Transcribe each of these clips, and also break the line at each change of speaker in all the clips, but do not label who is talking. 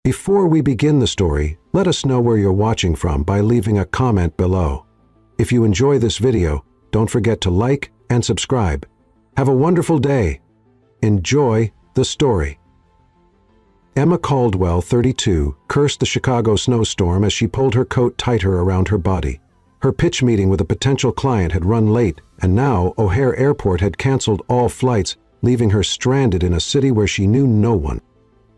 Before we begin the story, let us know where you're watching from by leaving a comment below. If you enjoy this video, don't forget to like and subscribe. Have a wonderful day. Enjoy the story. Emma Caldwell, 32, cursed the Chicago snowstorm as she pulled her coat tighter around her body. Her pitch meeting with a potential client had run late, and now O'Hare Airport had canceled all flights, leaving her stranded in a city where she knew no one.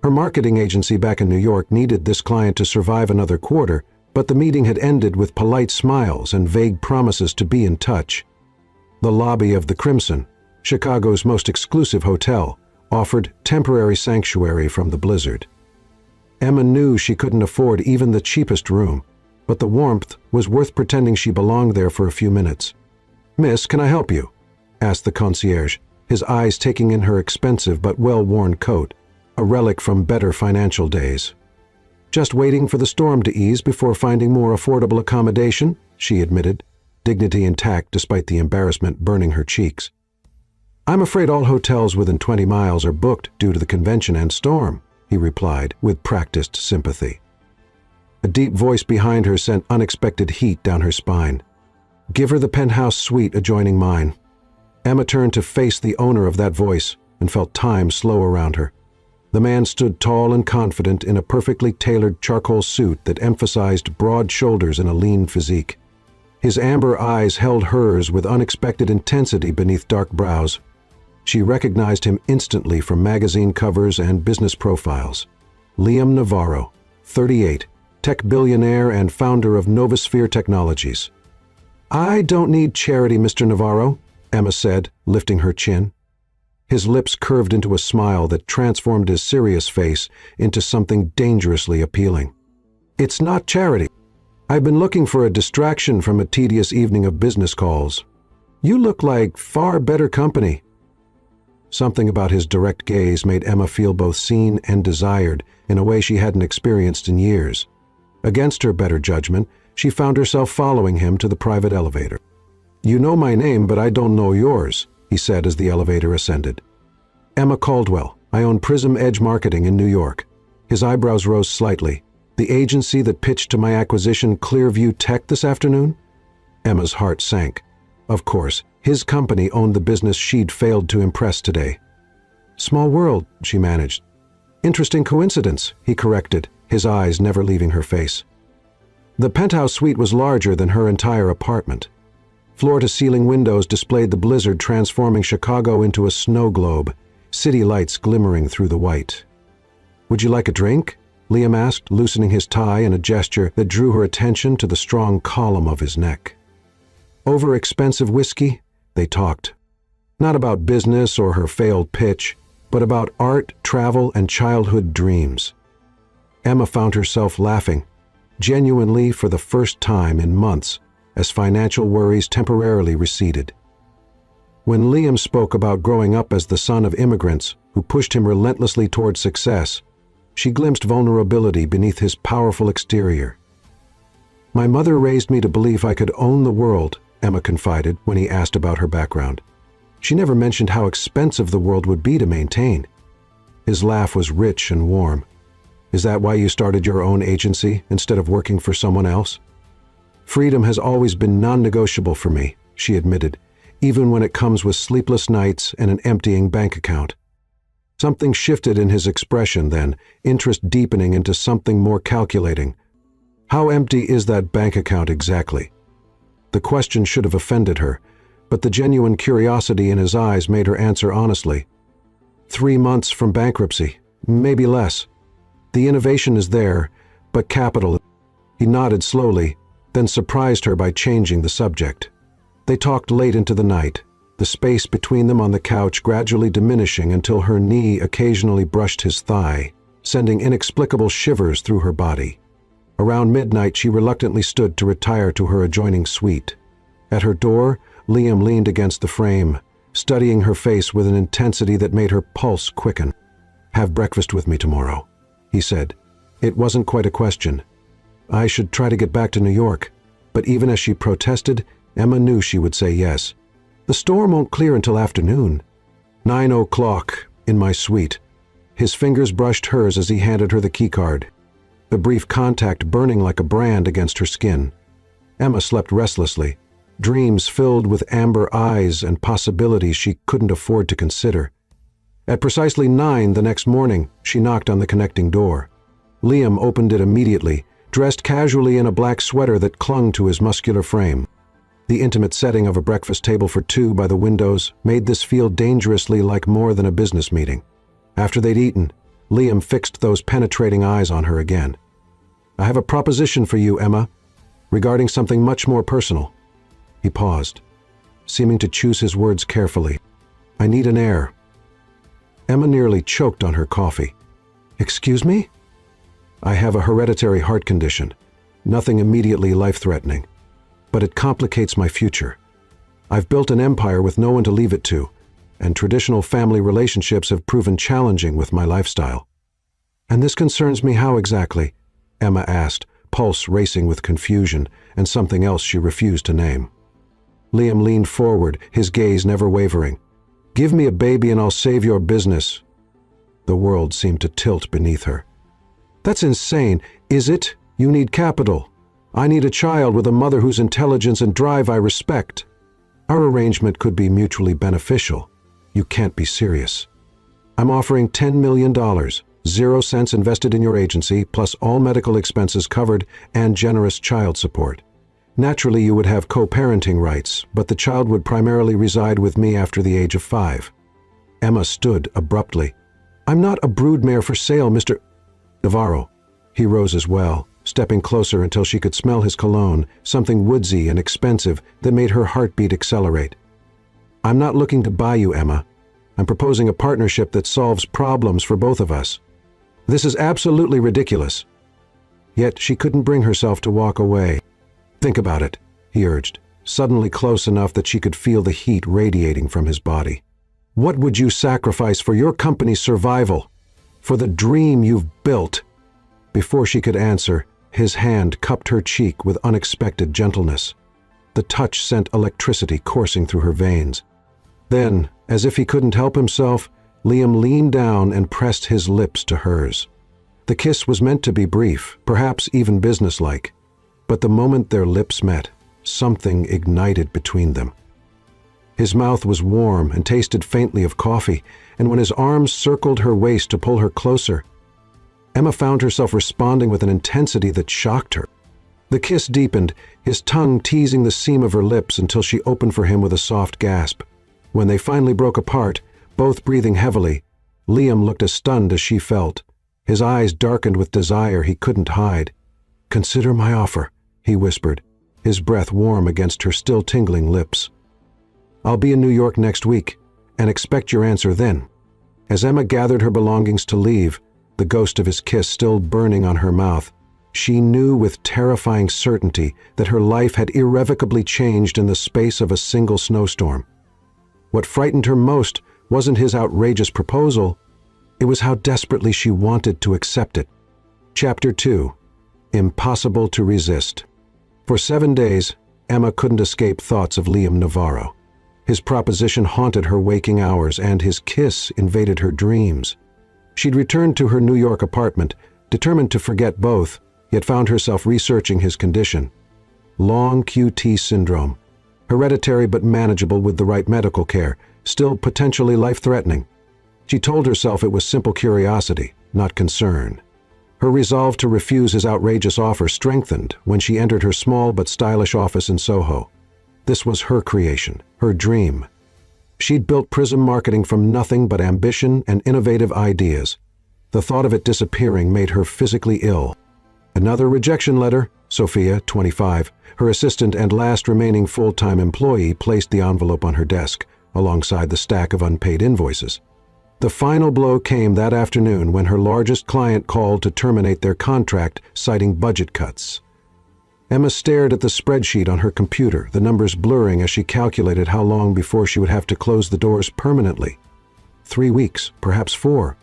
Her marketing agency back in New York needed this client to survive another quarter, but the meeting had ended with polite smiles and vague promises to be in touch. The lobby of the Crimson, Chicago's most exclusive hotel, offered temporary sanctuary from the blizzard. Emma knew she couldn't afford even the cheapest room, but the warmth was worth pretending she belonged there for a few minutes. "Miss, can I help you?" asked the concierge, his eyes taking in her expensive but well-worn coat, a relic from better financial days. "Just waiting for the storm to ease before finding more affordable accommodation," she admitted, dignity intact despite the embarrassment burning her cheeks. "I'm afraid all hotels within 20 miles are booked due to the convention and storm," he replied with practiced sympathy. A deep voice behind her sent unexpected heat down her spine. "Give her the penthouse suite adjoining mine." Emma turned to face the owner of that voice and felt time slow around her. The man stood tall and confident in a perfectly tailored charcoal suit that emphasized broad shoulders and a lean physique. His amber eyes held hers with unexpected intensity beneath dark brows. She recognized him instantly from magazine covers and business profiles. Liam Navarro, 38, tech billionaire and founder of Novosphere Technologies. "I don't need charity, Mr. Navarro," Emma said, lifting her chin. His lips curved into a smile that transformed his serious face into something dangerously appealing. "It's not charity. I've been looking for a distraction from a tedious evening of business calls. You look like far better company." Something about his direct gaze made Emma feel both seen and desired in a way she hadn't experienced in years. Against her better judgment, she found herself following him to the private elevator. "You know my name, but I don't know yours," he said as the elevator ascended. "Emma Caldwell. I own Prism Edge Marketing in New York." His eyebrows rose slightly. "The agency that pitched to my acquisition Clearview Tech this afternoon?" Emma's heart sank. Of course, his company owned the business she'd failed to impress today. "Small world," she managed. "Interesting coincidence," he corrected, his eyes never leaving her face. The penthouse suite was larger than her entire apartment. Floor-to-ceiling windows displayed the blizzard transforming Chicago into a snow globe, city lights glimmering through the white. "Would you like a drink?" Liam asked, loosening his tie in a gesture that drew her attention to the strong column of his neck. Over expensive whiskey, they talked. Not about business or her failed pitch, but about art, travel, and childhood dreams. Emma found herself laughing, genuinely for the first time in months, as financial worries temporarily receded. When Liam spoke about growing up as the son of immigrants who pushed him relentlessly toward success, she glimpsed vulnerability beneath his powerful exterior. "My mother raised me to believe I could own the world," Emma confided when he asked about her background. She never mentioned how expensive the world would be to maintain. His laugh was rich and warm. "Is that why you started your own agency instead of working for someone else?" "Freedom has always been non-negotiable for me," she admitted, "even when it comes with sleepless nights and an emptying bank account." Something shifted in his expression then, interest deepening into something more calculating. "How empty is that bank account exactly?" The question should have offended her, but the genuine curiosity in his eyes made her answer honestly. 3 months from bankruptcy, maybe less. The innovation is there, but capital..." He nodded slowly, then surprised her by changing the subject. They talked late into the night, the space between them on the couch gradually diminishing until her knee occasionally brushed his thigh, sending inexplicable shivers through her body. Around midnight, she reluctantly stood to retire to her adjoining suite. At her door, Liam leaned against the frame, studying her face with an intensity that made her pulse quicken. "Have breakfast with me tomorrow," he said. It wasn't quite a question. I should try to get back to New York, but even as she protested, Emma knew she would say yes. "The storm won't clear until afternoon." 9 o'clock, in my suite. His fingers brushed hers as he handed her the keycard. the brief contact burning like a brand against her skin. Emma slept restlessly, dreams filled with amber eyes and possibilities she couldn't afford to consider. At precisely 9 the next morning, she knocked on the connecting door. Liam opened it immediately, dressed casually in a black sweater that clung to his muscular frame. The intimate setting of a breakfast table for two by the windows made this feel dangerously like more than a business meeting. After they'd eaten, Liam fixed those penetrating eyes on her again. "I have a proposition for you, Emma, regarding something much more personal." He paused, seeming to choose his words carefully. "I need an heir." Emma nearly choked on her coffee. "Excuse me?" "I have a hereditary heart condition, nothing immediately life-threatening, but it complicates my future. I've built an empire with no one to leave it to, and traditional family relationships have proven challenging with my lifestyle." "And this concerns me how exactly?" Emma asked, pulse racing with confusion and something else she refused to name. Liam leaned forward, his gaze never wavering. "Give me a baby and I'll save your business." The world seemed to tilt beneath her. "That's insane. Is it? You need capital. I need a child with a mother whose intelligence and drive I respect. Our arrangement could be mutually beneficial. You can't be serious. I'm offering $10 million, 0 cents invested in your agency, plus all medical expenses covered and generous child support. Naturally, you would have co-parenting rights, but the child would primarily reside with me after the age of 5. Emma stood abruptly. "I'm not a broodmare for sale, Mr. Navarro." He rose as well, stepping closer until she could smell his cologne, something woodsy and expensive that made her heartbeat accelerate. "I'm not looking to buy you, Emma. I'm proposing a partnership that solves problems for both of us. This is absolutely ridiculous." Yet she couldn't bring herself to walk away. "Think about it," he urged, suddenly close enough that she could feel the heat radiating from his body. "What would you sacrifice for your company's survival? For the dream you've built?" Before she could answer, his hand cupped her cheek with unexpected gentleness. The touch sent electricity coursing through her veins. Then, as if he couldn't help himself, Liam leaned down and pressed his lips to hers. The kiss was meant to be brief, perhaps even businesslike, but the moment their lips met, something ignited between them. His mouth was warm and tasted faintly of coffee, and when his arms circled her waist to pull her closer, Emma found herself responding with an intensity that shocked her. The kiss deepened, his tongue teasing the seam of her lips until she opened for him with a soft gasp. When they finally broke apart, both breathing heavily, Liam looked as stunned as she felt. His eyes darkened with desire he couldn't hide. "Consider my offer," he whispered, his breath warm against her still tingling lips. "I'll be in New York next week, and expect your answer then." As Emma gathered her belongings to leave, the ghost of his kiss still burning on her mouth, she knew with terrifying certainty that her life had irrevocably changed in the space of a single snowstorm. What frightened her most wasn't his outrageous proposal, it was how desperately she wanted to accept it. Chapter 2. Impossible to resist. For 7 days, Emma couldn't escape thoughts of Liam Navarro. His proposition haunted her waking hours, and his kiss invaded her dreams. She'd returned to her New York apartment, determined to forget both, yet found herself researching his condition. Long QT syndrome. Hereditary but manageable with the right medical care, still potentially life-threatening. She told herself it was simple curiosity, not concern. Her resolve to refuse his outrageous offer strengthened when she entered her small but stylish office in Soho. This was her creation, her dream. She'd built Prism Marketing from nothing but ambition and innovative ideas. The thought of it disappearing made her physically ill. Another rejection letter. Sophia, 25, her assistant and last remaining full-time employee, placed the envelope on her desk, alongside the stack of unpaid invoices. The final blow came that afternoon when her largest client called to terminate their contract, citing budget cuts. Emma stared at the spreadsheet on her computer, the numbers blurring as she calculated how long before she would have to close the doors permanently. 3 weeks, perhaps 4.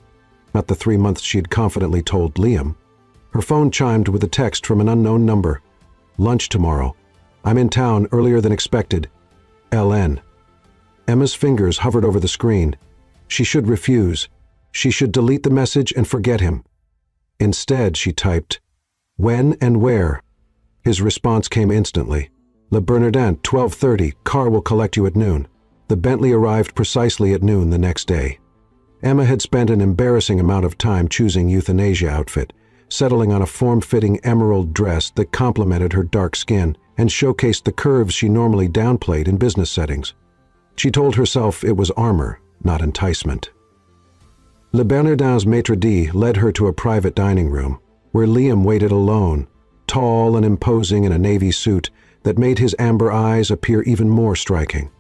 Not the 3 months she'd confidently told Liam. Her phone chimed with a text from an unknown number. "Lunch tomorrow. I'm in town earlier than expected. LN." Emma's fingers hovered over the screen. She should refuse. She should delete the message and forget him. Instead, she typed, When and where? His response came instantly. Le Bernardin, 12:30, car will collect you at noon. The Bentley arrived precisely at noon the next day. Emma had spent an embarrassing amount of time choosing euthanasia outfit, settling on a form-fitting emerald dress that complemented her dark skin and showcased the curves she normally downplayed in business settings. She told herself it was armor, not enticement. Le Bernardin's maitre d' led her to a private dining room, where Liam waited alone, tall and imposing in a navy suit that made his amber eyes appear even more striking.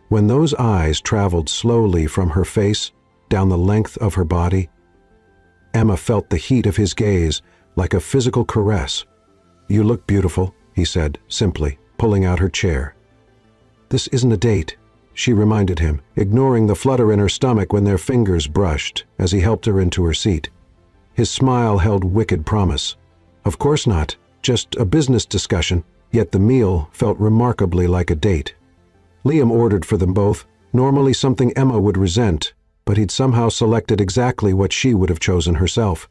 When those eyes traveled slowly from her face down the length of her body, Emma felt the heat of his gaze like a physical caress. "You look beautiful," he said, simply, pulling out her chair. "This isn't a date," she reminded him, ignoring the flutter in her stomach when their fingers brushed as he helped her into her seat. His smile held wicked promise. Of course not, just a business discussion, yet the meal felt remarkably like a date. Liam ordered for them both, normally something Emma would resent, but he'd somehow selected exactly what she would have chosen herself.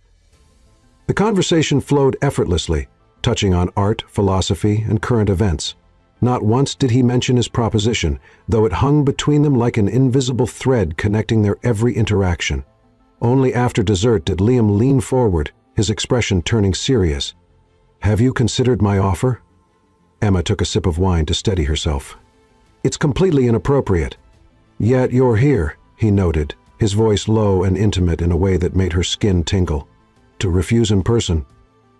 The conversation flowed effortlessly, touching on art, philosophy, and current events. Not once did he mention his proposition, though it hung between them like an invisible thread connecting their every interaction. Only after dessert did Liam lean forward, his expression turning serious. "Have you considered my offer?" Emma took a sip of wine to steady herself. "It's completely inappropriate." "Yet you're here," he noted, his voice low and intimate in a way that made her skin tingle. "To refuse in person?"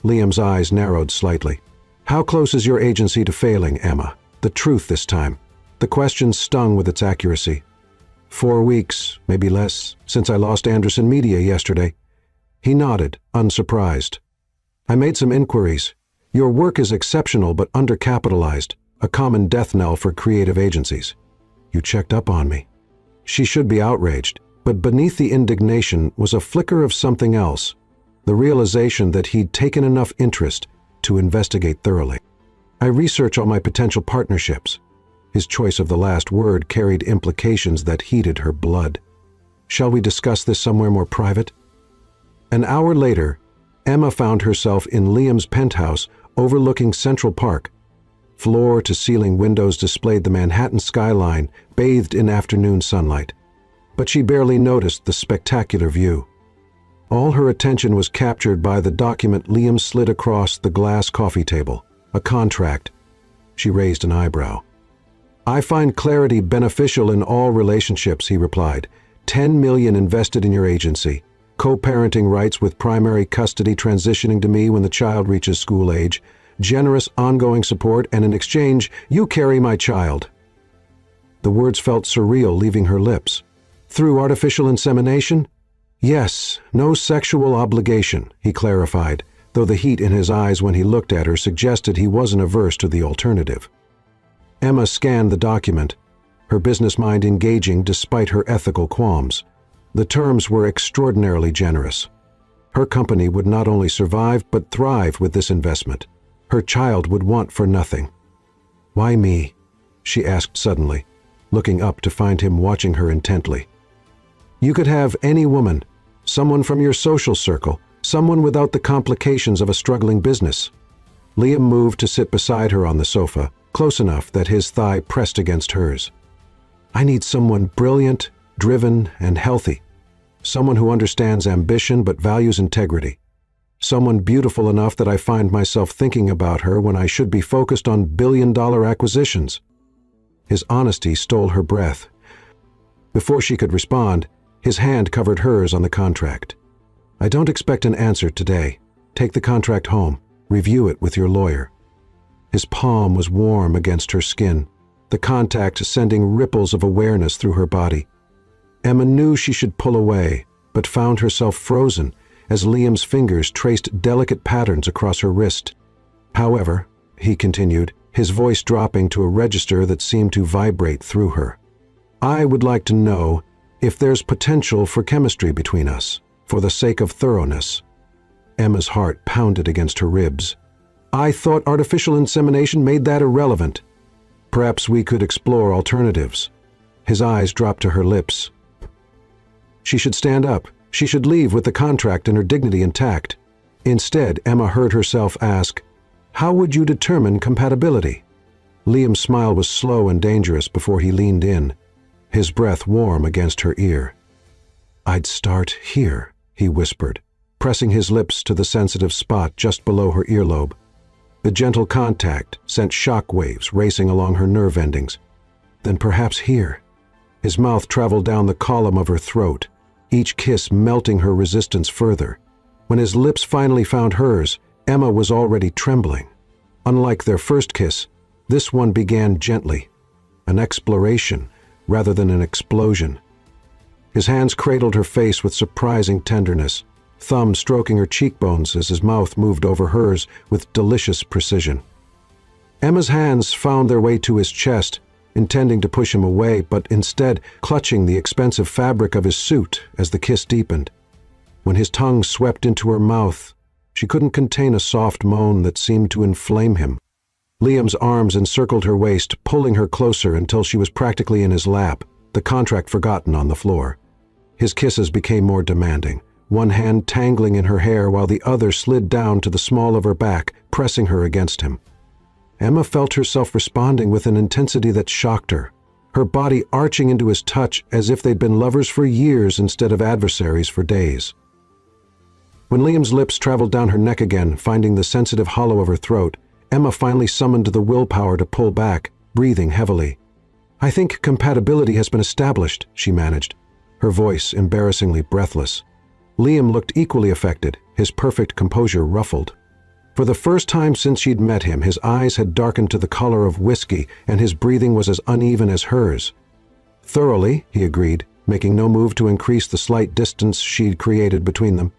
Liam's eyes narrowed slightly. "How close is your agency to failing, Emma? The truth this time." The question stung with its accuracy. 4 weeks, maybe less, since I lost Anderson Media yesterday." He nodded, unsurprised. "I made some inquiries. Your work is exceptional but undercapitalized, a common death knell for creative agencies." "You checked up on me." She should be outraged, but beneath the indignation was a flicker of something else, the realization that he'd taken enough interest to investigate thoroughly. "I research all my potential partnerships." His choice of the last word carried implications that heated her blood. "Shall we discuss this somewhere more private?" An hour later, Emma found herself in Liam's penthouse overlooking Central Park. Floor-to-ceiling windows displayed the Manhattan skyline, bathed in afternoon sunlight. But she barely noticed the spectacular view. All her attention was captured by the document Liam slid across the glass coffee table, a contract. She raised an eyebrow. "I find clarity beneficial in all relationships," he replied. $10 million invested in your agency. Co-parenting rights with primary custody transitioning to me when the child reaches school age. Generous ongoing support, and in exchange, you carry my child." The words felt surreal leaving her lips. "Through artificial insemination?" "Yes, no sexual obligation," he clarified, though the heat in his eyes when he looked at her suggested he wasn't averse to the alternative. Emma scanned the document, her business mind engaging despite her ethical qualms. The terms were extraordinarily generous. Her company would not only survive but thrive with this investment. Her child would want for nothing. "Why me?" she asked suddenly, looking up to find him watching her intently. "You could have any woman, someone from your social circle, someone without the complications of a struggling business." Liam moved to sit beside her on the sofa, close enough that his thigh pressed against hers. "I need someone brilliant, driven, and healthy. Someone who understands ambition but values integrity. Someone beautiful enough that I find myself thinking about her when I should be focused on billion-dollar acquisitions." His honesty stole her breath. Before she could respond, his hand covered hers on the contract. "I don't expect an answer today. Take the contract home. Review it with your lawyer." His palm was warm against her skin, the contact sending ripples of awareness through her body. Emma knew she should pull away, but found herself frozen as Liam's fingers traced delicate patterns across her wrist. "However," he continued, his voice dropping to a register that seemed to vibrate through her, "I would like to know if there's potential for chemistry between us, for the sake of thoroughness." Emma's heart pounded against her ribs. "I thought artificial insemination made that irrelevant." "Perhaps we could explore alternatives." His eyes dropped to her lips. She should stand up. She should leave with the contract and her dignity intact. Instead, Emma heard herself ask, "How would you determine compatibility?" Liam's smile was slow and dangerous before he leaned in, his breath warm against her ear. "I'd start here," he whispered, pressing his lips to the sensitive spot just below her earlobe. The gentle contact sent shock waves racing along her nerve endings. Then perhaps here. His mouth traveled down the column of her throat, each kiss melting her resistance further. When his lips finally found hers, Emma was already trembling. Unlike their first kiss, this one began gently, an exploration rather than an explosion. His hands cradled her face with surprising tenderness, thumb stroking her cheekbones as his mouth moved over hers with delicious precision. Emma's hands found their way to his chest, intending to push him away, but instead clutching the expensive fabric of his suit as the kiss deepened. When his tongue swept into her mouth, she couldn't contain a soft moan that seemed to inflame him. Liam's arms encircled her waist, pulling her closer until she was practically in his lap, the contract forgotten on the floor. His kisses became more demanding, one hand tangling in her hair while the other slid down to the small of her back, pressing her against him. Emma felt herself responding with an intensity that shocked her, her body arching into his touch as if they'd been lovers for years instead of adversaries for days. When Liam's lips traveled down her neck again, finding the sensitive hollow of her throat, Emma finally summoned the willpower to pull back, breathing heavily. "I think compatibility has been established," she managed, her voice embarrassingly breathless. Liam looked equally affected, his perfect composure ruffled. For the first time since she'd met him, his eyes had darkened to the color of whiskey, and his breathing was as uneven as hers. "Thoroughly," he agreed, making no move to increase the slight distance she'd created between them.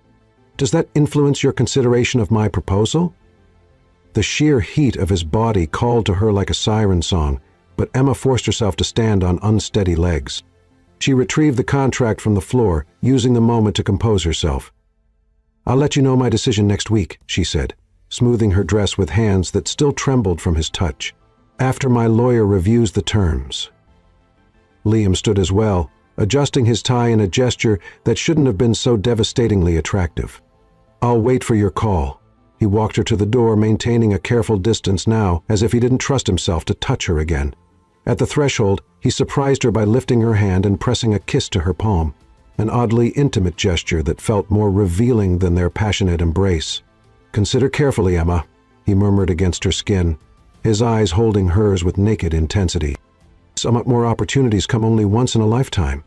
"Does that influence your consideration of my proposal?" The sheer heat of his body called to her like a siren song, but Emma forced herself to stand on unsteady legs. She retrieved the contract from the floor, using the moment to compose herself. "I'll let you know my decision next week," she said, smoothing her dress with hands that still trembled from his touch. "After my lawyer reviews the terms." Liam stood as well, adjusting his tie in a gesture that shouldn't have been so devastatingly attractive. "I'll wait for your call." He walked her to the door, maintaining a careful distance now, as if he didn't trust himself to touch her again. At the threshold, he surprised her by lifting her hand and pressing a kiss to her palm, an oddly intimate gesture that felt more revealing than their passionate embrace. "Consider carefully, Emma," he murmured against her skin, his eyes holding hers with naked intensity. "Some more opportunities come only once in a lifetime."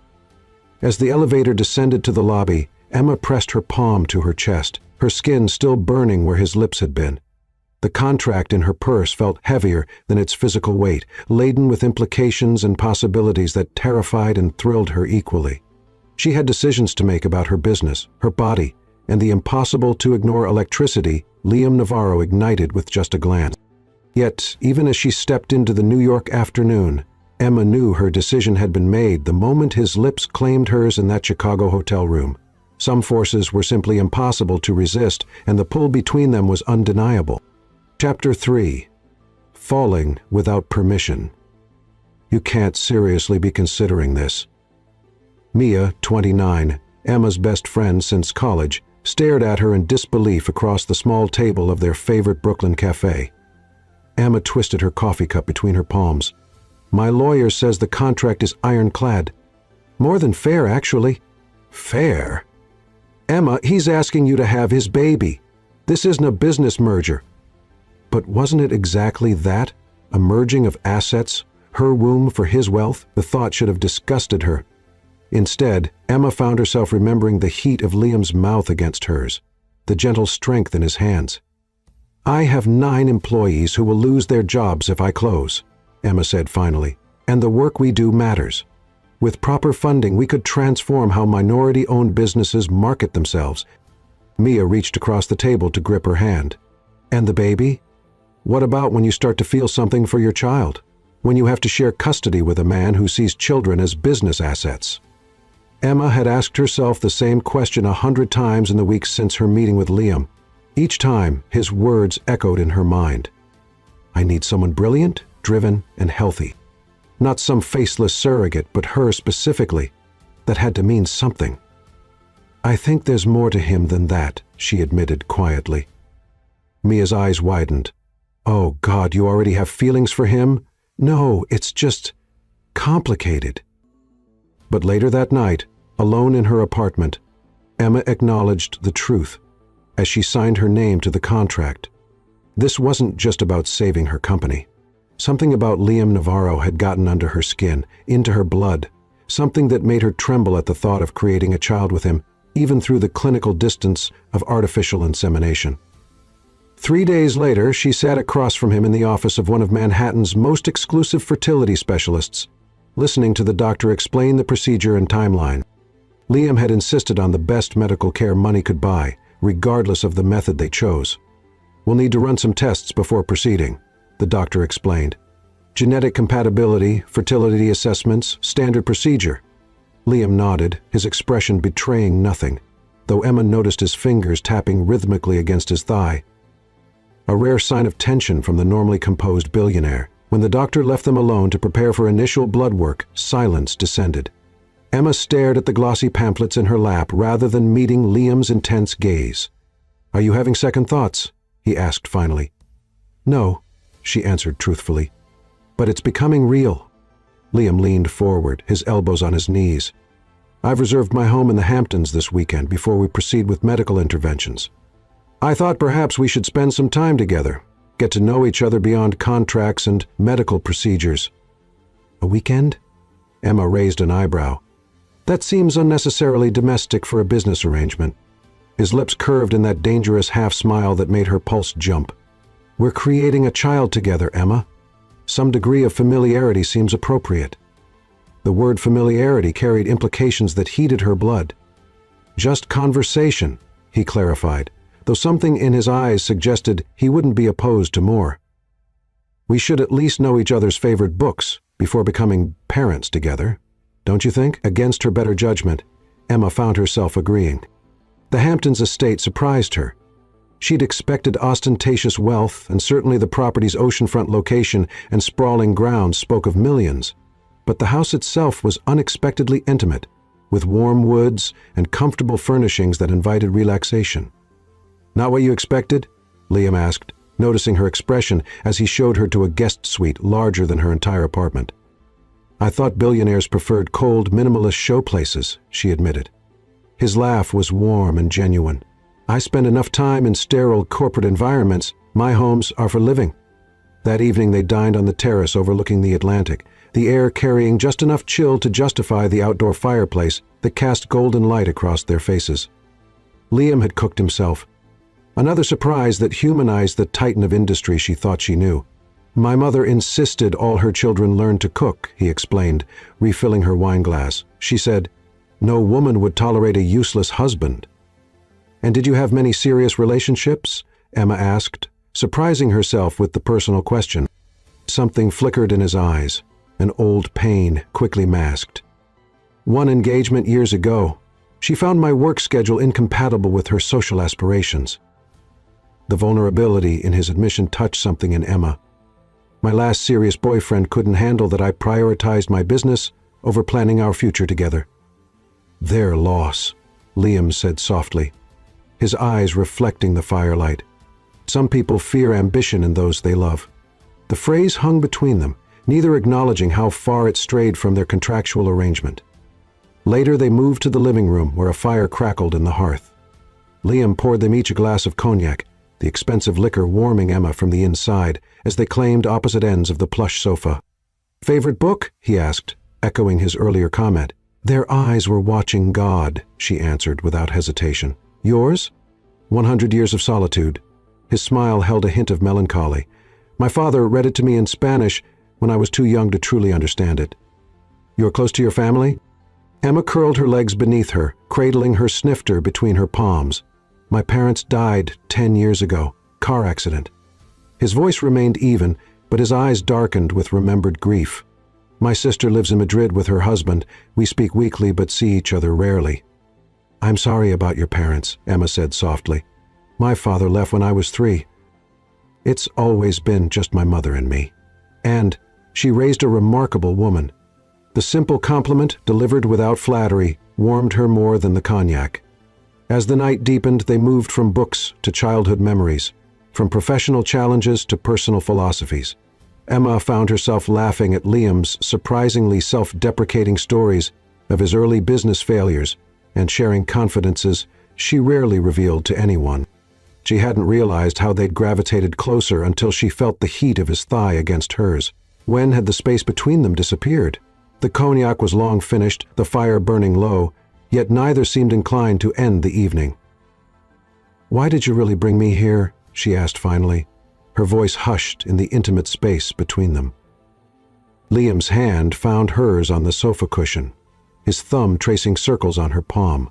As the elevator descended to the lobby, Emma pressed her palm to her chest, her skin still burning where his lips had been. The contract in her purse felt heavier than its physical weight, laden with implications and possibilities that terrified and thrilled her equally. She had decisions to make about her business, her body, and the impossible-to-ignore electricity Liam Navarro ignited with just a glance. Yet, even as she stepped into the New York afternoon, Emma knew her decision had been made the moment his lips claimed hers in that Chicago hotel room. Some forces were simply impossible to resist, and the pull between them was undeniable. Chapter 3. Falling Without Permission. "You can't seriously be considering this." Mia, 29, Emma's best friend since college, stared at her in disbelief across the small table of their favorite Brooklyn cafe. Emma twisted her coffee cup between her palms. "My lawyer says the contract is ironclad. More than fair, actually." "Fair?" "Emma, he's asking you to have his baby. This isn't a business merger." But wasn't it exactly that? A merging of assets, her womb for his wealth? The thought should have disgusted her. Instead, Emma found herself remembering the heat of Liam's mouth against hers, the gentle strength in his hands. "I have 9 employees who will lose their jobs if I close," Emma said finally, "and the work we do matters. With proper funding, we could transform how minority-owned businesses market themselves." Mia reached across the table to grip her hand. "And the baby? What about when you start to feel something for your child? When you have to share custody with a man who sees children as business assets?" Emma had asked herself the same question 100 times in the weeks since her meeting with Liam. Each time, his words echoed in her mind. "I need someone brilliant, driven, and healthy. Not some faceless surrogate, but her specifically. That had to mean something." "I think there's more to him than that," she admitted quietly. Mia's eyes widened. "Oh, God, you already have feelings for him?" "No, it's just complicated." But later that night, alone in her apartment, Emma acknowledged the truth as she signed her name to the contract. This wasn't just about saving her company. Something about Liam Navarro had gotten under her skin, into her blood, something that made her tremble at the thought of creating a child with him, even through the clinical distance of artificial insemination. 3 days later, she sat across from him in the office of one of Manhattan's most exclusive fertility specialists, listening to the doctor explain the procedure and timeline. Liam had insisted on the best medical care money could buy, regardless of the method they chose. "We'll need to run some tests before proceeding," the doctor explained. "Genetic compatibility, fertility assessments, standard procedure." Liam nodded, his expression betraying nothing, though Emma noticed his fingers tapping rhythmically against his thigh. A rare sign of tension from the normally composed billionaire. When the doctor left them alone to prepare for initial blood work, silence descended. Emma stared at the glossy pamphlets in her lap rather than meeting Liam's intense gaze. "Are you having second thoughts?" he asked finally. "No," she answered truthfully. "But it's becoming real." Liam leaned forward, his elbows on his knees. "I've reserved my home in the Hamptons this weekend before we proceed with medical interventions. I thought perhaps we should spend some time together, get to know each other beyond contracts and medical procedures." "A weekend?" Emma raised an eyebrow. "That seems unnecessarily domestic for a business arrangement." His lips curved in that dangerous half-smile that made her pulse jump. "We're creating a child together, Emma. Some degree of familiarity seems appropriate." The word familiarity carried implications that heated her blood. "Just conversation," he clarified, though something in his eyes suggested he wouldn't be opposed to more. "We should at least know each other's favorite books before becoming parents together, don't you think?" Against her better judgment, Emma found herself agreeing. The Hamptons estate surprised her. She'd expected ostentatious wealth, and certainly the property's oceanfront location and sprawling grounds spoke of millions. But the house itself was unexpectedly intimate, with warm woods and comfortable furnishings that invited relaxation. "Not what you expected?" Liam asked, noticing her expression as he showed her to a guest suite larger than her entire apartment. "I thought billionaires preferred cold, minimalist showplaces," she admitted. His laugh was warm and genuine. "I spend enough time in sterile corporate environments. My homes are for living." That evening they dined on the terrace overlooking the Atlantic, the air carrying just enough chill to justify the outdoor fireplace that cast golden light across their faces. Liam had cooked himself. Another surprise that humanized the titan of industry she thought she knew. "My mother insisted all her children learn to cook," he explained, refilling her wineglass. She said, "No woman would tolerate a useless husband." "And did you have many serious relationships?" Emma asked, surprising herself with the personal question. Something flickered in his eyes, an old pain quickly masked. "One engagement years ago. She found my work schedule incompatible with her social aspirations." The vulnerability in his admission touched something in Emma. "My last serious boyfriend couldn't handle that I prioritized my business over planning our future together." "Their loss," Liam said softly, his eyes reflecting the firelight. "Some people fear ambition in those they love." The phrase hung between them, neither acknowledging how far it strayed from their contractual arrangement. Later they moved to the living room where a fire crackled in the hearth. Liam poured them each a glass of cognac, the expensive liquor warming Emma from the inside as they claimed opposite ends of the plush sofa. "Favorite book?" he asked, echoing his earlier comment. "Their eyes were watching God," she answered without hesitation. "Yours?" 100 Years of Solitude." His smile held a hint of melancholy. "My father read it to me in Spanish when I was too young to truly understand it." "You're close to your family?" Emma curled her legs beneath her, cradling her snifter between her palms. "My parents died 10 years ago. Car accident." His voice remained even, but his eyes darkened with remembered grief. "My sister lives in Madrid with her husband. We speak weekly but see each other rarely." "I'm sorry about your parents," Emma said softly. "My father left when I was 3. It's always been just my mother and me." And she raised a remarkable woman. The simple compliment, delivered without flattery, warmed her more than the cognac. As the night deepened, they moved from books to childhood memories, from professional challenges to personal philosophies. Emma found herself laughing at Liam's surprisingly self-deprecating stories of his early business failures and sharing confidences she rarely revealed to anyone. She hadn't realized how they'd gravitated closer until she felt the heat of his thigh against hers. When had the space between them disappeared? The cognac was long finished, the fire burning low, yet neither seemed inclined to end the evening. "Why did you really bring me here?" she asked finally, her voice hushed in the intimate space between them. Liam's hand found hers on the sofa cushion, his thumb tracing circles on her palm.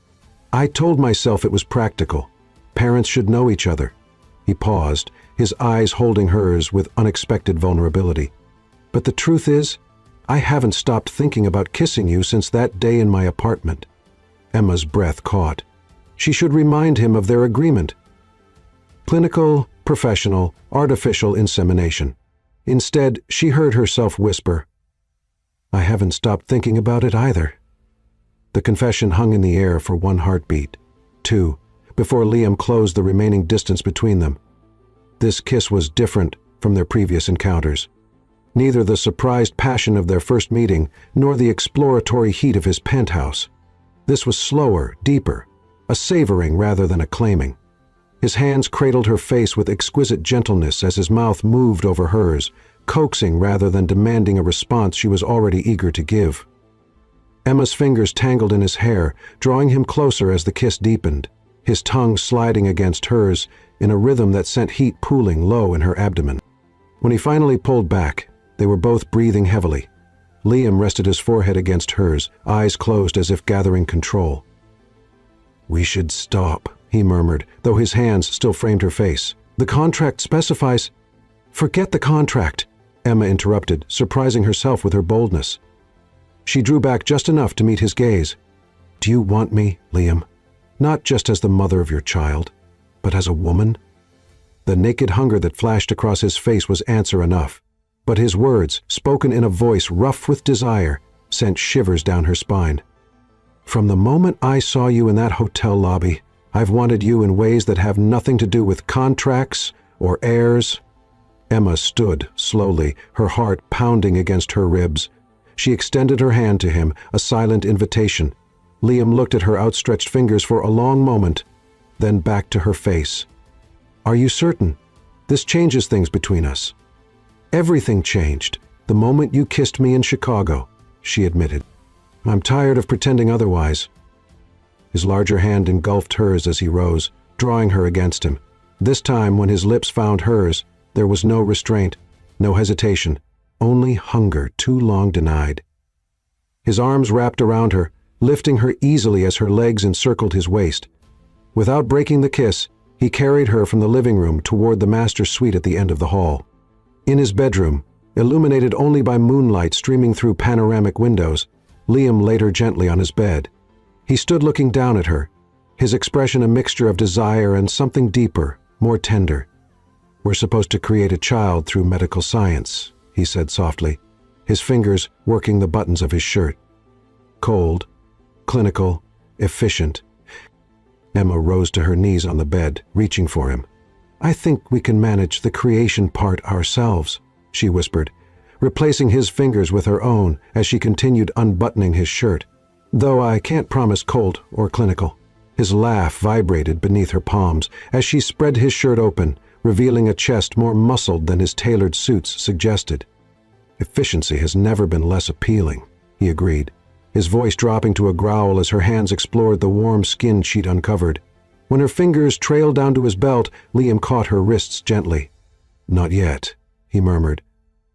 "I told myself it was practical. Parents should know each other." He paused, his eyes holding hers with unexpected vulnerability. "But the truth is, I haven't stopped thinking about kissing you since that day in my apartment." Emma's breath caught. She should remind him of their agreement. Clinical, professional, artificial insemination. Instead, she heard herself whisper, "I haven't stopped thinking about it either." The confession hung in the air for one heartbeat, two, before Liam closed the remaining distance between them. This kiss was different from their previous encounters. Neither the surprised passion of their first meeting nor the exploratory heat of his penthouse. This was slower, deeper, a savoring rather than a claiming. His hands cradled her face with exquisite gentleness as his mouth moved over hers, coaxing rather than demanding a response she was already eager to give. Emma's fingers tangled in his hair, drawing him closer as the kiss deepened, his tongue sliding against hers in a rhythm that sent heat pooling low in her abdomen. When he finally pulled back, they were both breathing heavily. Liam rested his forehead against hers, eyes closed as if gathering control. "We should stop," he murmured, though his hands still framed her face. "The contract specifies—" "Forget the contract," Emma interrupted, surprising herself with her boldness. She drew back just enough to meet his gaze. "Do you want me, Liam? Not just as the mother of your child, but as a woman?" The naked hunger that flashed across his face was answer enough, but his words, spoken in a voice rough with desire, sent shivers down her spine. "From the moment I saw you in that hotel lobby, I've wanted you in ways that have nothing to do with contracts or heirs." Emma stood slowly, her heart pounding against her ribs. She extended her hand to him, a silent invitation. Liam looked at her outstretched fingers for a long moment, then back to her face. "Are you certain? This changes things between us." "Everything changed the moment you kissed me in Chicago," she admitted. "I'm tired of pretending otherwise." His larger hand engulfed hers as he rose, drawing her against him. This time, when his lips found hers, there was no restraint, no hesitation, only hunger too long denied. His arms wrapped around her, lifting her easily as her legs encircled his waist. Without breaking the kiss, he carried her from the living room toward the master suite at the end of the hall. In his bedroom, illuminated only by moonlight streaming through panoramic windows, Liam laid her gently on his bed. He stood looking down at her, his expression a mixture of desire and something deeper, more tender. "We're supposed to create a child through medical science," he said softly, his fingers working the buttons of his shirt. Cold, clinical, efficient. Emma rose to her knees on the bed, reaching for him. "I think we can manage the creation part ourselves," she whispered, replacing his fingers with her own as she continued unbuttoning his shirt. "Though I can't promise cold or clinical." His laugh vibrated beneath her palms as she spread his shirt open, revealing a chest more muscled than his tailored suits suggested. "Efficiency has never been less appealing," he agreed, his voice dropping to a growl as her hands explored the warm skin she'd uncovered. When her fingers trailed down to his belt, Liam caught her wrists gently. "Not yet," he murmured,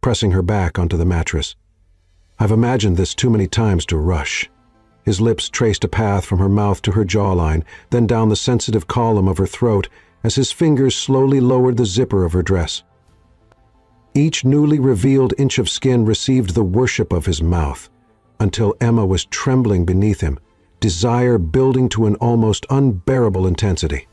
pressing her back onto the mattress. "I've imagined this too many times to rush." His lips traced a path from her mouth to her jawline, then down the sensitive column of her throat as his fingers slowly lowered the zipper of her dress. Each newly revealed inch of skin received the worship of his mouth, until Emma was trembling beneath him, desire building to an almost unbearable intensity.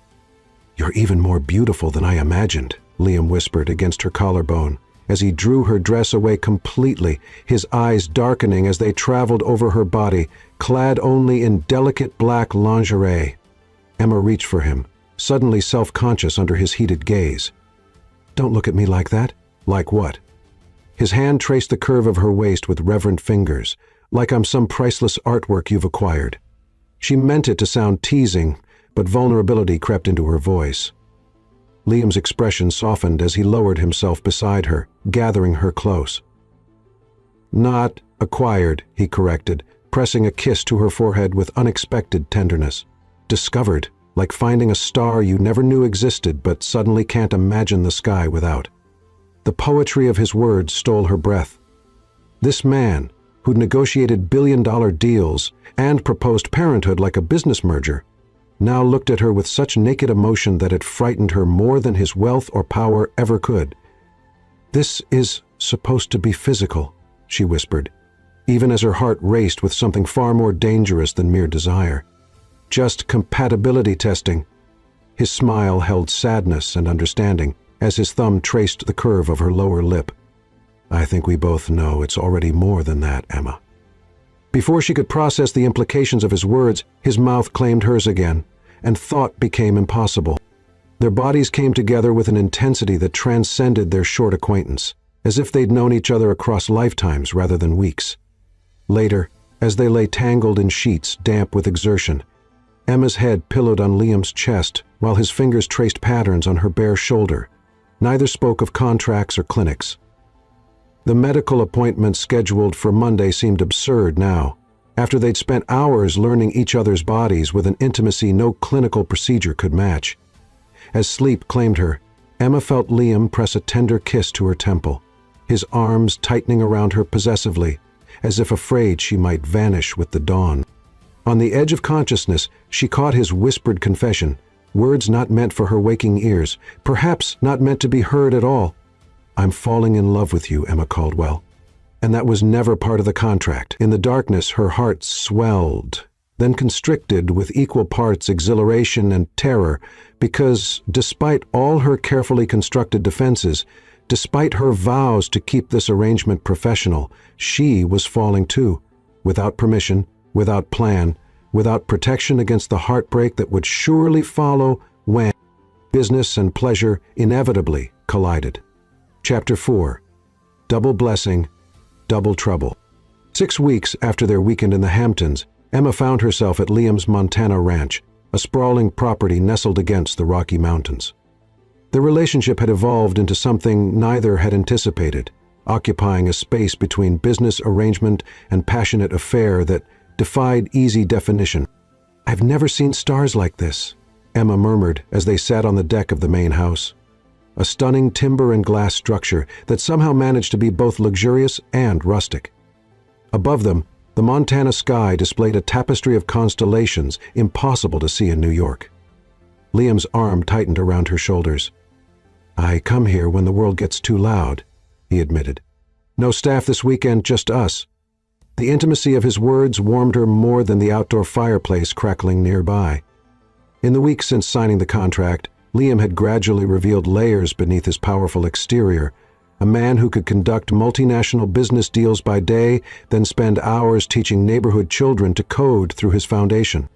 "You're even more beautiful than I imagined," Liam whispered against her collarbone, as he drew her dress away completely, his eyes darkening as they traveled over her body, clad only in delicate black lingerie. Emma reached for him, suddenly self-conscious under his heated gaze. "Don't look at me like that." "Like what?" His hand traced the curve of her waist with reverent fingers, "Like I'm some priceless artwork you've acquired." She meant it to sound teasing, but vulnerability crept into her voice. Liam's expression softened as he lowered himself beside her, gathering her close. "Not acquired," he corrected, pressing a kiss to her forehead with unexpected tenderness. "Discovered, like finding a star you never knew existed but suddenly can't imagine the sky without." The poetry of his words stole her breath. This man, who'd negotiated billion-dollar deals and proposed parenthood like a business merger, now looked at her with such naked emotion that it frightened her more than his wealth or power ever could. "This is supposed to be physical," she whispered, even as her heart raced with something far more dangerous than mere desire. "Just compatibility testing." His smile held sadness and understanding as his thumb traced the curve of her lower lip. "I think we both know it's already more than that, Emma." Before she could process the implications of his words, his mouth claimed hers again, and thought became impossible. Their bodies came together with an intensity that transcended their short acquaintance, as if they'd known each other across lifetimes rather than weeks. Later, as they lay tangled in sheets damp with exertion, Emma's head pillowed on Liam's chest while his fingers traced patterns on her bare shoulder. Neither spoke of contracts or clinics. The medical appointment scheduled for Monday seemed absurd now, after they'd spent hours learning each other's bodies with an intimacy no clinical procedure could match. As sleep claimed her, Emma felt Liam press a tender kiss to her temple, his arms tightening around her possessively, as if afraid she might vanish with the dawn. On the edge of consciousness, she caught his whispered confession, words not meant for her waking ears, perhaps not meant to be heard at all. "I'm falling in love with you, Emma Caldwell." And that was never part of the contract. In the darkness, her heart swelled, then constricted with equal parts exhilaration and terror, because despite all her carefully constructed defenses, despite her vows to keep this arrangement professional, she was falling too, without permission, without plan, without protection against the heartbreak that would surely follow when business and pleasure inevitably collided. Chapter 4. Double Blessing, Double Trouble. 6 weeks after their weekend in the Hamptons, Emma found herself at Liam's Montana ranch, a sprawling property nestled against the Rocky Mountains. The relationship had evolved into something neither had anticipated, occupying a space between business arrangement and passionate affair that defied easy definition. "I've never seen stars like this," Emma murmured as they sat on the deck of the main house. A stunning timber and glass structure that somehow managed to be both luxurious and rustic. Above them, the Montana sky displayed a tapestry of constellations impossible to see in New York. Liam's arm tightened around her shoulders. "I come here when the world gets too loud," he admitted. "No staff this weekend, just us." The intimacy of his words warmed her more than the outdoor fireplace crackling nearby. In the weeks since signing the contract, Liam had gradually revealed layers beneath his powerful exterior, a man who could conduct multinational business deals by day, then spend hours teaching neighborhood children to code through his foundation.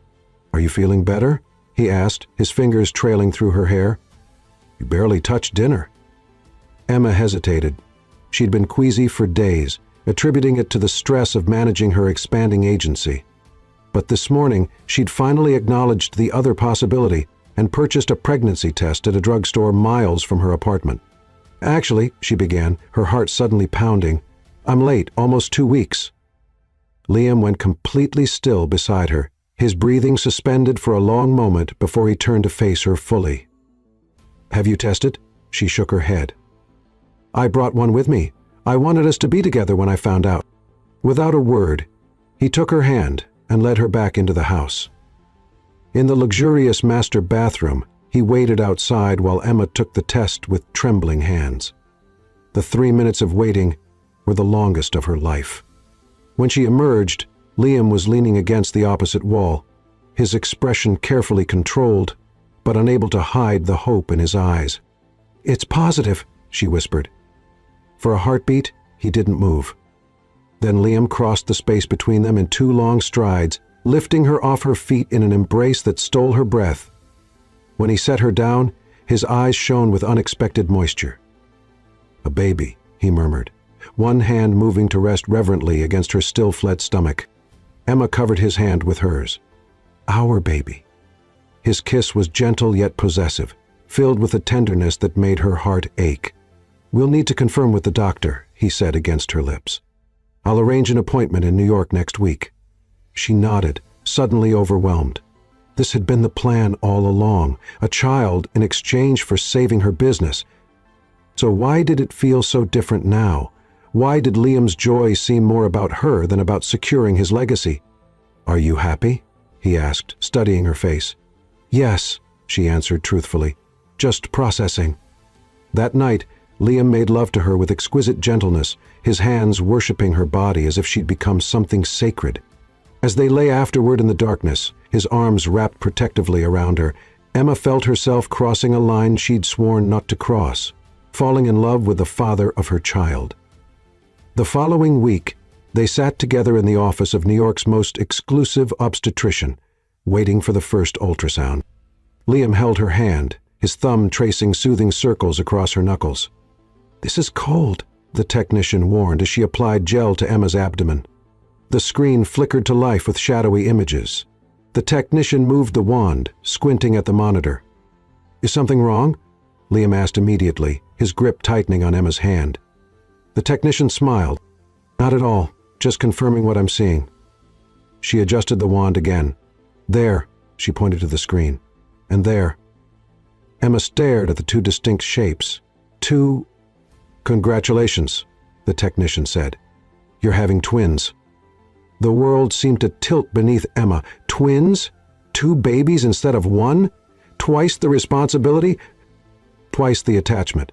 "Are you feeling better?" he asked, his fingers trailing through her hair. "You barely touched dinner." Emma hesitated. She'd been queasy for days, attributing it to the stress of managing her expanding agency. But this morning, she'd finally acknowledged the other possibility and purchased a pregnancy test at a drugstore miles from her apartment. "Actually," she began, her heart suddenly pounding, "I'm late, almost 2 weeks." Liam went completely still beside her, his breathing suspended for a long moment before he turned to face her fully. "Have you tested?" She shook her head. "I brought one with me. I wanted us to be together when I found out." Without a word, he took her hand and led her back into the house. In the luxurious master bathroom, he waited outside while Emma took the test with trembling hands. The 3 minutes of waiting were the longest of her life. When she emerged, Liam was leaning against the opposite wall, his expression carefully controlled, but unable to hide the hope in his eyes. "It's positive," she whispered. For a heartbeat, he didn't move. Then Liam crossed the space between them in 2 long strides, lifting her off her feet in an embrace that stole her breath, When he set her down, his eyes shone with unexpected moisture. "A baby," he murmured, one hand moving to rest reverently against her still-fled stomach. Emma covered his hand with hers. "Our baby." His kiss was gentle yet possessive, filled with a tenderness that made her heart ache. "We'll need to confirm with the doctor," he said against her lips. "I'll arrange an appointment in New York next week." She nodded, suddenly overwhelmed. This had been the plan all along, a child in exchange for saving her business. So why did it feel so different now? Why did Liam's joy seem more about her than about securing his legacy? "Are you happy?" he asked, studying her face. "Yes," she answered truthfully, "just processing." That night, Liam made love to her with exquisite gentleness, his hands worshipping her body as if she'd become something sacred. As they lay afterward in the darkness, his arms wrapped protectively around her, Emma felt herself crossing a line she'd sworn not to cross, falling in love with the father of her child. The following week, they sat together in the office of New York's most exclusive obstetrician, waiting for the first ultrasound. Liam held her hand, his thumb tracing soothing circles across her knuckles. "This is cold," the technician warned as she applied gel to Emma's abdomen. The screen flickered to life with shadowy images. The technician moved the wand, squinting at the monitor. "Is something wrong?" Liam asked immediately, his grip tightening on Emma's hand. The technician smiled. "Not at all, just confirming what I'm seeing." She adjusted the wand again. "There," she pointed to the screen. "And there." Emma stared at the two distinct shapes. "Two—" "Congratulations," the technician said. "You're having twins." The world seemed to tilt beneath Emma. Twins? 2 babies instead of 1? Twice the responsibility? Twice the attachment.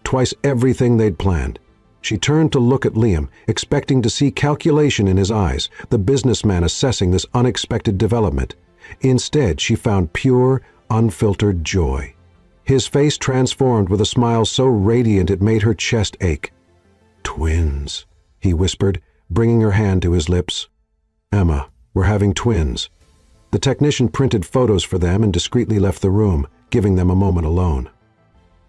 Twice everything they'd planned. She turned to look at Liam, expecting to see calculation in his eyes, the businessman assessing this unexpected development. Instead, she found pure, unfiltered joy. His face transformed with a smile so radiant it made her chest ache. "Twins," he whispered, bringing her hand to his lips. "Emma, we're having twins." The technician printed photos for them and discreetly left the room, giving them a moment alone.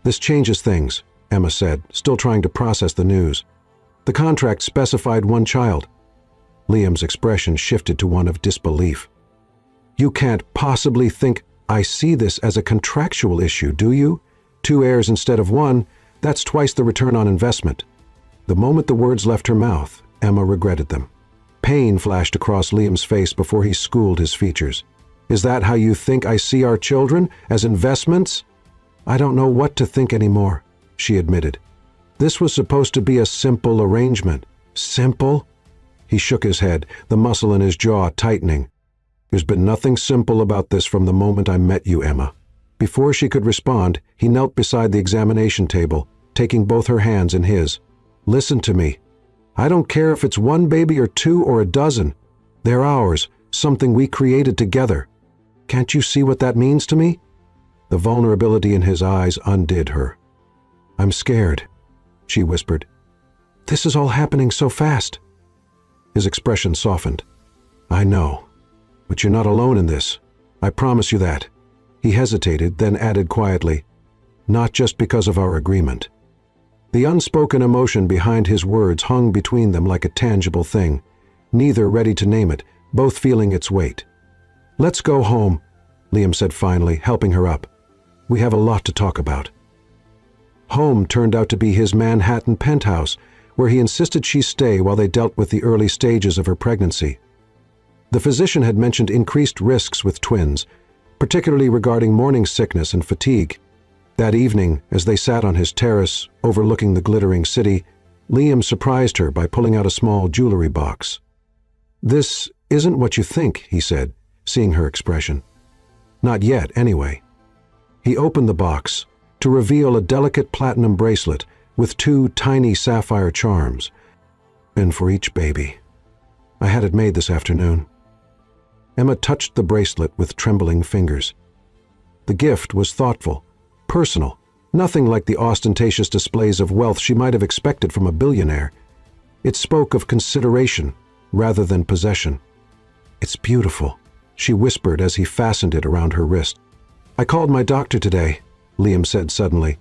"This changes things," Emma said, still trying to process the news. "The contract specified 1 child." Liam's expression shifted to one of disbelief. "You can't possibly think I see this as a contractual issue, do you? 2 heirs instead of 1, that's twice the return on investment." The moment the words left her mouth, Emma regretted them. Pain flashed across Liam's face before he schooled his features. "Is that how you think I see our children? As investments?" "I don't know what to think anymore," she admitted. "This was supposed to be a simple arrangement." "Simple?" He shook his head, the muscle in his jaw tightening. "There's been nothing simple about this from the moment I met you, Emma." Before she could respond, he knelt beside the examination table, taking both her hands in his. "Listen to me. I don't care if it's 1 baby or 2 or a dozen. They're ours, something we created together. Can't you see what that means to me?" The vulnerability in his eyes undid her. "I'm scared," she whispered. "This is all happening so fast." His expression softened. "I know, but you're not alone in this. I promise you that." He hesitated, then added quietly, "Not just because of our agreement." The unspoken emotion behind his words hung between them like a tangible thing, neither ready to name it, both feeling its weight. "Let's go home," Liam said finally, helping her up. "We have a lot to talk about." Home turned out to be his Manhattan penthouse, where he insisted she stay while they dealt with the early stages of her pregnancy. The physician had mentioned increased risks with twins, particularly regarding morning sickness and fatigue. That evening, as they sat on his terrace, overlooking the glittering city, Liam surprised her by pulling out a small jewelry box. "This isn't what you think," he said, seeing her expression. "Not yet, anyway." He opened the box to reveal a delicate platinum bracelet with 2 tiny sapphire charms. "And for each baby. I had it made this afternoon." Emma touched the bracelet with trembling fingers. The gift was thoughtful, personal, nothing like the ostentatious displays of wealth she might have expected from a billionaire. It spoke of consideration rather than possession. "It's beautiful," she whispered as he fastened it around her wrist. I called my doctor today, Liam said suddenly.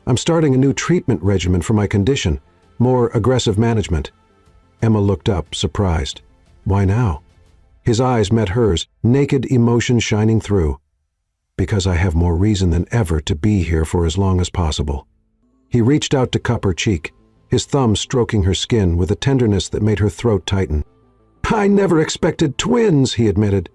I'm starting a new treatment regimen for my condition, more aggressive management. Emma looked up, surprised. Why now? His eyes met hers, naked emotion shining through. Because I have more reason than ever to be here for as long as possible. He reached out to cup her cheek, his thumb stroking her skin with a tenderness that made her throat tighten. I never expected twins, he admitted.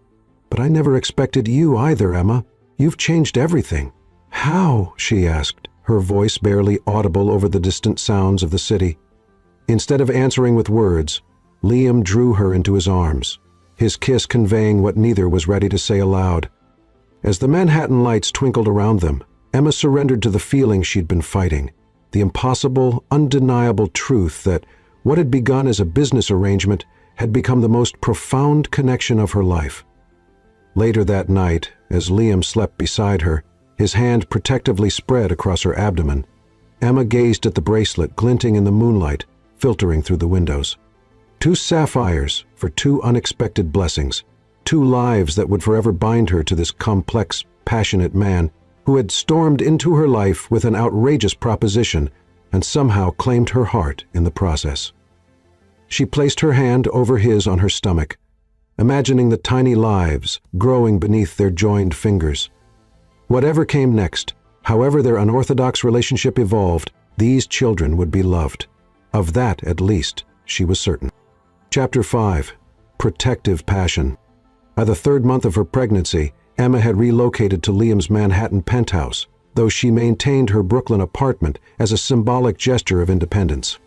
But I never expected you either, Emma. You've changed everything. How? She asked, her voice barely audible over the distant sounds of the city. Instead of answering with words, Liam drew her into his arms, his kiss conveying what neither was ready to say aloud. As the Manhattan lights twinkled around them, Emma surrendered to the feeling she'd been fighting, the impossible, undeniable truth that what had begun as a business arrangement had become the most profound connection of her life. Later that night, as Liam slept beside her, his hand protectively spread across her abdomen, Emma gazed at the bracelet glinting in the moonlight, filtering through the windows. 2 sapphires for 2 unexpected blessings, 2 lives that would forever bind her to this complex, passionate man who had stormed into her life with an outrageous proposition and somehow claimed her heart in the process. She placed her hand over his on her stomach, imagining the tiny lives growing beneath their joined fingers. Whatever came next, however their unorthodox relationship evolved, these children would be loved. Of that, at least, she was certain. Chapter 5. Protective Passion. By the 3rd month of her pregnancy, Emma had relocated to Liam's Manhattan penthouse, though she maintained her Brooklyn apartment as a symbolic gesture of independence.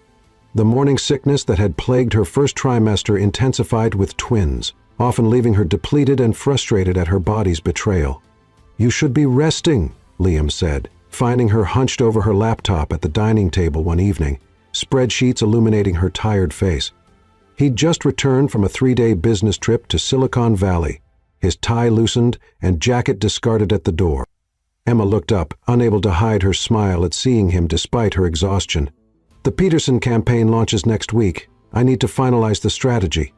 The morning sickness that had plagued her first trimester intensified with twins, often leaving her depleted and frustrated at her body's betrayal. You should be resting, Liam said, finding her hunched over her laptop at the dining table one evening, spreadsheets illuminating her tired face. He'd just returned from a 3-day business trip to Silicon Valley, his tie loosened and jacket discarded at the door. Emma looked up, unable to hide her smile at seeing him despite her exhaustion. The Peterson campaign launches next week. I need to finalize the strategy.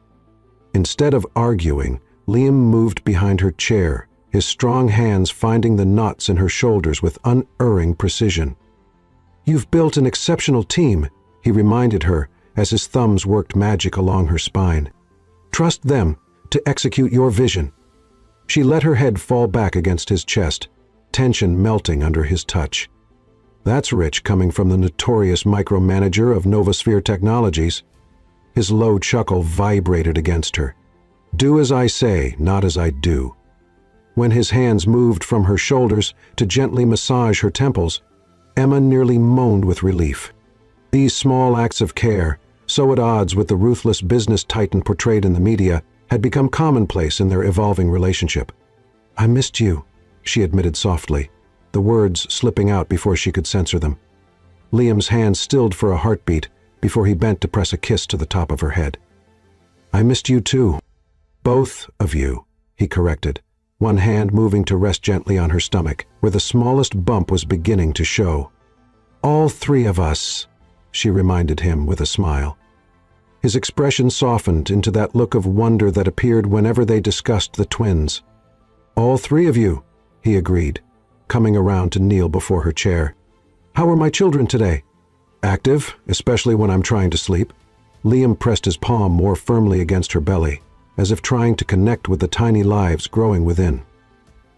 Instead of arguing, Liam moved behind her chair, his strong hands finding the knots in her shoulders with unerring precision. You've built an exceptional team, he reminded her as his thumbs worked magic along her spine. Trust them to execute your vision. She let her head fall back against his chest, tension melting under his touch. That's rich coming from the notorious micromanager of Novosphere Technologies. His low chuckle vibrated against her. Do as I say, not as I do. When his hands moved from her shoulders to gently massage her temples, Emma nearly moaned with relief. These small acts of care, so at odds with the ruthless business titan portrayed in the media, had become commonplace in their evolving relationship. I missed you, she admitted softly, the words slipping out before she could censor them. Liam's hand stilled for a heartbeat before he bent to press a kiss to the top of her head. I missed you too. Both of you, he corrected, one hand moving to rest gently on her stomach, where the smallest bump was beginning to show. All 3 of us, she reminded him with a smile. His expression softened into that look of wonder that appeared whenever they discussed the twins. All 3 of you, he agreed, coming around to kneel before her chair. How are my children today? Active, especially when I'm trying to sleep. Liam pressed his palm more firmly against her belly, as if trying to connect with the tiny lives growing within.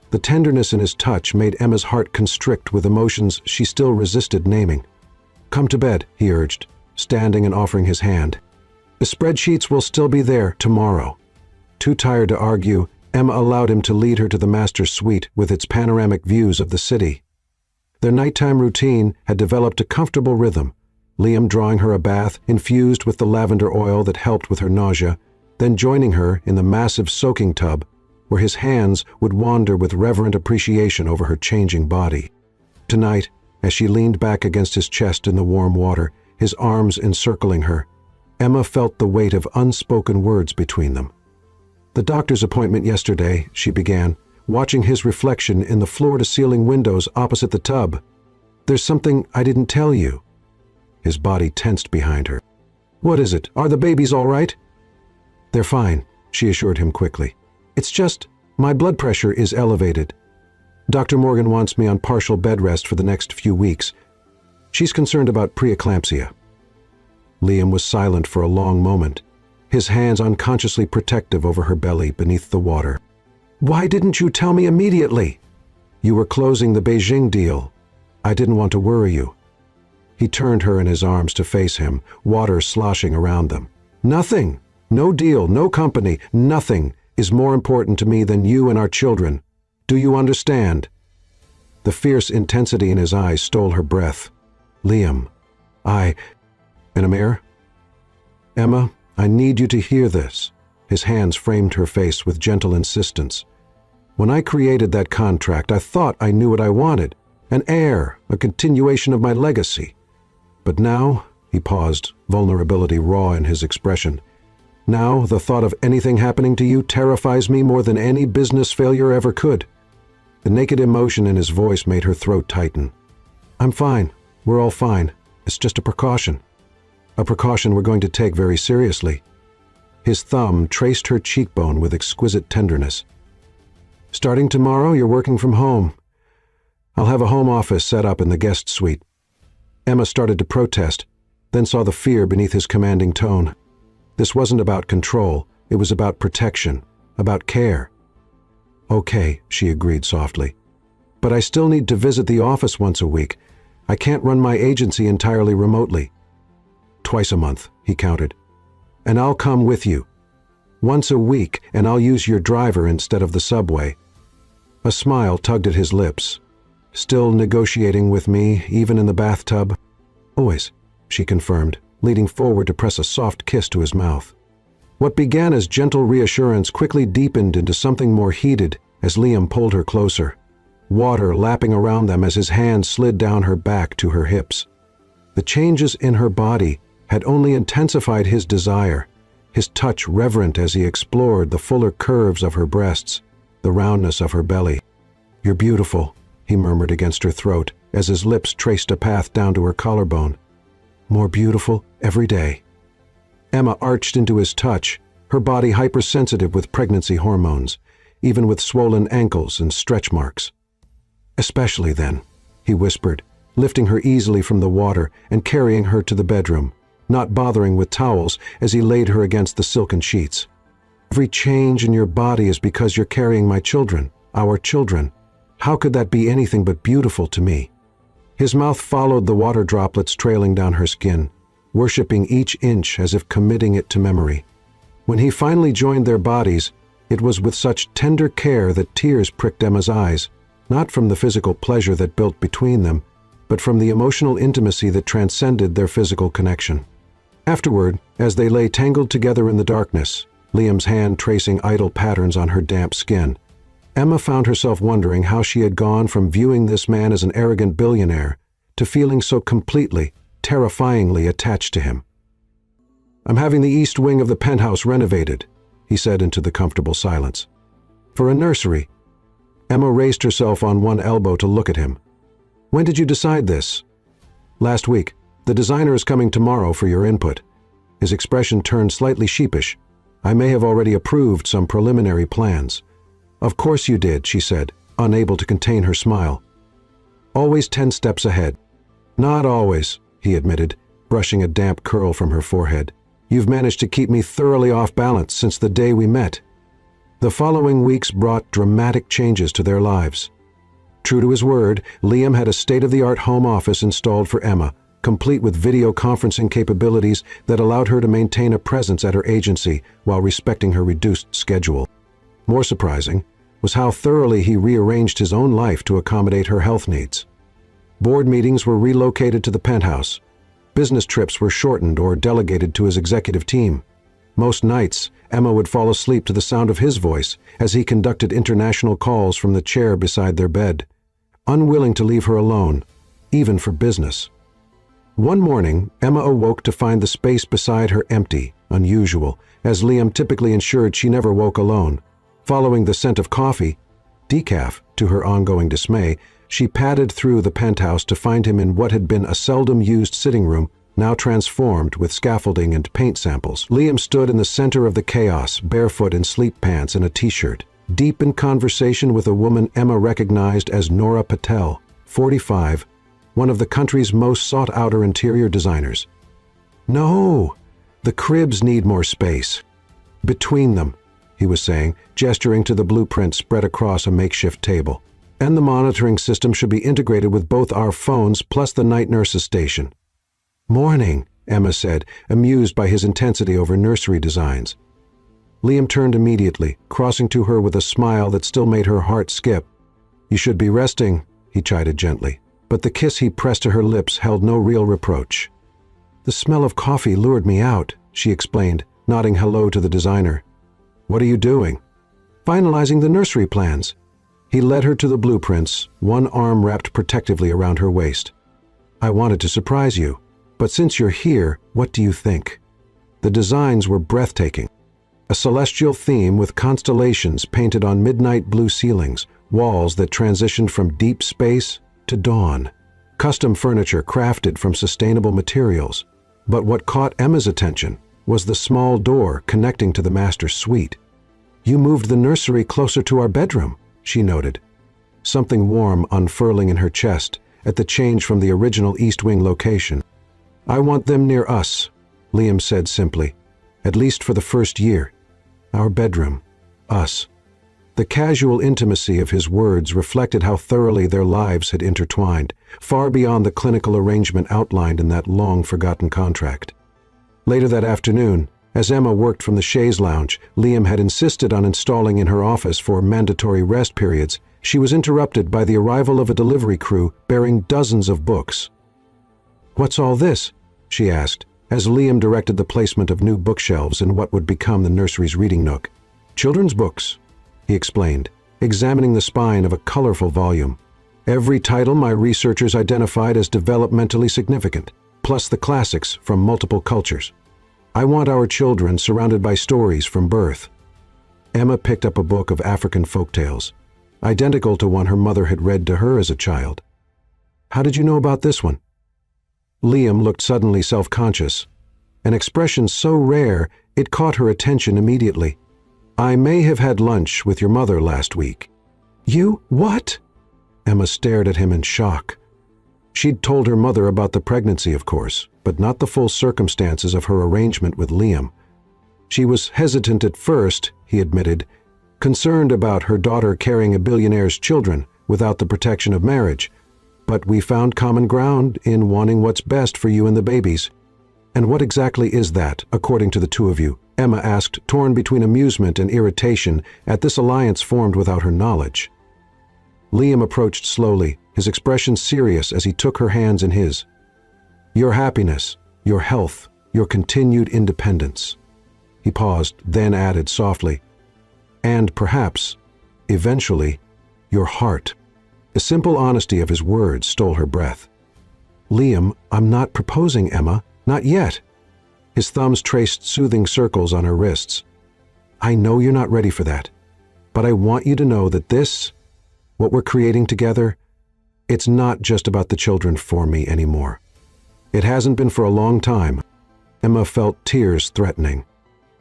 The tenderness in his touch made Emma's heart constrict with emotions she still resisted naming. Come to bed, he urged, standing and offering his hand. The spreadsheets will still be there tomorrow. Too tired to argue, Emma allowed him to lead her to the master suite with its panoramic views of the city. Their nighttime routine had developed a comfortable rhythm, Liam drawing her a bath infused with the lavender oil that helped with her nausea, then joining her in the massive soaking tub where his hands would wander with reverent appreciation over her changing body. Tonight, as she leaned back against his chest in the warm water, his arms encircling her, Emma felt the weight of unspoken words between them. The doctor's appointment yesterday, she began, watching his reflection in the floor-to-ceiling windows opposite the tub. There's something I didn't tell you. His body tensed behind her. What is it? Are the babies all right? They're fine, she assured him quickly. It's just, my blood pressure is elevated. Dr. Morgan wants me on partial bed rest for the next few weeks. She's concerned about preeclampsia." Liam was silent for a long moment, his hands unconsciously protective over her belly beneath the water. "Why didn't you tell me immediately?" "You were closing the Beijing deal. I didn't want to worry you." He turned her in his arms to face him, water sloshing around them. "Nothing, no deal, no company, nothing is more important to me than you and our children. Do you understand?" The fierce intensity in his eyes stole her breath. "Liam, MILLIONAIRE? Emma, I need you to hear this." His hands framed her face with gentle insistence. "When I created that contract, I thought I knew what I wanted. An heir, a continuation of my legacy. But now," he paused, vulnerability raw in his expression, "now the thought of anything happening to you terrifies me more than any business failure ever could." The naked emotion in his voice made her throat tighten. "I'm fine. We're all fine. It's just a precaution. A precaution we're going to take very seriously." His thumb traced her cheekbone with exquisite tenderness. "Starting tomorrow, you're working from home. I'll have a home office set up in the guest suite." Emma started to protest, then saw the fear beneath his commanding tone. This wasn't about control, it was about protection, about care. "Okay," she agreed softly. "But I still need to visit the office once a week. I can't run my agency entirely remotely." "Twice a month," he countered. "And I'll come with you. Once a week, and I'll use your driver instead of the subway." A smile tugged at his lips. "Still negotiating with me, even in the bathtub?" "Always," she confirmed, leaning forward to press a soft kiss to his mouth. What began as gentle reassurance quickly deepened into something more heated as Liam pulled her closer, water lapping around them as his hand slid down her back to her hips. The changes in her body had only intensified his desire, his touch reverent as he explored the fuller curves of her breasts, the roundness of her belly. "You're beautiful," he murmured against her throat as his lips traced a path down to her collarbone. "More beautiful every day." Emma arched into his touch, her body hypersensitive with pregnancy hormones, even with swollen ankles and stretch marks. "Especially then," he whispered, lifting her easily from the water and carrying her to the bedroom, not bothering with towels as he laid her against the silken sheets. "Every change in your body is because you're carrying my children, our children. How could that be anything but beautiful to me?" His mouth followed the water droplets trailing down her skin, worshipping each inch as if committing it to memory. When he finally joined their bodies, it was with such tender care that tears pricked Emma's eyes, not from the physical pleasure that built between them, but from the emotional intimacy that transcended their physical connection. Afterward, as they lay tangled together in the darkness, Liam's hand tracing idle patterns on her damp skin, Emma found herself wondering how she had gone from viewing this man as an arrogant billionaire to feeling so completely, terrifyingly attached to him. "I'm having the east wing of the penthouse renovated," he said into the comfortable silence. "For a nursery." Emma raised herself on one elbow to look at him. "When did you decide this?" "Last week. The designer is coming tomorrow for your input." His expression turned slightly sheepish. "I may have already approved some preliminary plans." "Of course you did," she said, unable to contain her smile. "Always 10 steps ahead." "Not always," he admitted, brushing a damp curl from her forehead. "You've managed to keep me thoroughly off balance since the day we met." The following weeks brought dramatic changes to their lives. True to his word, Liam had a state-of-the-art home office installed for Emma, complete with video conferencing capabilities that allowed her to maintain a presence at her agency while respecting her reduced schedule. More surprising was how thoroughly he rearranged his own life to accommodate her health needs. Board meetings were relocated to the penthouse. Business trips were shortened or delegated to his executive team. Most nights, Emma would fall asleep to the sound of his voice as he conducted international calls from the chair beside their bed, unwilling to leave her alone, even for business. One morning, Emma awoke to find the space beside her empty, unusual, as Liam typically ensured she never woke alone. Following the scent of coffee, decaf, to her ongoing dismay, she padded through the penthouse to find him in what had been a seldom-used sitting room, now transformed with scaffolding and paint samples. Liam stood in the center of the chaos, barefoot in sleep pants and a t-shirt, deep in conversation with a woman Emma recognized as Nora Patel, 45, one of the country's most sought-after interior designers. "No, the cribs need more space. Between them," he was saying, gesturing to the blueprint spread across a makeshift table. "And the monitoring system should be integrated with both our phones plus the night nurse's station." "Morning," Emma said, amused by his intensity over nursery designs. Liam turned immediately, crossing to her with a smile that still made her heart skip. "You should be resting," he chided gently, but the kiss he pressed to her lips held no real reproach. "The smell of coffee lured me out," she explained, nodding hello to the designer. "What are you doing?" "Finalizing the nursery plans." He led her to the blueprints, one arm wrapped protectively around her waist. "I wanted to surprise you, but since you're here, what do you think?" The designs were breathtaking. A celestial theme with constellations painted on midnight blue ceilings, walls that transitioned from deep space to dawn. Custom furniture crafted from sustainable materials. But what caught Emma's attention was the small door connecting to the master suite. "You moved the nursery closer to our bedroom," she noted, something warm unfurling in her chest at the change from the original East Wing location. "I want them near us," Liam said simply, "at least for the first year. Our bedroom. Us." The casual intimacy of his words reflected how thoroughly their lives had intertwined, far beyond the clinical arrangement outlined in that long-forgotten contract. Later that afternoon, as Emma worked from the chaise lounge Liam had insisted on installing in her office for mandatory rest periods, she was interrupted by the arrival of a delivery crew bearing dozens of books. "What's all this?" she asked, as Liam directed the placement of new bookshelves in what would become the nursery's reading nook. "Children's books," he explained, examining the spine of a colorful volume. "Every title my researchers identified as developmentally significant, plus the classics from multiple cultures. I want our children surrounded by stories from birth." Emma picked up a book of African folktales, identical to one her mother had read to her as a child. "How did you know about this one?" Liam looked suddenly self-conscious, an expression so rare it caught her attention immediately. "I may have had lunch with your mother last week." "You what?" Emma stared at him in shock. She'd told her mother about the pregnancy, of course, but not the full circumstances of her arrangement with Liam. She was hesitant at first, he admitted, concerned about her daughter carrying a billionaire's children without the protection of marriage. "But we found common ground in wanting what's best for you and the babies." "And what exactly is that, according to the two of you?" Emma asked, torn between amusement and irritation at this alliance formed without her knowledge. Liam approached slowly, his expression serious as he took her hands in his. "Your happiness, your health, your continued independence." He paused, then added softly, "And perhaps, eventually, your heart." The simple honesty of his words stole her breath. "Liam, I'm not proposing, Emma. Not yet." His thumbs traced soothing circles on her wrists. "I know you're not ready for that, but I want you to know that this, what we're creating together, it's not just about the children for me anymore. It hasn't been for a long time." Emma felt tears threatening,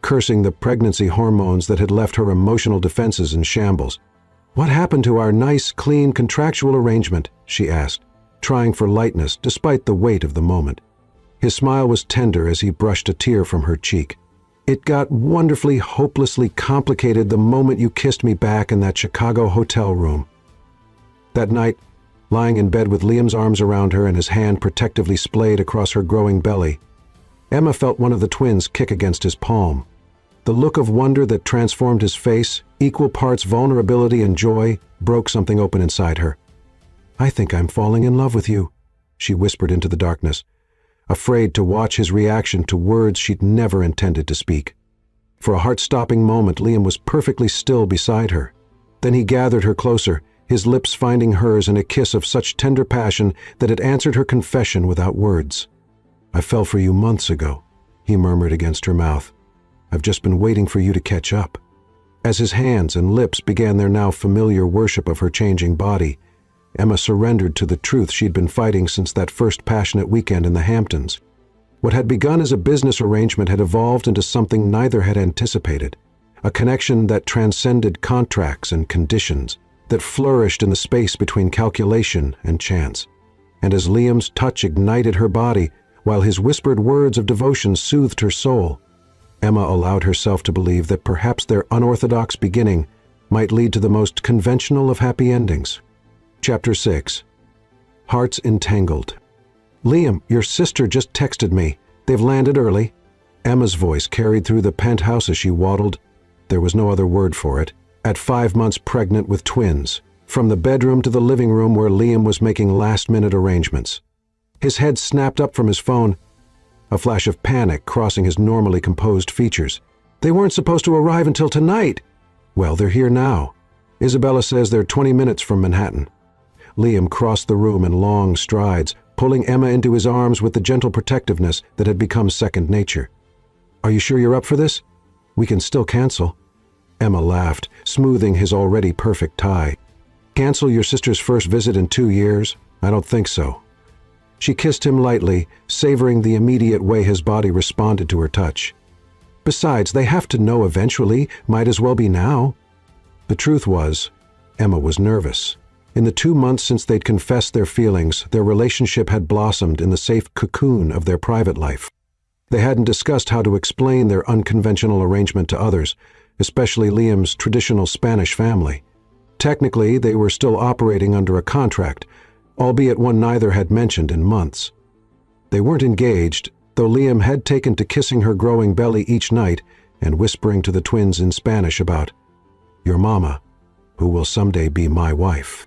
cursing the pregnancy hormones that had left her emotional defenses in shambles. "What happened to our nice, clean, contractual arrangement?" she asked, trying for lightness despite the weight of the moment. His smile was tender as he brushed a tear from her cheek. "It got wonderfully, hopelessly complicated the moment you kissed me back in that Chicago hotel room." That night, lying in bed with Liam's arms around her and his hand protectively splayed across her growing belly, Emma felt one of the twins kick against his palm. The look of wonder that transformed his face, equal parts vulnerability and joy, broke something open inside her. "I think I'm falling in love with you," she whispered into the darkness, afraid to watch his reaction to words she'd never intended to speak. For a heart-stopping moment, Liam was perfectly still beside her. Then he gathered her closer, his lips finding hers in a kiss of such tender passion that it answered her confession without words. "I fell for you months ago," he murmured against her mouth. "I've just been waiting for you to catch up." As his hands and lips began their now familiar worship of her changing body, Emma surrendered to the truth she'd been fighting since that first passionate weekend in the Hamptons. What had begun as a business arrangement had evolved into something neither had anticipated. a connection that transcended contracts and conditions, that flourished in the space between calculation and chance. And as Liam's touch ignited her body, while his whispered words of devotion soothed her soul, Emma allowed herself to believe that perhaps their unorthodox beginning might lead to the most conventional of happy endings. Chapter 6. Hearts Entangled. "Liam, your sister just texted me. They've landed early." Emma's voice carried through the penthouse as she waddled, there was no other word for it, at 5 months pregnant with twins, from the bedroom to the living room where Liam was making last-minute arrangements. His head snapped up from his phone, a flash of panic crossing his normally composed features. "They weren't supposed to arrive until tonight." "Well, they're here now. Isabella says they're 20 minutes from Manhattan." Liam crossed the room in long strides, pulling Emma into his arms with the gentle protectiveness that had become second nature. "Are you sure you're up for this? We can still cancel." Emma laughed, smoothing his already perfect tie. "Cancel your sister's first visit in 2 years? I don't think so." She kissed him lightly, savoring the immediate way his body responded to her touch. "Besides, they have to know eventually, might as well be now." The truth was, Emma was nervous. In the 2 months since they'd confessed their feelings, their relationship had blossomed in the safe cocoon of their private life. They hadn't discussed how to explain their unconventional arrangement to others, especially Liam's traditional Spanish family. Technically, they were still operating under a contract, albeit one neither had mentioned in months. They weren't engaged, though Liam had taken to kissing her growing belly each night and whispering to the twins in Spanish about, "Your mama, who will someday be my wife."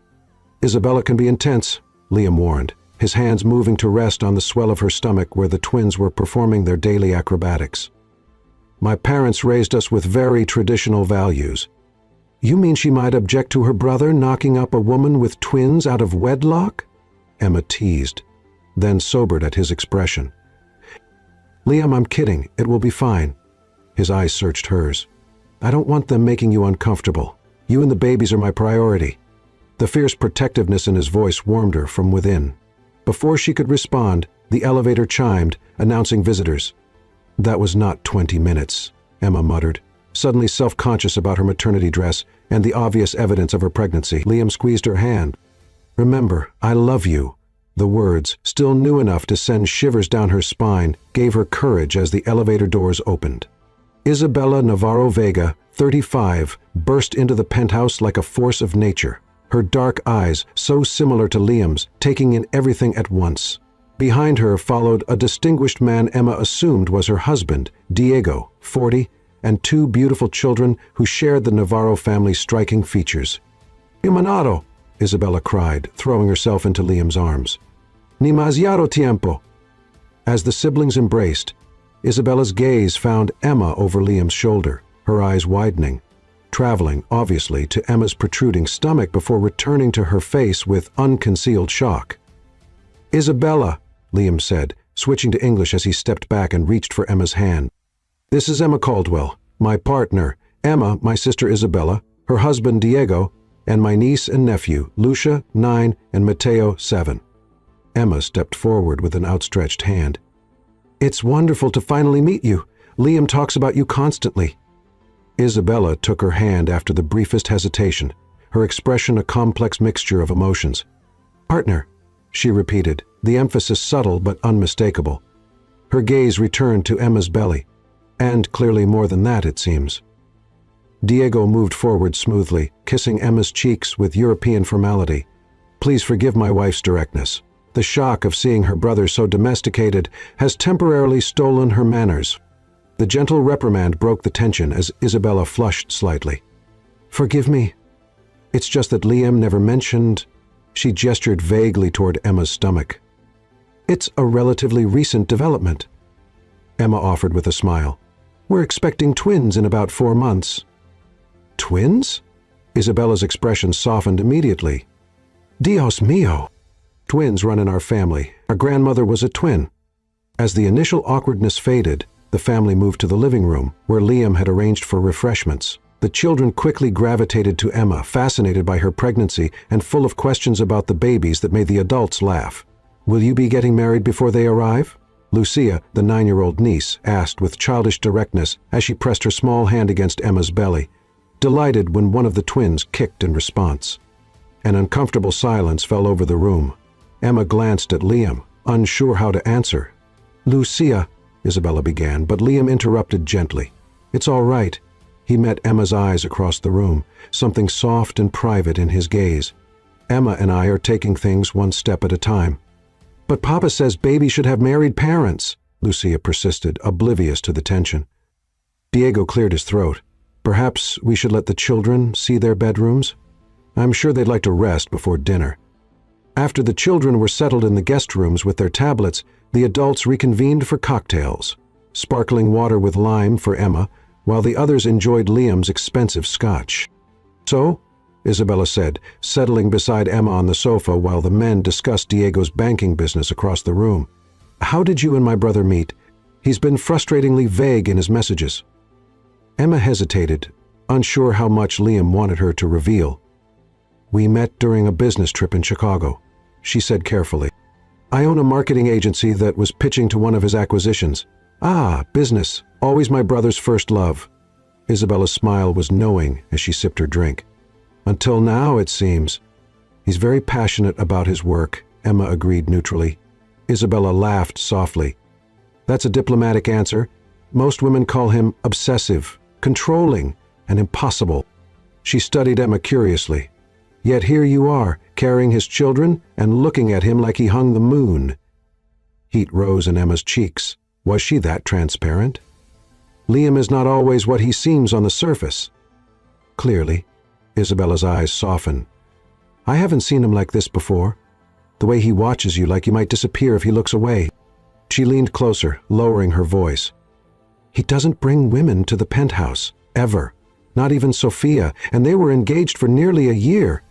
"Isabella can be intense," Liam warned, his hands moving to rest on the swell of her stomach where the twins were performing their daily acrobatics. "My parents raised us with very traditional values." "You mean she might object to her brother knocking up a woman with twins out of wedlock?" Emma teased, then sobered at his expression. "Liam, I'm kidding. It will be fine." His eyes searched hers. "I don't want them making you uncomfortable. You and the babies are my priority." The fierce protectiveness in his voice warmed her from within. Before she could respond, the elevator chimed, announcing visitors. "That was not 20 minutes, Emma muttered, suddenly self-conscious about her maternity dress and the obvious evidence of her pregnancy. Liam squeezed her hand. "Remember, I love you." The words, still new enough to send shivers down her spine, gave her courage as the elevator doors opened. Isabella Navarro Vega, 35, burst into the penthouse like a force of nature, her dark eyes so similar to Liam's, taking in everything at once. Behind her followed a distinguished man Emma assumed was her husband, Diego, 40, and 2 beautiful children who shared the Navarro family's striking features. "Imanado!" Isabella cried, throwing herself into Liam's arms. "Demasiado tiempo!" As the siblings embraced, Isabella's gaze found Emma over Liam's shoulder, her eyes widening, traveling, obviously, to Emma's protruding stomach before returning to her face with unconcealed shock. "Isabella," Liam said, switching to English as he stepped back and reached for Emma's hand. "This is Emma Caldwell, my partner, Emma, my sister Isabella, her husband Diego, and my niece and nephew, Lucia, 9, and Mateo, 7. Emma stepped forward with an outstretched hand. "It's wonderful to finally meet you. Liam talks about you constantly." Isabella took her hand after the briefest hesitation, her expression a complex mixture of emotions. "Partner," she repeated, the emphasis subtle but unmistakable. Her gaze returned to Emma's belly, and clearly more than that, it seems. Diego moved forward smoothly, kissing Emma's cheeks with European formality. "Please forgive my wife's directness. The shock of seeing her brother so domesticated has temporarily stolen her manners." The gentle reprimand broke the tension as Isabella flushed slightly. "Forgive me. It's just that Liam never mentioned—" She gestured vaguely toward Emma's stomach. "It's a relatively recent development," Emma offered with a smile. "We're expecting twins in about 4 months." "Twins?" Isabella's expression softened immediately. "Dios mío! Twins run in our family. Our grandmother was a twin." As the initial awkwardness faded, the family moved to the living room, where Liam had arranged for refreshments. The children quickly gravitated to Emma, fascinated by her pregnancy and full of questions about the babies that made the adults laugh. "Will you be getting married before they arrive?" Lucia, the 9-year-old niece, asked with childish directness as she pressed her small hand against Emma's belly, delighted when one of the twins kicked in response. An uncomfortable silence fell over the room. Emma glanced at Liam, unsure how to answer. "Lucia," Isabella began, but Liam interrupted gently. "It's all right." He met Emma's eyes across the room, something soft and private in his gaze. "Emma and I are taking things one step at a time." "But Papa says babies should have married parents," Lucia persisted, oblivious to the tension. Diego cleared his throat. "Perhaps we should let the children see their bedrooms? I'm sure they'd like to rest before dinner." After the children were settled in the guest rooms with their tablets, the adults reconvened for cocktails. Sparkling water with lime for Emma, while the others enjoyed Liam's expensive scotch. "So?" Isabella said, settling beside Emma on the sofa while the men discussed Diego's banking business across the room. "How did you and my brother meet? He's been frustratingly vague in his messages." Emma hesitated, unsure how much Liam wanted her to reveal. "We met during a business trip in Chicago," she said carefully. "I own a marketing agency that was pitching to one of his acquisitions." "Ah, business, always my brother's first love." Isabella's smile was knowing as she sipped her drink. "Until now, it seems." "He's very passionate about his work," Emma agreed neutrally. Isabella laughed softly. "That's a diplomatic answer. Most women call him obsessive, controlling, and impossible." She studied Emma curiously. "Yet here you are, carrying his children and looking at him like he hung the moon." Heat rose in Emma's cheeks. Was she that transparent? "Liam is not always what he seems on the surface." "Clearly." Isabella's eyes softened. "I haven't seen him like this before. The way he watches you like you might disappear if he looks away." She leaned closer, lowering her voice. "He doesn't bring women to the penthouse, ever. Not even Sophia, and they were engaged for nearly a year."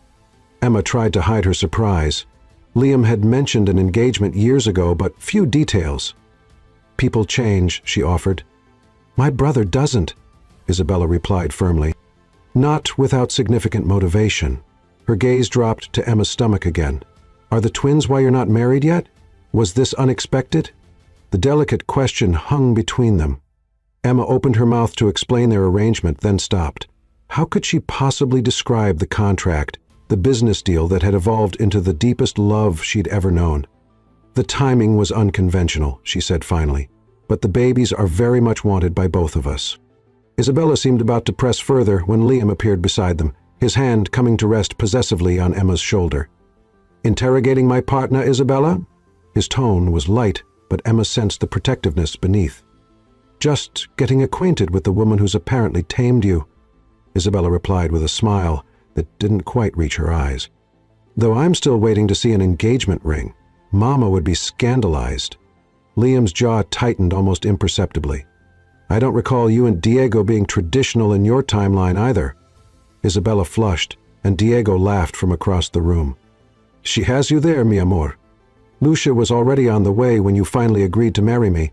Emma tried to hide her surprise. Liam had mentioned an engagement years ago, but few details. "People change," she offered. "My brother doesn't," Isabella replied firmly. "Not without significant motivation." Her gaze dropped to Emma's stomach again. "Are the twins why you're not married yet? Was this unexpected?" The delicate question hung between them. Emma opened her mouth to explain their arrangement, then stopped. How could she possibly describe the contract, the business deal that had evolved into the deepest love she'd ever known? "The timing was unconventional," she said finally, "but the babies are very much wanted by both of us." Isabella seemed about to press further when Liam appeared beside them, his hand coming to rest possessively on Emma's shoulder. "Interrogating my partner, Isabella?" His tone was light, but Emma sensed the protectiveness beneath. "Just getting acquainted with the woman who's apparently tamed you," Isabella replied with a smile that didn't quite reach her eyes. "Though I'm still waiting to see an engagement ring. Mama would be scandalized." Liam's jaw tightened almost imperceptibly. "I don't recall you and Diego being traditional in your timeline either." Isabella flushed, and Diego laughed from across the room. "She has you there, mi amor. Lucia was already on the way when you finally agreed to marry me."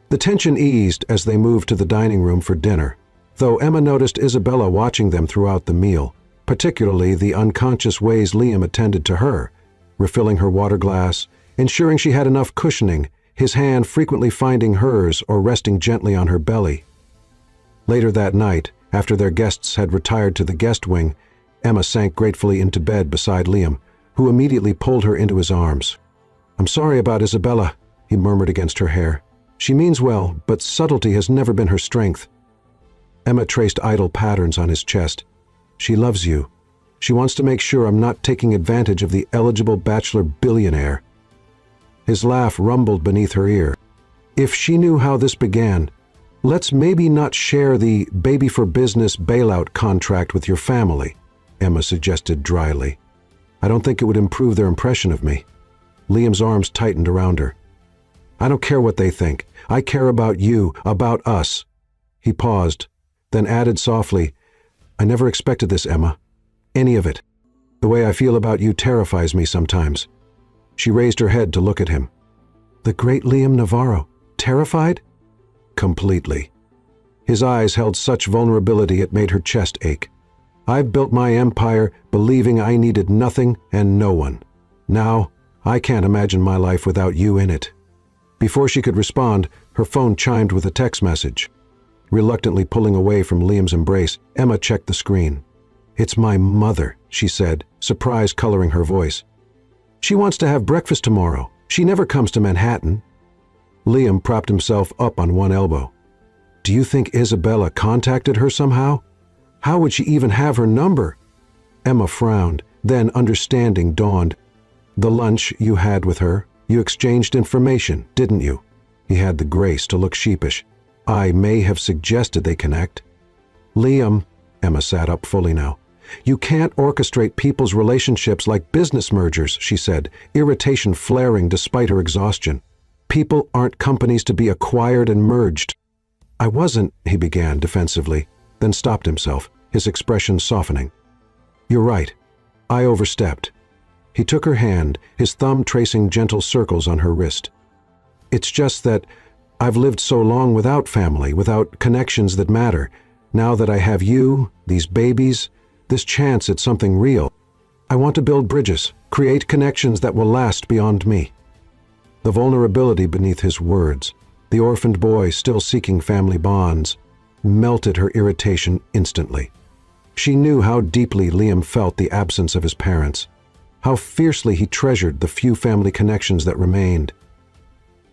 The tension eased as they moved to the dining room for dinner, though Emma noticed Isabella watching them throughout the meal, particularly the unconscious ways Liam attended to her, refilling her water glass, ensuring she had enough cushioning, his hand frequently finding hers or resting gently on her belly. Later that night, after their guests had retired to the guest wing, Emma sank gratefully into bed beside Liam, who immediately pulled her into his arms. "I'm sorry about Isabella," he murmured against her hair. "She means well, but subtlety has never been her strength." Emma traced idle patterns on his chest. "She loves you. She wants to make sure I'm not taking advantage of the eligible bachelor billionaire." His laugh rumbled beneath her ear. "If she knew how this began, let's maybe not share the baby for business bailout contract with your family," Emma suggested dryly. "I don't think it would improve their impression of me." Liam's arms tightened around her. "I don't care what they think. I care about you, about us." He paused, then added softly, "I never expected this, Emma. Any of it. The way I feel about you terrifies me sometimes." She raised her head to look at him. "The great Liam Navarro. Terrified?" "Completely." His eyes held such vulnerability it made her chest ache. "I've built my empire believing I needed nothing and no one. Now, I can't imagine my life without you in it." Before she could respond, her phone chimed with a text message. Reluctantly pulling away from Liam's embrace, Emma checked the screen. "It's my mother," she said, surprise coloring her voice. "She wants to have breakfast tomorrow. She never comes to Manhattan." Liam propped himself up on one elbow. "Do you think Isabella contacted her somehow? How would she even have her number?" Emma frowned, then understanding dawned. "The lunch you had with her, you exchanged information, didn't you?" He had the grace to look sheepish. "I may have suggested they connect." "Liam," Emma sat up fully now, "you can't orchestrate people's relationships like business mergers," she said, irritation flaring despite her exhaustion. "People aren't companies to be acquired and merged." "I wasn't," he began defensively, then stopped himself, his expression softening. "You're right. I overstepped." He took her hand, his thumb tracing gentle circles on her wrist. "It's just that I've lived so long without family, without connections that matter. Now that I have you, these babies, this chance at something real, I want to build bridges, create connections that will last beyond me." The vulnerability beneath his words, the orphaned boy still seeking family bonds, melted her irritation instantly. She knew how deeply Liam felt the absence of his parents, how fiercely he treasured the few family connections that remained.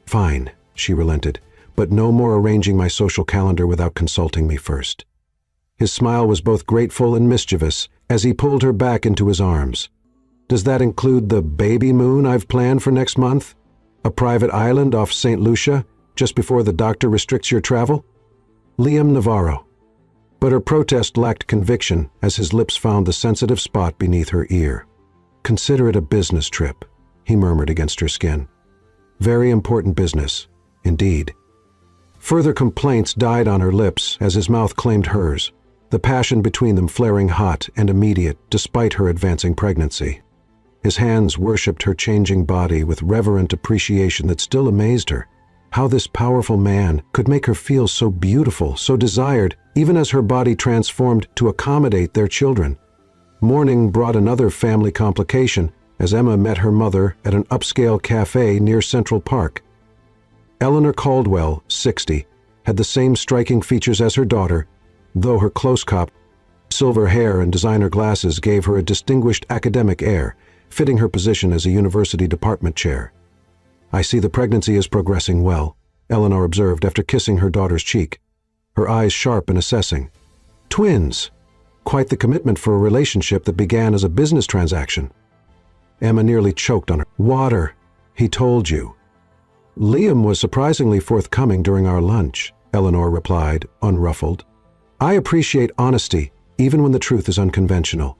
"Fine," she relented, "but no more arranging my social calendar without consulting me first." His smile was both grateful and mischievous as he pulled her back into his arms. "Does that include the baby moon I've planned for next month? A private island off St. Lucia, just before the doctor restricts your travel?" "Liam Navarro." But her protest lacked conviction as his lips found the sensitive spot beneath her ear. "Consider it a business trip," he murmured against her skin. "Very important business, indeed." Further complaints died on her lips as his mouth claimed hers, the passion between them flaring hot and immediate despite her advancing pregnancy. His hands worshipped her changing body with reverent appreciation that still amazed her. How this powerful man could make her feel so beautiful, so desired, even as her body transformed to accommodate their children. Morning brought another family complication as Emma met her mother at an upscale cafe near Central Park. Eleanor Caldwell, 60, had the same striking features as her daughter, though her close-cropped, silver hair and designer glasses gave her a distinguished academic air, fitting her position as a university department chair. "I see the pregnancy is progressing well," Eleanor observed after kissing her daughter's cheek, her eyes sharp and assessing. "Twins! Quite the commitment for a relationship that began as a business transaction." Emma nearly choked on her. "Water, he told you." "Liam was surprisingly forthcoming during our lunch," Eleanor replied, unruffled. "I appreciate honesty, even when the truth is unconventional.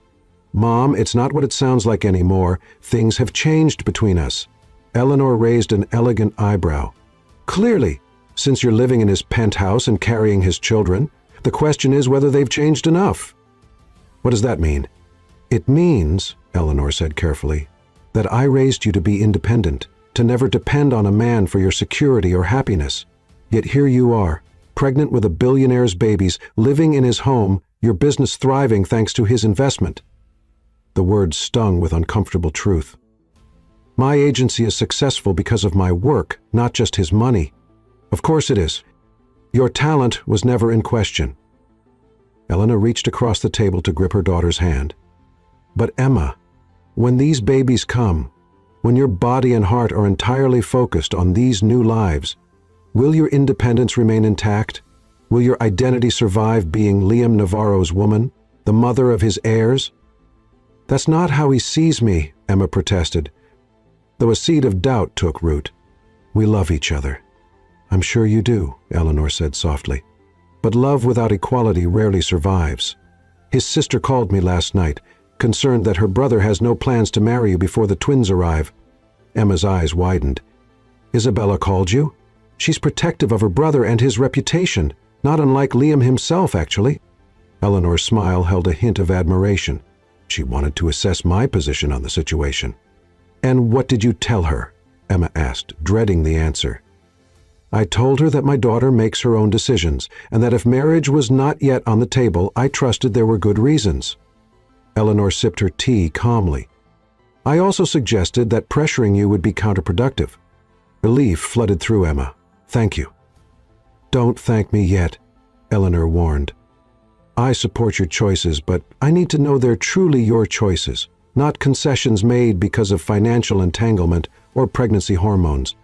Mom, it's not what it sounds like anymore. Things have changed between us." Eleanor raised an elegant eyebrow. "Clearly, since you're living in his penthouse and carrying his children, the question is whether they've changed enough." "What does that mean?" "It means," Eleanor said carefully, "that I raised you to be independent, to never depend on a man for your security or happiness. Yet here you are, pregnant with a billionaire's babies, living in his home, your business thriving thanks to his investment." The words stung with uncomfortable truth. "My agency is successful because of my work, not just his money." "Of course it is. Your talent was never in question." Eleanor reached across the table to grip her daughter's hand. "But Emma, when these babies come, when your body and heart are entirely focused on these new lives, will your independence remain intact? Will your identity survive being Liam Navarro's woman, the mother of his heirs?" "That's not how he sees me," Emma protested, though a seed of doubt took root. "We love each other." "I'm sure you do," Eleanor said softly. "But love without equality rarely survives. His sister called me last night, concerned that her brother has no plans to marry you before the twins arrive." Emma's eyes widened. "Isabella called you? She's protective of her brother and his reputation, not unlike Liam himself, actually." Eleanor's smile held a hint of admiration. She wanted to assess my position on the situation. "And what did you tell her?" Emma asked, dreading the answer. "I told her that my daughter makes her own decisions, and that if marriage was not yet on the table, I trusted there were good reasons." Eleanor sipped her tea calmly. "I also suggested that pressuring you would be counterproductive. Relief flooded through Emma. "Thank you." "Don't thank me yet," Eleanor warned. "I support your choices, but I need to know they're truly your choices, not concessions made because of financial entanglement or pregnancy hormones.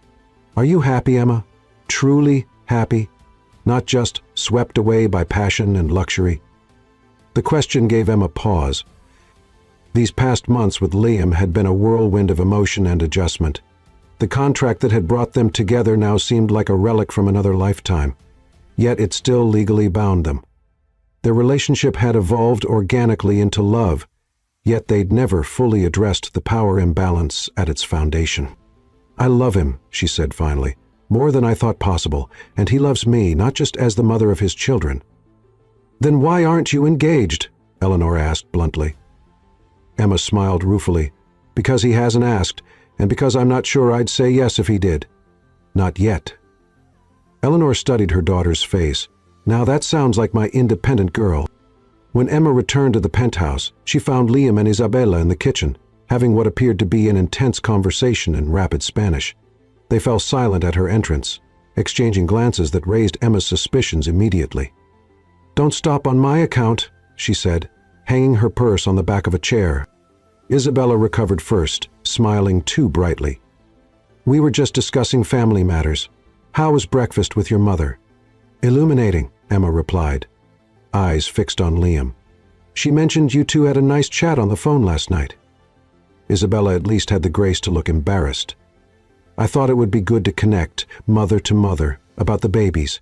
Are you happy, Emma? Truly happy? Not just swept away by passion and luxury?" The question gave Emma pause. These past months with Liam had been a whirlwind of emotion and adjustment. The contract that had brought them together now seemed like a relic from another lifetime, yet it still legally bound them. Their relationship had evolved organically into love, yet they'd never fully addressed the power imbalance at its foundation. "I love him," she said finally, "more than I thought possible, and he loves me, not just as the mother of his children." "Then why aren't you engaged?" Eleanor asked bluntly. Emma smiled ruefully. "Because he hasn't asked, and because I'm not sure I'd say yes if he did. Not yet." Eleanor studied her daughter's face. "Now that sounds like my independent girl." When Emma returned to the penthouse, she found Liam and Isabella in the kitchen, having what appeared to be an intense conversation in rapid Spanish. They fell silent at her entrance, exchanging glances that raised Emma's suspicions immediately. "Don't stop on my account," she said, hanging her purse on the back of a chair. Isabella recovered first, smiling too brightly. "We were just discussing family matters. How was breakfast with your mother?" "Illuminating," Emma replied, eyes fixed on Liam. "She mentioned you two had a nice chat on the phone last night." Isabella at least had the grace to look embarrassed. "I thought it would be good to connect, mother to mother, about the babies.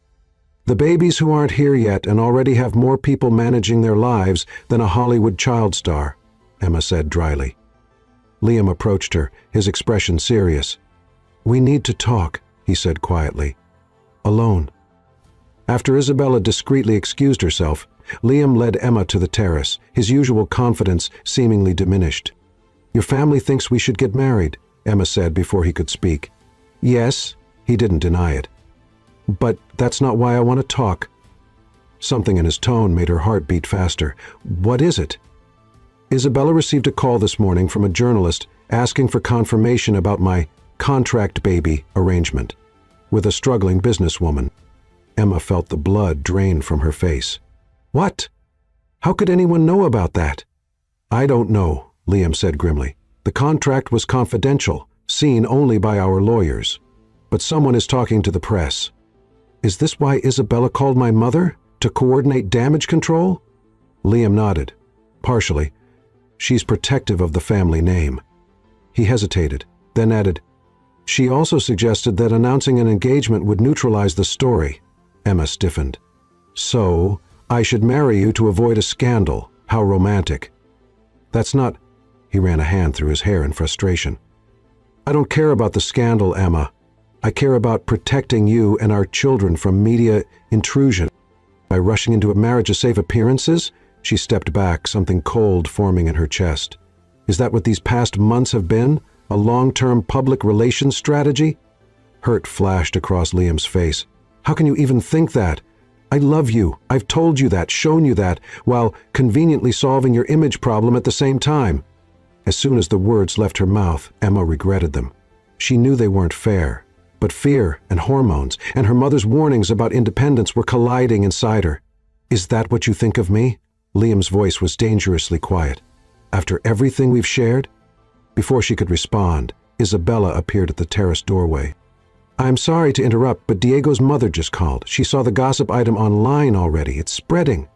The babies who aren't here yet and already have more people managing their lives than a Hollywood child star," Emma said dryly. Liam approached her, his expression serious. "We need to talk," he said quietly. "Alone." After Isabella discreetly excused herself, Liam led Emma to the terrace, his usual confidence seemingly diminished. "Your family thinks we should get married," Emma said before he could speak. "Yes," he didn't deny it. "But that's not why I want to talk." Something in his tone made her heart beat faster. "What is it?" "Isabella received a call this morning from a journalist asking for confirmation about my contract baby arrangement with a struggling businesswoman." Emma felt the blood drain from her face. "What? How could anyone know about that?" "I don't know," Liam said grimly. "The contract was confidential, seen only by our lawyers. But someone is talking to the press." "Is this why Isabella called my mother? To coordinate damage control?" Liam nodded. "Partially. She's protective of the family name." He hesitated, then added, "She also suggested that announcing an engagement would neutralize the story." Emma stiffened. "So, I should marry you to avoid a scandal. How romantic." "That's not—" He ran a hand through his hair in frustration. "I don't care about the scandal, Emma. I care about protecting you and our children from media intrusion. By rushing into a marriage to save appearances?" She stepped back, something cold forming in her chest. "Is that what these past months have been? A long-term public relations strategy?" Hurt flashed across Liam's face. "How can you even think that? I love you. I've told you that, shown you that, while conveniently solving your image problem at the same time." As soon as the words left her mouth, Emma regretted them. She knew they weren't fair, but fear and hormones and her mother's warnings about independence were colliding inside her. "Is that what you think of me?" Liam's voice was dangerously quiet. "After everything we've shared?" Before she could respond, Isabella appeared at the terrace doorway. "I'm sorry to interrupt, but Diego's mother just called. She saw the gossip item online already. It's spreading."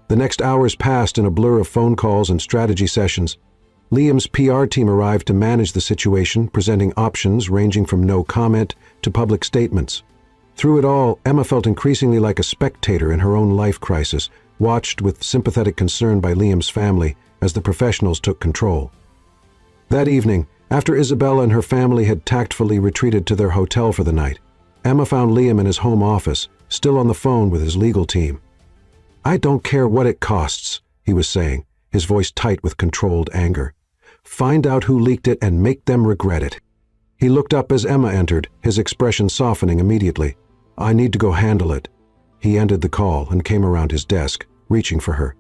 The next hours passed in a blur of phone calls and strategy sessions. Liam's PR team arrived to manage the situation, presenting options ranging from no comment to public statements. Through it all, Emma felt increasingly like a spectator in her own life crisis, watched with sympathetic concern by Liam's family as the professionals took control. That evening, after Isabella and her family had tactfully retreated to their hotel for the night, Emma found Liam in his home office, still on the phone with his legal team. "I don't care what it costs," he was saying, his voice tight with controlled anger. "Find out who leaked it and make them regret it." He looked up as Emma entered, his expression softening immediately. "I need to go handle it." He ended the call and came around his desk, reaching for her.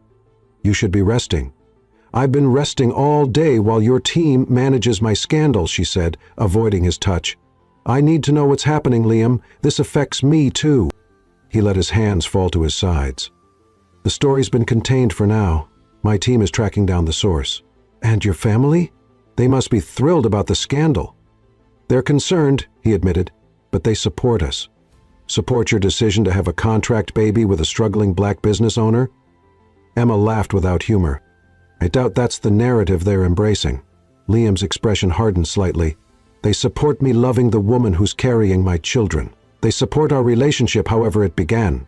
"You should be resting." "I've been resting all day while your team manages my scandal," she said, avoiding his touch. I need to know what's happening, Liam. This affects me too. He let his hands fall to his sides. The story's been contained for now. My team is tracking down the source. And your family? They must be thrilled about the scandal. They're concerned, he admitted, but they support us. Support your decision to have a contract baby with a struggling black business owner? Emma laughed without humor. I doubt that's the narrative they're embracing. Liam's expression hardened slightly. They support me loving the woman who's carrying my children. They support our relationship however it began.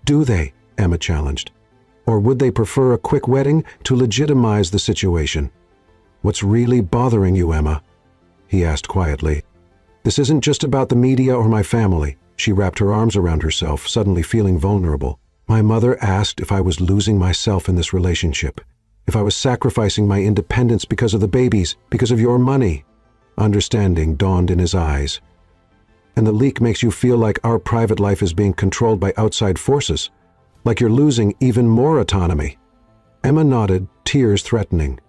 Do they? Emma challenged. Or would they prefer a quick wedding to legitimize the situation? What's really bothering you, Emma? He asked quietly. This isn't just about the media or my family. She wrapped her arms around herself, suddenly feeling vulnerable. My mother asked if I was losing myself in this relationship, if I was sacrificing my independence because of the babies, because of your money. Understanding dawned in his eyes. And the leak makes you feel like our private life is being controlled by outside forces, like you're losing even more autonomy. Emma nodded, tears threatening.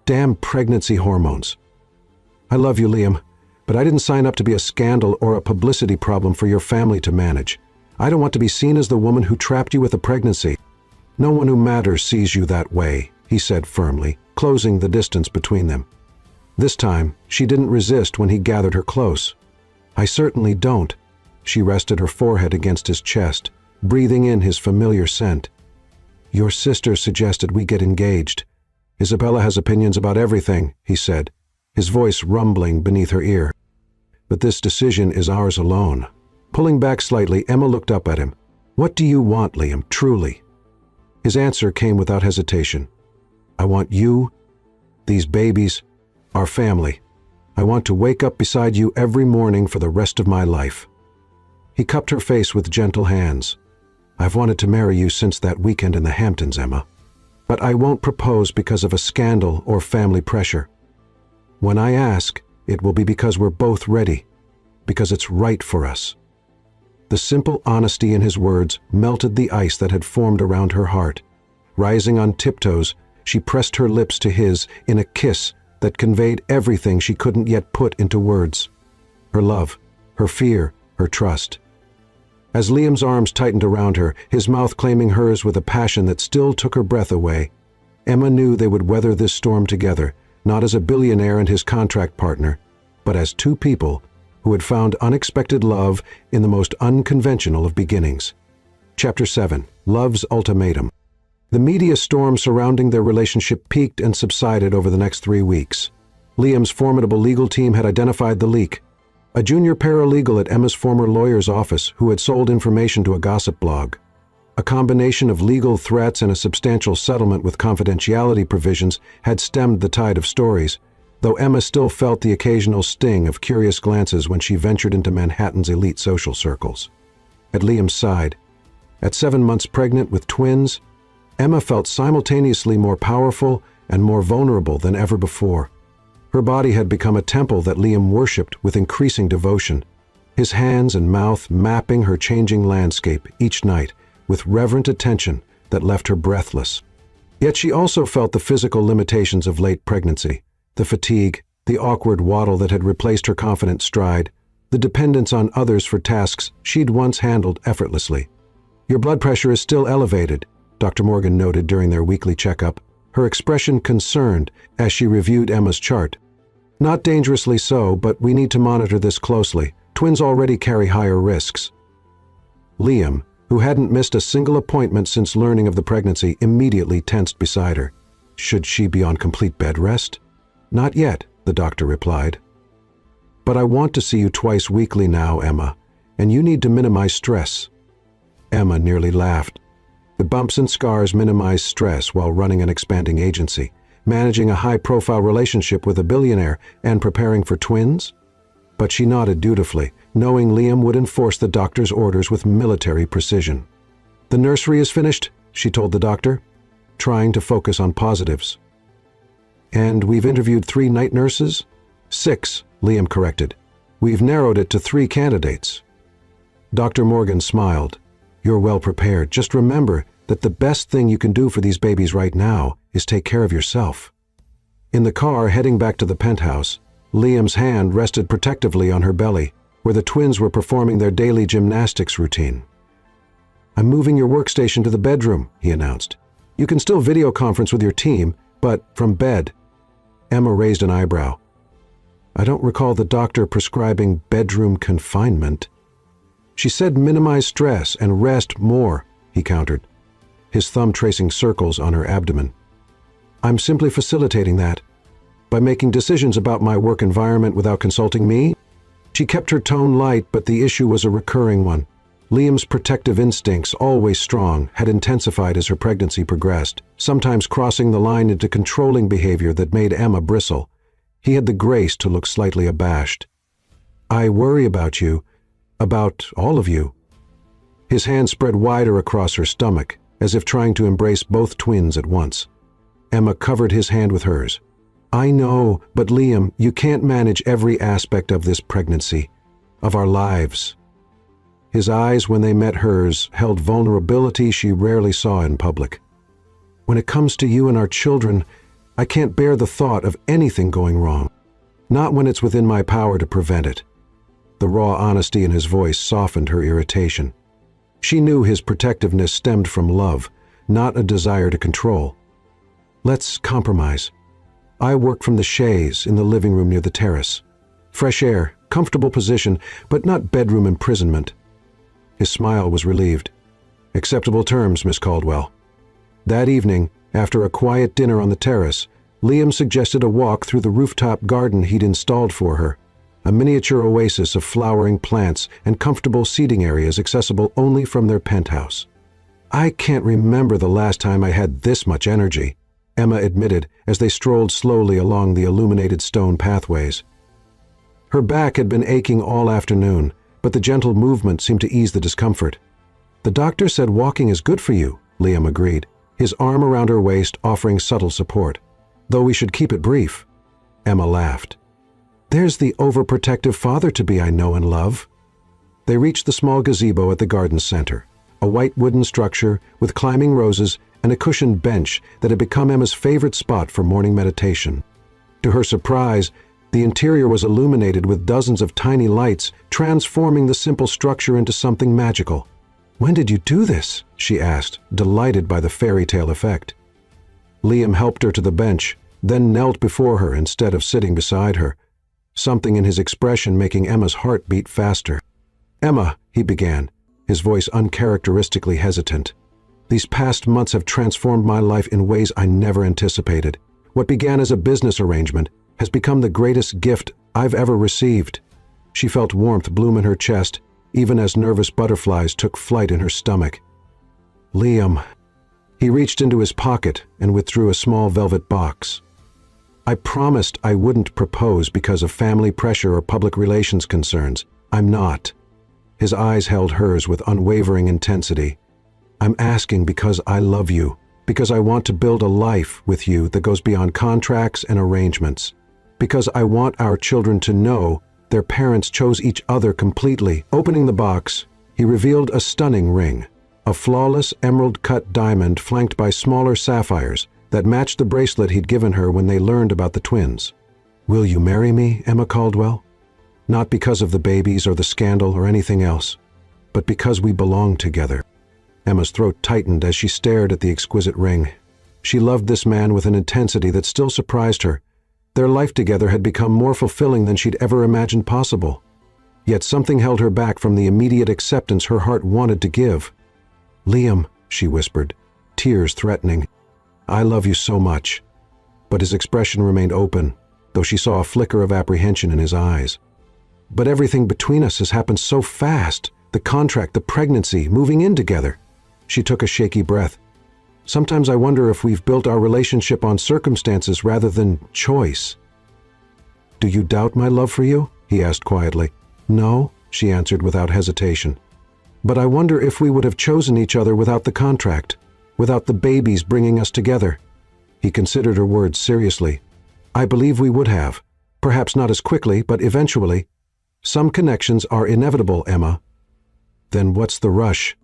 Damn pregnancy hormones. I love you, Liam, but I didn't sign up to be a scandal or a publicity problem for your family to manage. I don't want to be seen as the woman who trapped you with a pregnancy. No one who matters sees you that way, he said firmly, closing the distance between them. This time, she didn't resist when he gathered her close. I certainly don't. She rested her forehead against his chest, breathing in his familiar scent. Your sister suggested we get engaged. Isabella has opinions about everything, he said, his voice rumbling beneath her ear. But this decision is ours alone. Pulling back slightly, Emma looked up at him. What do you want, Liam, truly? His answer came without hesitation. I want you, these babies, our family. I want to wake up beside you every morning for the rest of my life. He cupped her face with gentle hands. I've wanted to marry you since that weekend in the Hamptons, Emma. But I won't propose because of a scandal or family pressure. When I ask, it will be because we're both ready, because it's right for us. The simple honesty in his words melted the ice that had formed around her heart. Rising on tiptoes, she pressed her lips to his in a kiss that conveyed everything she couldn't yet put into words. Her love, her fear, her trust. As Liam's arms tightened around her, his mouth claiming hers with a passion that still took her breath away, Emma knew they would weather this storm together, not as a billionaire and his contract partner, but as two people who had found unexpected love in the most unconventional of beginnings. Chapter 7. Love's Ultimatum. The media storm surrounding their relationship peaked and subsided over the next 3 weeks. Liam's formidable legal team had identified the leak. A junior paralegal at Emma's former lawyer's office who had sold information to a gossip blog. A combination of legal threats and a substantial settlement with confidentiality provisions had stemmed the tide of stories, though Emma still felt the occasional sting of curious glances when she ventured into Manhattan's elite social circles. At Liam's side, at 7 months pregnant with twins, Emma felt simultaneously more powerful and more vulnerable than ever before. Her body had become a temple that Liam worshipped with increasing devotion, his hands and mouth mapping her changing landscape each night with reverent attention that left her breathless. Yet she also felt the physical limitations of late pregnancy, the fatigue, the awkward waddle that had replaced her confident stride, the dependence on others for tasks she'd once handled effortlessly. Your blood pressure is still elevated, Dr. Morgan noted during their weekly checkup, her expression concerned as she reviewed Emma's chart. Not dangerously so, but we need to monitor this closely. Twins already carry higher risks. Liam, who hadn't missed a single appointment since learning of the pregnancy, immediately tensed beside her. Should she be on complete bed rest? Not yet, the doctor replied. But I want to see you twice weekly now, Emma, and you need to minimize stress. Emma nearly laughed. The bumps and scars minimize stress while running an expanding agency, managing a high-profile relationship with a billionaire, and preparing for twins? But she nodded dutifully, knowing Liam would enforce the doctor's orders with military precision. The nursery is finished, she told the doctor, trying to focus on positives. And we've interviewed 3 night nurses? 6, Liam corrected. We've narrowed it to 3 candidates. Dr. Morgan smiled. You're well prepared. Just remember that the best thing you can do for these babies right now is take care of yourself. In the car heading back to the penthouse, Liam's hand rested protectively on her belly, where the twins were performing their daily gymnastics routine. "I'm moving your workstation to the bedroom," he announced. "You can still video conference with your team, but from bed." Emma raised an eyebrow. "I don't recall the doctor prescribing bedroom confinement." "She said minimize stress and rest more," he countered, his thumb tracing circles on her abdomen. "I'm simply facilitating that. By making decisions about my work environment without consulting me." She kept her tone light, but the issue was a recurring one. Liam's protective instincts, always strong, had intensified as her pregnancy progressed, sometimes crossing the line into controlling behavior that made Emma bristle. He had the grace to look slightly abashed. "I worry about you, about all of you." His hand spread wider across her stomach, as if trying to embrace both twins at once. Emma covered his hand with hers. "I know, but Liam, you can't manage every aspect of this pregnancy, of our lives." His eyes, when they met hers, held vulnerability she rarely saw in public. "When it comes to you and our children, I can't bear the thought of anything going wrong. Not when it's within my power to prevent it." The raw honesty in his voice softened her irritation. She knew his protectiveness stemmed from love, not a desire to control. "Let's compromise. I work from the chaise in the living room near the terrace. Fresh air, comfortable position, but not bedroom imprisonment." His smile was relieved. "Acceptable terms, Miss Caldwell." That evening, after a quiet dinner on the terrace, Liam suggested a walk through the rooftop garden he'd installed for her, a miniature oasis of flowering plants and comfortable seating areas accessible only from their penthouse. "I can't remember the last time I had this much energy," Emma admitted as they strolled slowly along the illuminated stone pathways. Her back had been aching all afternoon, but the gentle movement seemed to ease the discomfort. "The doctor said walking is good for you," Liam agreed, his arm around her waist offering subtle support. "Though we should keep it brief." Emma laughed. "There's the overprotective father-to-be I know and love." They reached the small gazebo at the garden center, a white wooden structure with climbing roses and a cushioned bench that had become Emma's favorite spot for morning meditation. To her surprise, the interior was illuminated with dozens of tiny lights, transforming the simple structure into something magical. "When did you do this?" she asked, delighted by the fairy tale effect. Liam helped her to the bench, then knelt before her instead of sitting beside her, something in his expression making Emma's heart beat faster. "Emma," he began, his voice uncharacteristically hesitant, "these past months have transformed my life in ways I never anticipated. What began as a business arrangement has become the greatest gift I've ever received." She felt warmth bloom in her chest, even as nervous butterflies took flight in her stomach. "Liam." He reached into his pocket and withdrew a small velvet box. "I promised I wouldn't propose because of family pressure or public relations concerns. I'm not." His eyes held hers with unwavering intensity. "I'm asking because I love you, because I want to build a life with you that goes beyond contracts and arrangements. Because I want our children to know their parents chose each other completely." Opening the box, he revealed a stunning ring, a flawless emerald-cut diamond flanked by smaller sapphires that matched the bracelet he'd given her when they learned about the twins. "Will you marry me, Emma Caldwell? Not because of the babies or the scandal or anything else, but because we belong together." Emma's throat tightened as she stared at the exquisite ring. She loved this man with an intensity that still surprised her. Their life together had become more fulfilling than she'd ever imagined possible. Yet something held her back from the immediate acceptance her heart wanted to give. "Liam," she whispered, tears threatening, "I love you so much." But his expression remained open, though she saw a flicker of apprehension in his eyes. "But everything between us has happened so fast. The contract, the pregnancy, moving in together." She took a shaky breath. "Sometimes I wonder if we've built our relationship on circumstances rather than choice." "Do you doubt my love for you?" he asked quietly. "No," she answered without hesitation. "But I wonder if we would have chosen each other without the contract, without the babies bringing us together." He considered her words seriously. "I believe we would have. Perhaps not as quickly, but eventually. Some connections are inevitable, Emma." "Then what's the rush?"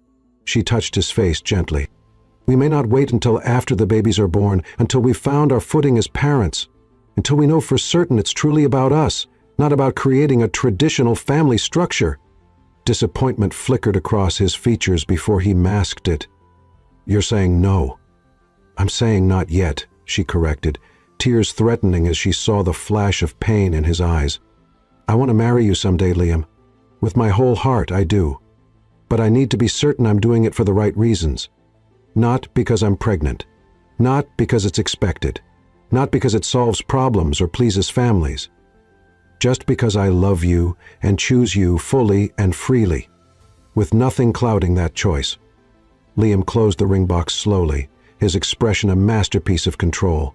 She touched his face gently. "We may not wait until after the babies are born, until we've found our footing as parents, until we know for certain it's truly about us, not about creating a traditional family structure. Disappointment flickered across his features before he masked it. "You're saying no." "I'm saying not yet," she corrected, tears threatening as she saw the flash of pain in his eyes. "I want to marry you someday, Liam. With my whole heart, I do. But I need to be certain I'm doing it for the right reasons. Not because I'm pregnant. Not because it's expected. Not because it solves problems or pleases families. Just because I love you and choose you fully and freely, with nothing clouding that choice." Liam closed the ring box slowly, his expression a masterpiece of control,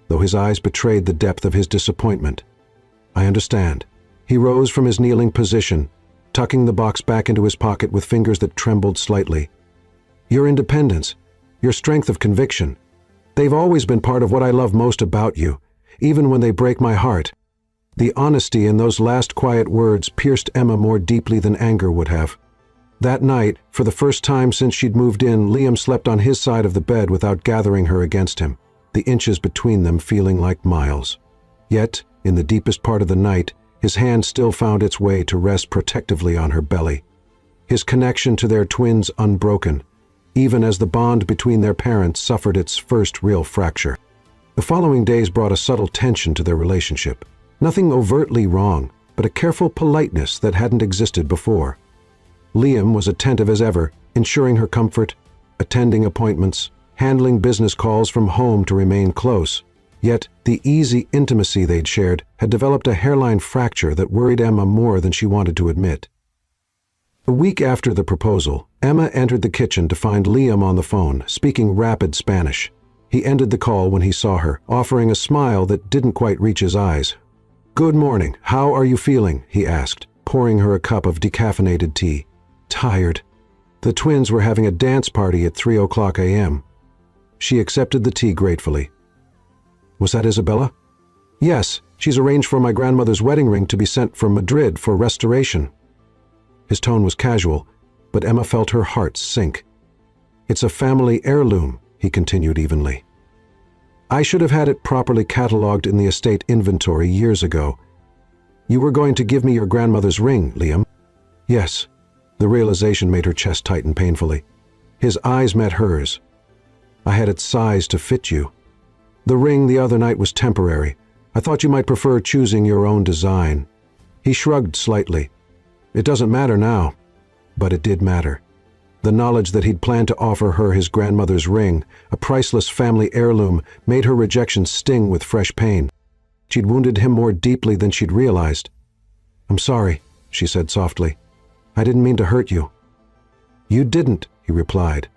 though his eyes betrayed the depth of his disappointment. "I understand." He rose from his kneeling position, tucking the box back into his pocket with fingers that trembled slightly. "Your independence, your strength of conviction, they've always been part of what I love most about you, even when they break my heart." The honesty in those last quiet words pierced Emma more deeply than anger would have. That night, for the first time since she'd moved in, Liam slept on his side of the bed without gathering her against him, the inches between them feeling like miles. Yet, in the deepest part of the night, his hand still found its way to rest protectively on her belly. His connection to their twins unbroken, even as the bond between their parents suffered its first real fracture. The following days brought a subtle tension to their relationship. Nothing overtly wrong, but a careful politeness that hadn't existed before. Liam was attentive as ever, ensuring her comfort, attending appointments, handling business calls from home to remain close. Yet, the easy intimacy they'd shared had developed a hairline fracture that worried Emma more than she wanted to admit. A week after the proposal, Emma entered the kitchen to find Liam on the phone, speaking rapid Spanish. He ended the call when he saw her, offering a smile that didn't quite reach his eyes. "Good morning. How are you feeling?" he asked, pouring her a cup of decaffeinated tea. "Tired." The twins were having a dance party at 3:00 a.m. She accepted the tea gratefully. "Was that Isabella?" "Yes, she's arranged for my grandmother's wedding ring to be sent from Madrid for restoration." His tone was casual, but Emma felt her heart sink. "It's a family heirloom," he continued evenly. "I should have had it properly catalogued in the estate inventory years ago. You were going to give me your grandmother's ring, Liam." "Yes." The realization made her chest tighten painfully. His eyes met hers. "I had it sized to fit you. The ring the other night was temporary. I thought you might prefer choosing your own design." He shrugged slightly. "It doesn't matter now." But it did matter. The knowledge that he'd planned to offer her his grandmother's ring, a priceless family heirloom, made her rejection sting with fresh pain. She'd wounded him more deeply than she'd realized. "I'm sorry," she said softly. "I didn't mean to hurt you." "You didn't," he replied,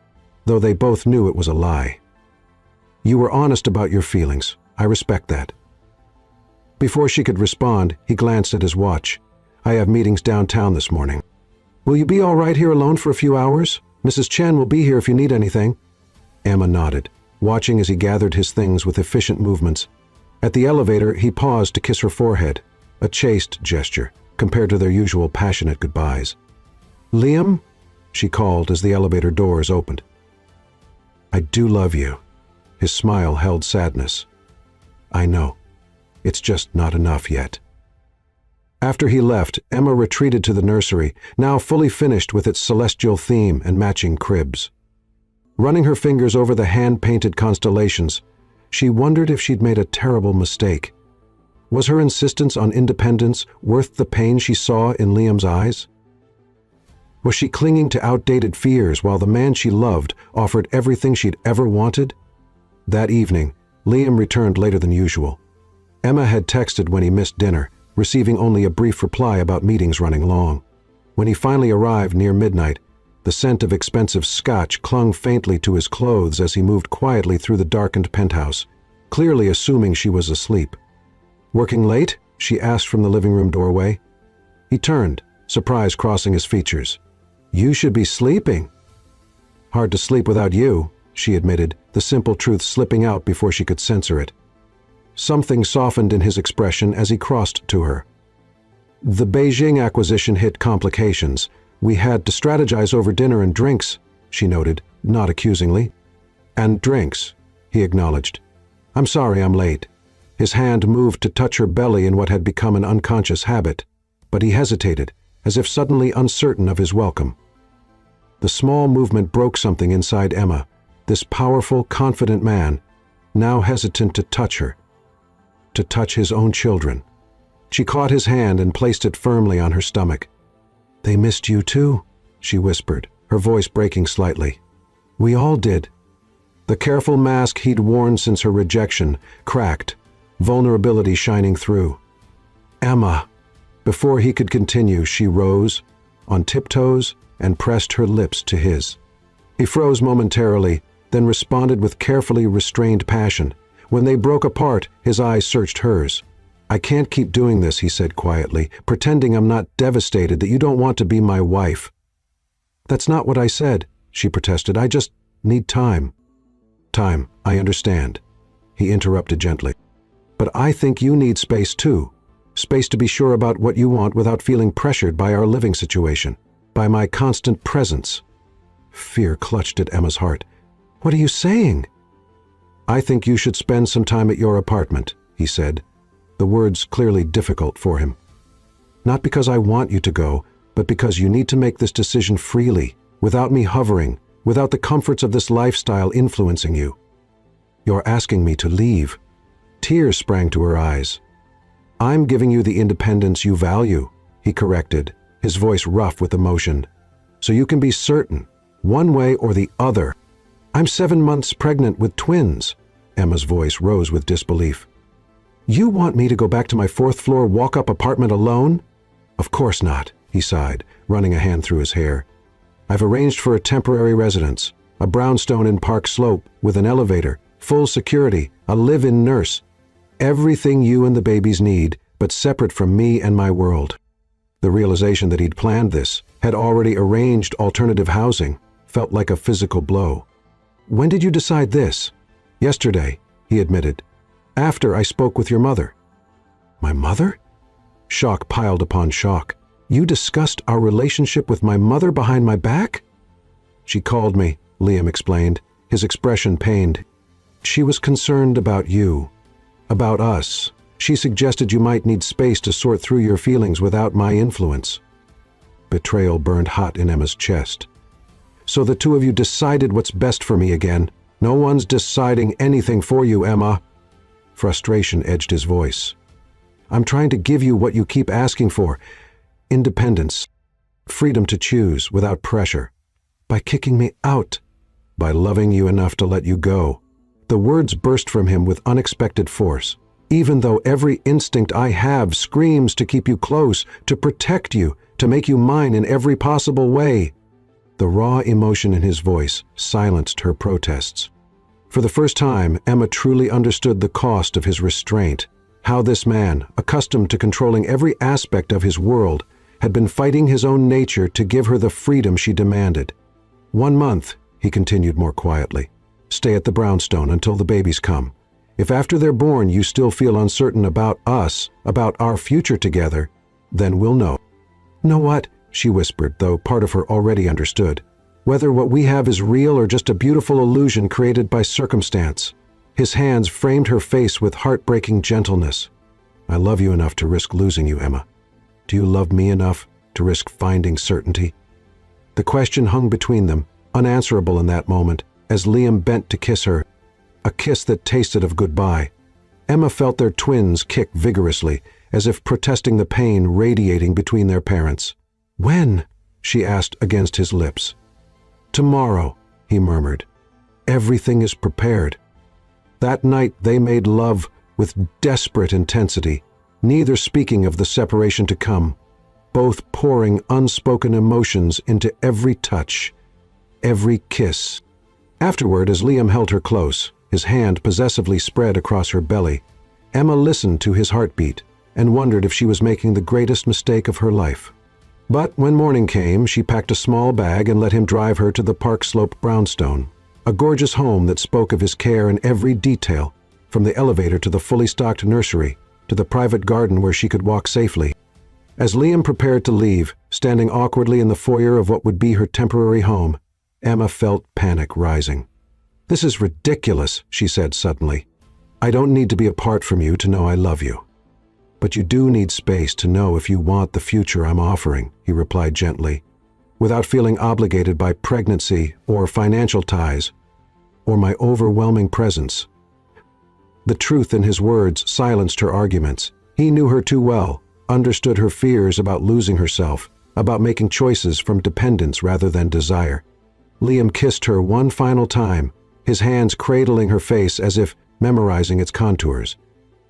though they both knew it was a lie. "You were honest about your feelings. I respect that." Before she could respond, he glanced at his watch. "I have meetings downtown this morning." "Will you be all right here alone for a few hours? Mrs. Chen will be here if you need anything." Emma nodded, watching as he gathered his things with efficient movements. At the elevator, he paused to kiss her forehead, a chaste gesture compared to their usual passionate goodbyes. "Liam?" she called as the elevator doors opened. "I do love you." His smile held sadness. "I know. It's just not enough yet." After he left, Emma retreated to the nursery, now fully finished with its celestial theme and matching cribs. Running her fingers over the hand-painted constellations, she wondered if she'd made a terrible mistake. Was her insistence on independence worth the pain she saw in Liam's eyes? Was she clinging to outdated fears while the man she loved offered everything she'd ever wanted? That evening, Liam returned later than usual. Emma had texted when he missed dinner, receiving only a brief reply about meetings running long. When he finally arrived near midnight, the scent of expensive scotch clung faintly to his clothes as he moved quietly through the darkened penthouse, clearly assuming she was asleep. "Working late?" she asked from the living room doorway. He turned, surprise crossing his features. "You should be sleeping." "Hard to sleep without you," she admitted, the simple truth slipping out before she could censor it. Something softened in his expression as he crossed to her. "The Beijing acquisition hit complications. We had to strategize over dinner and drinks," she noted, not accusingly. "And drinks," he acknowledged. "I'm sorry I'm late." His hand moved to touch her belly in what had become an unconscious habit, but he hesitated, as if suddenly uncertain of his welcome. The small movement broke something inside Emma, this powerful, confident man, now hesitant to touch her, to touch his own children. She caught his hand and placed it firmly on her stomach. "They missed you too," she whispered, her voice breaking slightly. "We all did." The careful mask he'd worn since her rejection cracked, vulnerability shining through. "Emma." Before he could continue, she rose, on tiptoes, and pressed her lips to his. He froze momentarily, then responded with carefully restrained passion. When they broke apart, his eyes searched hers. "I can't keep doing this," he said quietly, "pretending I'm not devastated that you don't want to be my wife." "That's not what I said," she protested. "I just need time." "Time, I understand," he interrupted gently. "But I think you need space too. Space to be sure about what you want without feeling pressured by our living situation, by my constant presence." Fear clutched at Emma's heart. "What are you saying?" "I think you should spend some time at your apartment," he said, the words clearly difficult for him. "Not because I want you to go, but because you need to make this decision freely, without me hovering, without the comforts of this lifestyle influencing you. You're asking me to leave." Tears sprang to her eyes. "I'm giving you the independence you value," he corrected, his voice rough with emotion. "So you can be certain, one way or the other." "I'm 7 months pregnant with twins." Emma's voice rose with disbelief. "You want me to go back to my 4th-floor walk-up apartment alone?" "Of course not," he sighed, running a hand through his hair. "I've arranged for a temporary residence, a brownstone in Park Slope with an elevator, full security, a live-in nurse. Everything you and the babies need, but separate from me and my world." The realization that he'd planned this, had already arranged alternative housing, felt like a physical blow. "When did you decide this?" "Yesterday," he admitted. "After I spoke with your mother." "My mother?" Shock piled upon shock. "You discussed our relationship with my mother behind my back?" "She called me," Liam explained, his expression pained. "She was concerned about you. About us. She suggested you might need space to sort through your feelings without my influence." Betrayal burned hot in Emma's chest. "So the two of you decided what's best for me again. No one's deciding anything for you, Emma." Frustration edged his voice. "I'm trying to give you what you keep asking for. Independence. Freedom to choose without pressure. By kicking me out. By loving you enough to let you go." The words burst from him with unexpected force. "Even though every instinct I have screams to keep you close, to protect you, to make you mine in every possible way." The raw emotion in his voice silenced her protests. For the first time, Emma truly understood the cost of his restraint, how this man, accustomed to controlling every aspect of his world, had been fighting his own nature to give her the freedom she demanded. "1 month," he continued more quietly. "Stay at the brownstone until the babies come. If after they're born you still feel uncertain about us, about our future together, then we'll know." "Know what?" she whispered, though part of her already understood. "Whether what we have is real or just a beautiful illusion created by circumstance." His hands framed her face with heartbreaking gentleness. "I love you enough to risk losing you, Emma. Do you love me enough to risk finding certainty?" The question hung between them, unanswerable in that moment, as Liam bent to kiss her, a kiss that tasted of goodbye. Emma felt their twins kick vigorously, as if protesting the pain radiating between their parents. "When?" she asked against his lips. "Tomorrow," he murmured. "Everything is prepared." That night they made love with desperate intensity, neither speaking of the separation to come, both pouring unspoken emotions into every touch, every kiss. Afterward, as Liam held her close, his hand possessively spread across her belly, Emma listened to his heartbeat and wondered if she was making the greatest mistake of her life. But when morning came, she packed a small bag and let him drive her to the Park Slope brownstone, a gorgeous home that spoke of his care in every detail, from the elevator to the fully stocked nursery, to the private garden where she could walk safely. As Liam prepared to leave, standing awkwardly in the foyer of what would be her temporary home, Emma felt panic rising. "This is ridiculous," she said suddenly. I don't need to be apart from you to know I love you. But you do need space to know if you want the future I'm offering, he replied gently, without feeling obligated by pregnancy or financial ties or my overwhelming presence. The truth in his words silenced her arguments. He knew her too well, understood her fears about losing herself, about making choices from dependence rather than desire. Liam kissed her one final time, his hands cradling her face as if memorizing its contours.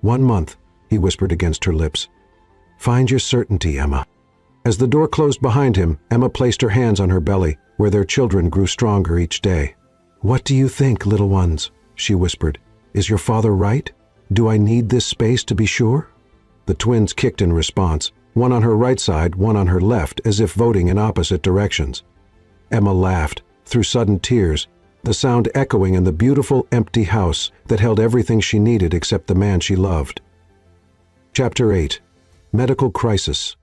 1 month, he whispered against her lips. Find your certainty, Emma. As the door closed behind him, Emma placed her hands on her belly, where their children grew stronger each day. What do you think, little ones? She whispered. Is your father right? Do I need this space to be sure? The twins kicked in response, one on her right side, one on her left, as if voting in opposite directions. Emma laughed, through sudden tears, the sound echoing in the beautiful, empty house that held everything she needed except the man she loved. Chapter 8. Medical Crisis.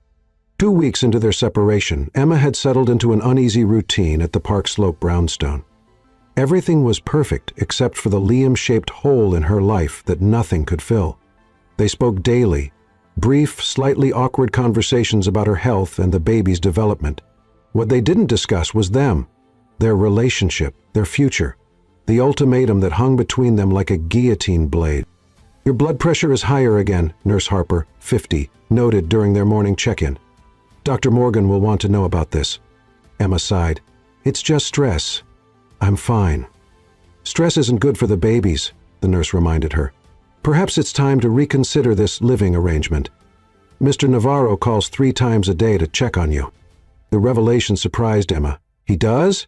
2 weeks into their separation, Emma had settled into an uneasy routine at the Park Slope brownstone. Everything was perfect except for the Liam-shaped hole in her life that nothing could fill. They spoke daily, brief, slightly awkward conversations about her health and the baby's development. What they didn't discuss was them, their relationship, their future, the ultimatum that hung between them like a guillotine blade. Your blood pressure is higher again, Nurse Harper, 50, noted during their morning check-in. Dr. Morgan will want to know about this. Emma sighed. It's just stress. I'm fine. Stress isn't good for the babies, the nurse reminded her. Perhaps it's time to reconsider this living arrangement. Mr. Navarro calls 3 times a day to check on you. The revelation surprised Emma. He does?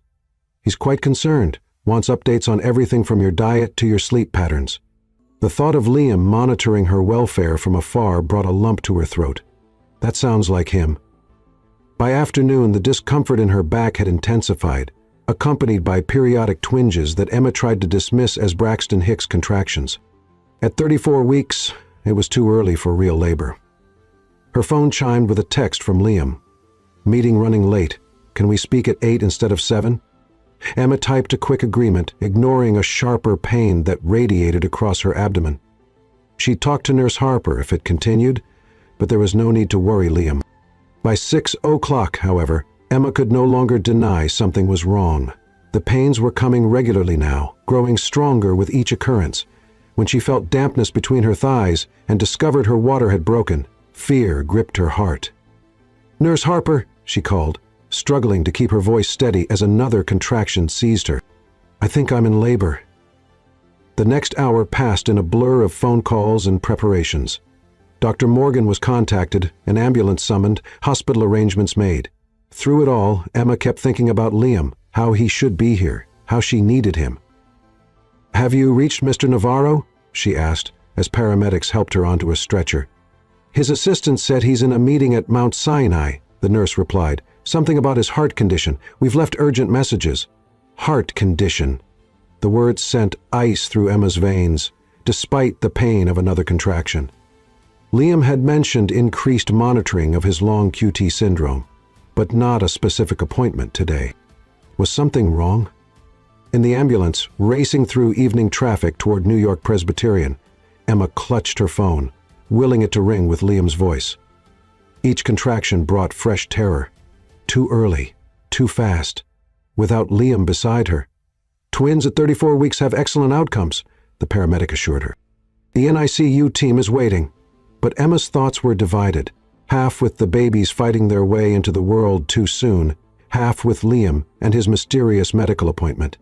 He's quite concerned, wants updates on everything from your diet to your sleep patterns. The thought of Liam monitoring her welfare from afar brought a lump to her throat. That sounds like him. By afternoon, the discomfort in her back had intensified, accompanied by periodic twinges that Emma tried to dismiss as Braxton Hicks contractions. At 34 weeks, it was too early for real labor. Her phone chimed with a text from Liam. Meeting running late. Can we speak at 8 instead of 7? Emma typed a quick agreement, ignoring a sharper pain that radiated across her abdomen. She'd talk to Nurse Harper if it continued, but there was no need to worry Liam. By 6 o'clock, however, Emma could no longer deny something was wrong. The pains were coming regularly now, growing stronger with each occurrence. When she felt dampness between her thighs and discovered her water had broken, fear gripped her heart. Nurse Harper, she called, struggling to keep her voice steady as another contraction seized her. I think I'm in labor. The next hour passed in a blur of phone calls and preparations. Dr. Morgan was contacted, an ambulance summoned, hospital arrangements made. Through it all, Emma kept thinking about Liam, how he should be here, how she needed him. Have you reached Mr. Navarro? She asked, as paramedics helped her onto a stretcher. His assistant said he's in a meeting at Mount Sinai, the nurse replied. Something about his heart condition. We've left urgent messages. Heart condition. The words sent ice through Emma's veins, despite the pain of another contraction. Liam had mentioned increased monitoring of his long QT syndrome, but not a specific appointment today. Was something wrong? In the ambulance, racing through evening traffic toward New York Presbyterian, Emma clutched her phone, willing it to ring with Liam's voice. Each contraction brought fresh terror. Too early, too fast, without Liam beside her. Twins at 34 weeks have excellent outcomes, the paramedic assured her. The NICU team is waiting, but Emma's thoughts were divided, half with the babies fighting their way into the world too soon, half with Liam and his mysterious medical appointment.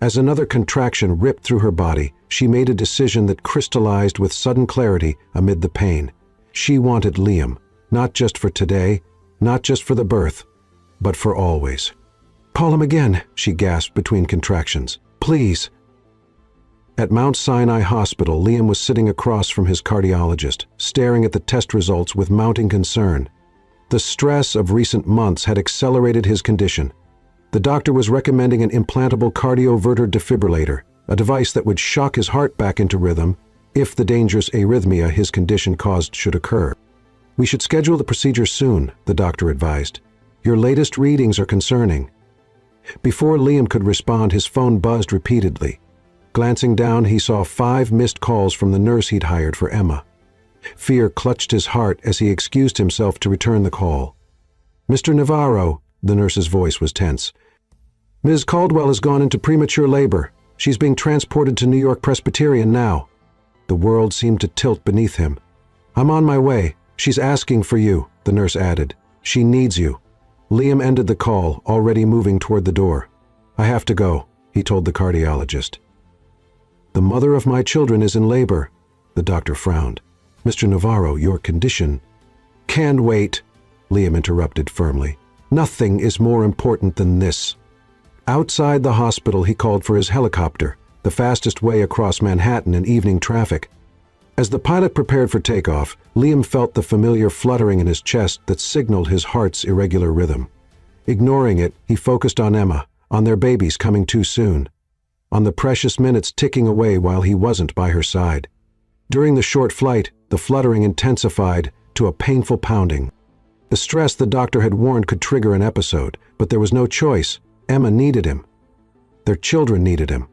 As another contraction ripped through her body, she made a decision that crystallized with sudden clarity amid the pain. She wanted Liam, not just for today, not just for the birth, but for always. Call him again, she gasped between contractions. Please. At Mount Sinai Hospital, Liam was sitting across from his cardiologist, staring at the test results with mounting concern. The stress of recent months had accelerated his condition. The doctor was recommending an implantable cardioverter defibrillator, a device that would shock his heart back into rhythm if the dangerous arrhythmia his condition caused should occur. We should schedule the procedure soon, the doctor advised. Your latest readings are concerning. Before Liam could respond, his phone buzzed repeatedly. Glancing down, he saw 5 missed calls from the nurse he'd hired for Emma. Fear clutched his heart as he excused himself to return the call. "Mr. Navarro," the nurse's voice was tense. "Ms. Caldwell has gone into premature labor. She's being transported to New York Presbyterian now." The world seemed to tilt beneath him. "I'm on my way. She's asking for you," the nurse added. "She needs you." Liam ended the call, already moving toward the door. "I have to go," he told the cardiologist. "The mother of my children is in labor," the doctor frowned. "Mr. Navarro, your condition—" "Can wait," Liam interrupted firmly. "Nothing is more important than this." Outside the hospital, he called for his helicopter, the fastest way across Manhattan in evening traffic. As the pilot prepared for takeoff, Liam felt the familiar fluttering in his chest that signaled his heart's irregular rhythm. Ignoring it, he focused on Emma, on their babies coming too soon, on the precious minutes ticking away while he wasn't by her side. During the short flight, the fluttering intensified to a painful pounding. The stress the doctor had warned could trigger an episode, but there was no choice. Emma needed him. Their children needed him.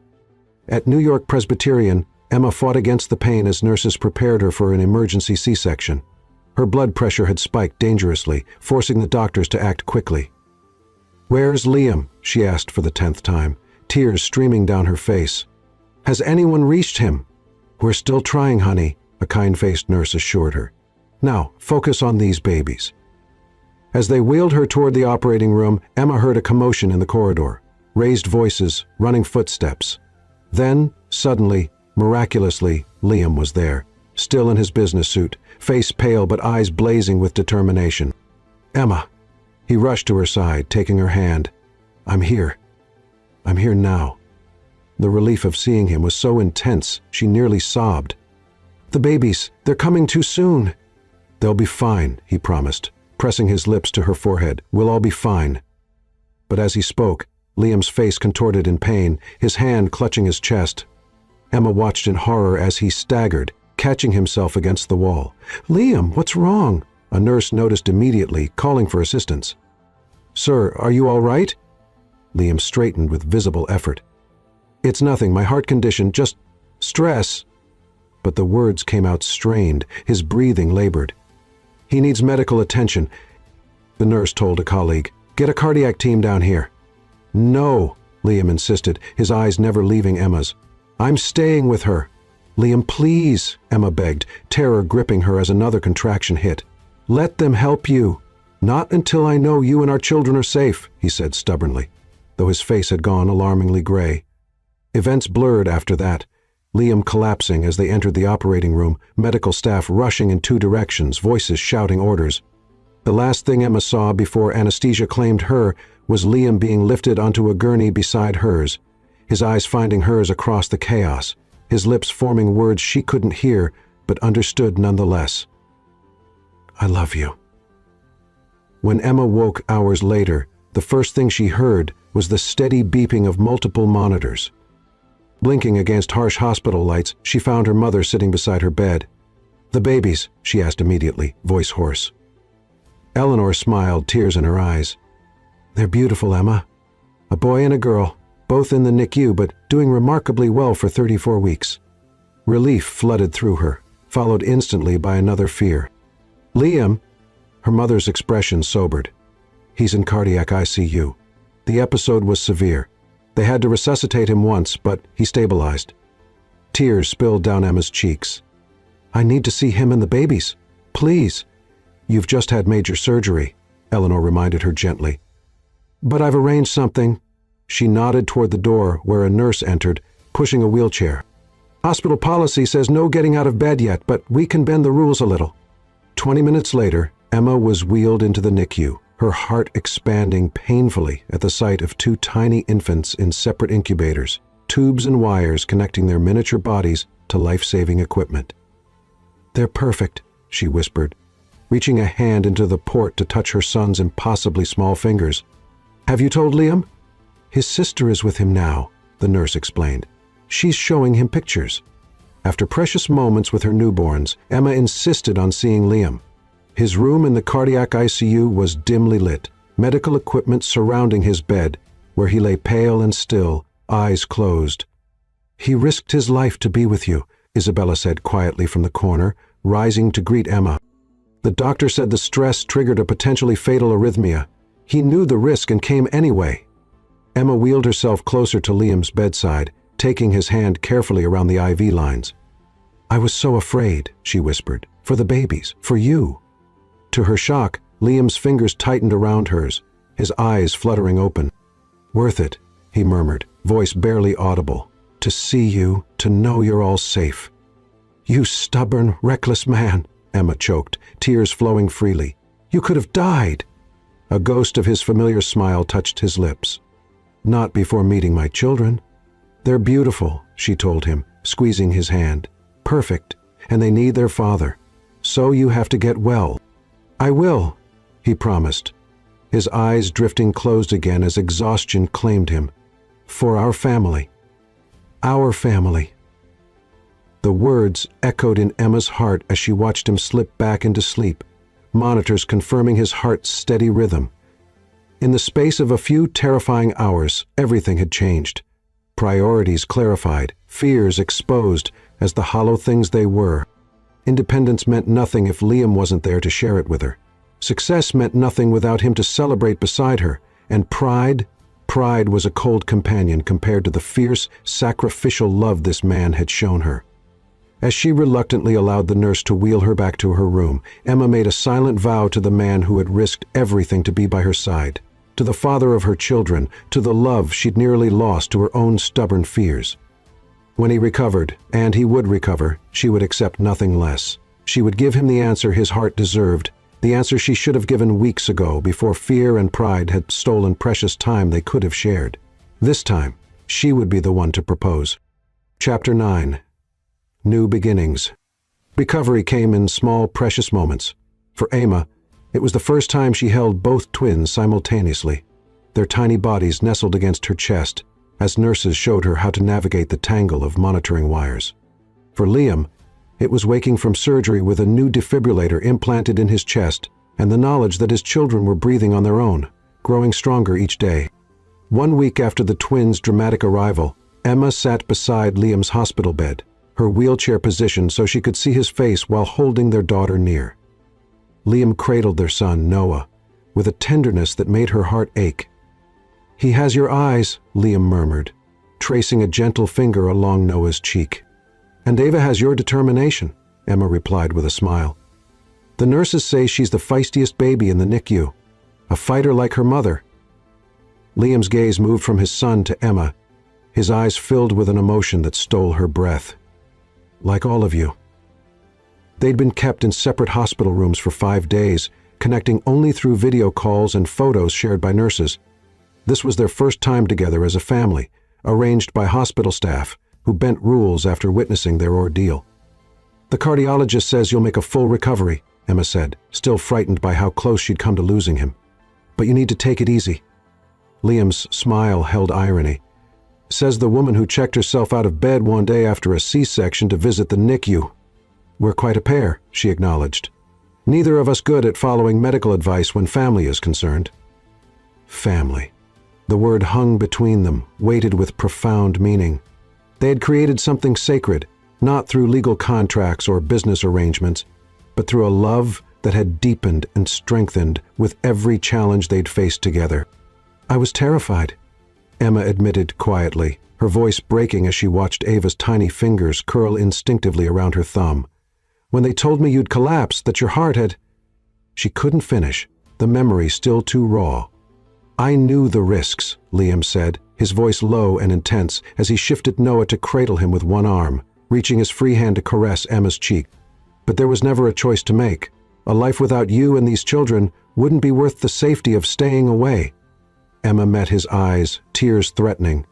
At New York Presbyterian, Emma fought against the pain as nurses prepared her for an emergency C-section. Her blood pressure had spiked dangerously, forcing the doctors to act quickly. "Where's Liam?" she asked for the 10th time, tears streaming down her face. "Has anyone reached him?" "We're still trying, honey," a kind-faced nurse assured her. "Now, focus on these babies." As they wheeled her toward the operating room, Emma heard a commotion in the corridor. Raised voices, running footsteps. Then, suddenly, miraculously, Liam was there, still in his business suit, face pale but eyes blazing with determination. "Emma!" He rushed to her side, taking her hand. "I'm here. I'm here now." The relief of seeing him was so intense, she nearly sobbed. "The babies, they're coming too soon." "They'll be fine," he promised, pressing his lips to her forehead. "We'll all be fine." But as he spoke, Liam's face contorted in pain, his hand clutching his chest. Emma watched in horror as he staggered, catching himself against the wall. "Liam, what's wrong?" A nurse noticed immediately, calling for assistance. "Sir, are you all right?" Liam straightened with visible effort. "It's nothing, my heart condition, just stress." But the words came out strained, his breathing labored. "He needs medical attention," the nurse told a colleague. "Get a cardiac team down here." "No," Liam insisted, his eyes never leaving Emma's. "I'm staying with her." "Liam, please," Emma begged, terror gripping her as another contraction hit. "Let them help you." "Not until I know you and our children are safe," he said stubbornly, though his face had gone alarmingly gray. Events blurred after that, Liam collapsing as they entered the operating room, medical staff rushing in 2 directions, voices shouting orders. The last thing Emma saw before anesthesia claimed her was Liam being lifted onto a gurney beside hers, his eyes finding hers across the chaos, his lips forming words she couldn't hear but understood nonetheless. "I love you." When Emma woke hours later, the first thing she heard was the steady beeping of multiple monitors. Blinking against harsh hospital lights, she found her mother sitting beside her bed. "The babies?" she asked immediately, voice hoarse. Eleanor smiled, tears in her eyes. "They're beautiful, Emma. A boy and a girl, both in the NICU, but doing remarkably well for 34 weeks. Relief flooded through her, followed instantly by another fear. "Liam?" Her mother's expression sobered. "He's in cardiac ICU. The episode was severe. They had to resuscitate him once, but he stabilized." Tears spilled down Emma's cheeks. "I need to see him and the babies. Please." "You've just had major surgery," Eleanor reminded her gently. "But I've arranged something." She nodded toward the door where a nurse entered, pushing a wheelchair. "Hospital policy says no getting out of bed yet, but we can bend the rules a little." 20 minutes later, Emma was wheeled into the NICU, her heart expanding painfully at the sight of 2 tiny infants in separate incubators, tubes and wires connecting their miniature bodies to life-saving equipment. "They're perfect," she whispered, reaching a hand into the port to touch her son's impossibly small fingers. "Have you told Liam?" "His sister is with him now," the nurse explained. "She's showing him pictures." After precious moments with her newborns, Emma insisted on seeing Liam. His room in the cardiac ICU was dimly lit, medical equipment surrounding his bed, where he lay pale and still, eyes closed. He risked his life to be with you, Isabella said quietly from the corner, rising to greet Emma. The doctor said the stress triggered a potentially fatal arrhythmia. He knew the risk and came anyway. Emma wheeled herself closer to Liam's bedside, taking his hand carefully around the IV lines. "I was so afraid," she whispered, "for the babies, for you." To her shock, Liam's fingers tightened around hers, his eyes fluttering open. "Worth it," he murmured, voice barely audible. "To see you, to know you're all safe." "You stubborn, reckless man," Emma choked, tears flowing freely. "You could have died." A ghost of his familiar smile touched his lips. "Not before meeting my children. They're beautiful," she told him, squeezing his hand. "Perfect, and they need their father. So you have to get well." "I will," he promised, his eyes drifting closed again as exhaustion claimed him. "For our family. Our family." The words echoed in Emma's heart as she watched him slip back into sleep, monitors confirming his heart's steady rhythm. In the space of a few terrifying hours, everything had changed. Priorities clarified, fears exposed as the hollow things they were. Independence meant nothing if Liam wasn't there to share it with her. Success meant nothing without him to celebrate beside her. And pride was a cold companion compared to the fierce, sacrificial love this man had shown her. As she reluctantly allowed the nurse to wheel her back to her room, Emma made a silent vow to the man who had risked everything to be by her side, to the father of her children, to the love she'd nearly lost to her own stubborn fears. When he recovered, and he would recover, she would accept nothing less. She would give him the answer his heart deserved, the answer she should have given weeks ago before fear and pride had stolen precious time they could have shared. This time, she would be the one to propose. Chapter 9. New Beginnings. Recovery came in small, precious moments. For Emma, it was the first time she held both twins simultaneously, their tiny bodies nestled against her chest, as nurses showed her how to navigate the tangle of monitoring wires. For Liam, it was waking from surgery with a new defibrillator implanted in his chest and the knowledge that his children were breathing on their own, growing stronger each day. 1 week after the twins' dramatic arrival, Emma sat beside Liam's hospital bed, her wheelchair positioned so she could see his face while holding their daughter near. Liam cradled their son, Noah, with a tenderness that made her heart ache. "He has your eyes," Liam murmured, tracing a gentle finger along Noah's cheek. "And Ava has your determination," Emma replied with a smile. "The nurses say she's the feistiest baby in the NICU, a fighter like her mother." Liam's gaze moved from his son to Emma, his eyes filled with an emotion that stole her breath. "Like all of you." They'd been kept in separate hospital rooms for 5 days, connecting only through video calls and photos shared by nurses. This was their first time together as a family, arranged by hospital staff, who bent rules after witnessing their ordeal. "The cardiologist says you'll make a full recovery," Emma said, still frightened by how close she'd come to losing him. "But you need to take it easy." Liam's smile held irony. "Says the woman who checked herself out of bed one day after a C-section to visit the NICU. We're quite a pair," she acknowledged. "Neither of us good at following medical advice when family is concerned." Family. The word hung between them, weighted with profound meaning. They had created something sacred, not through legal contracts or business arrangements, but through a love that had deepened and strengthened with every challenge they'd faced together. "I was terrified," Emma admitted quietly, her voice breaking as she watched Ava's tiny fingers curl instinctively around her thumb. "When they told me you'd collapsed, that your heart had—" She couldn't finish, the memory still too raw. "I knew the risks," Liam said, his voice low and intense as he shifted Noah to cradle him with one arm, reaching his free hand to caress Emma's cheek. "But there was never a choice to make. A life without you and these children wouldn't be worth the safety of staying away." Emma met his eyes, tears threatening.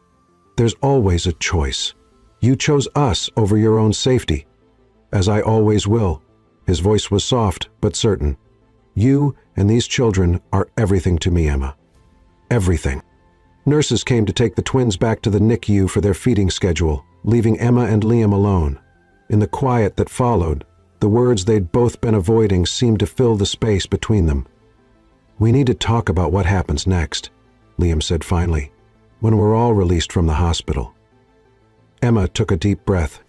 "There's always a choice. You chose us over your own safety. As I always will." His voice was soft but certain. "You and these children are everything to me, Emma. Everything." Nurses came to take the twins back to the NICU for their feeding schedule, leaving Emma and Liam alone. In the quiet that followed, the words they'd both been avoiding seemed to fill the space between them. "We need to talk about what happens next," Liam said finally, "when we're all released from the hospital." Emma took a deep breath.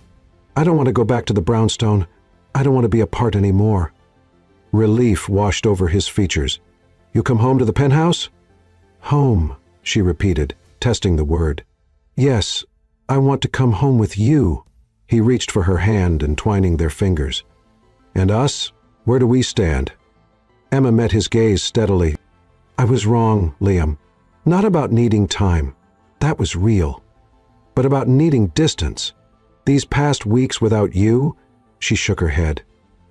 I don't want to go back to the brownstone. I don't want to be apart anymore. Relief washed over his features. You come home to the penthouse? Home, she repeated, testing the word. Yes, I want to come home with you. He reached for her hand, entwining their fingers. And us? Where do we stand? Emma met his gaze steadily. I was wrong, Liam. Not about needing time. That was real. But about needing distance. These past weeks without you, she shook her head.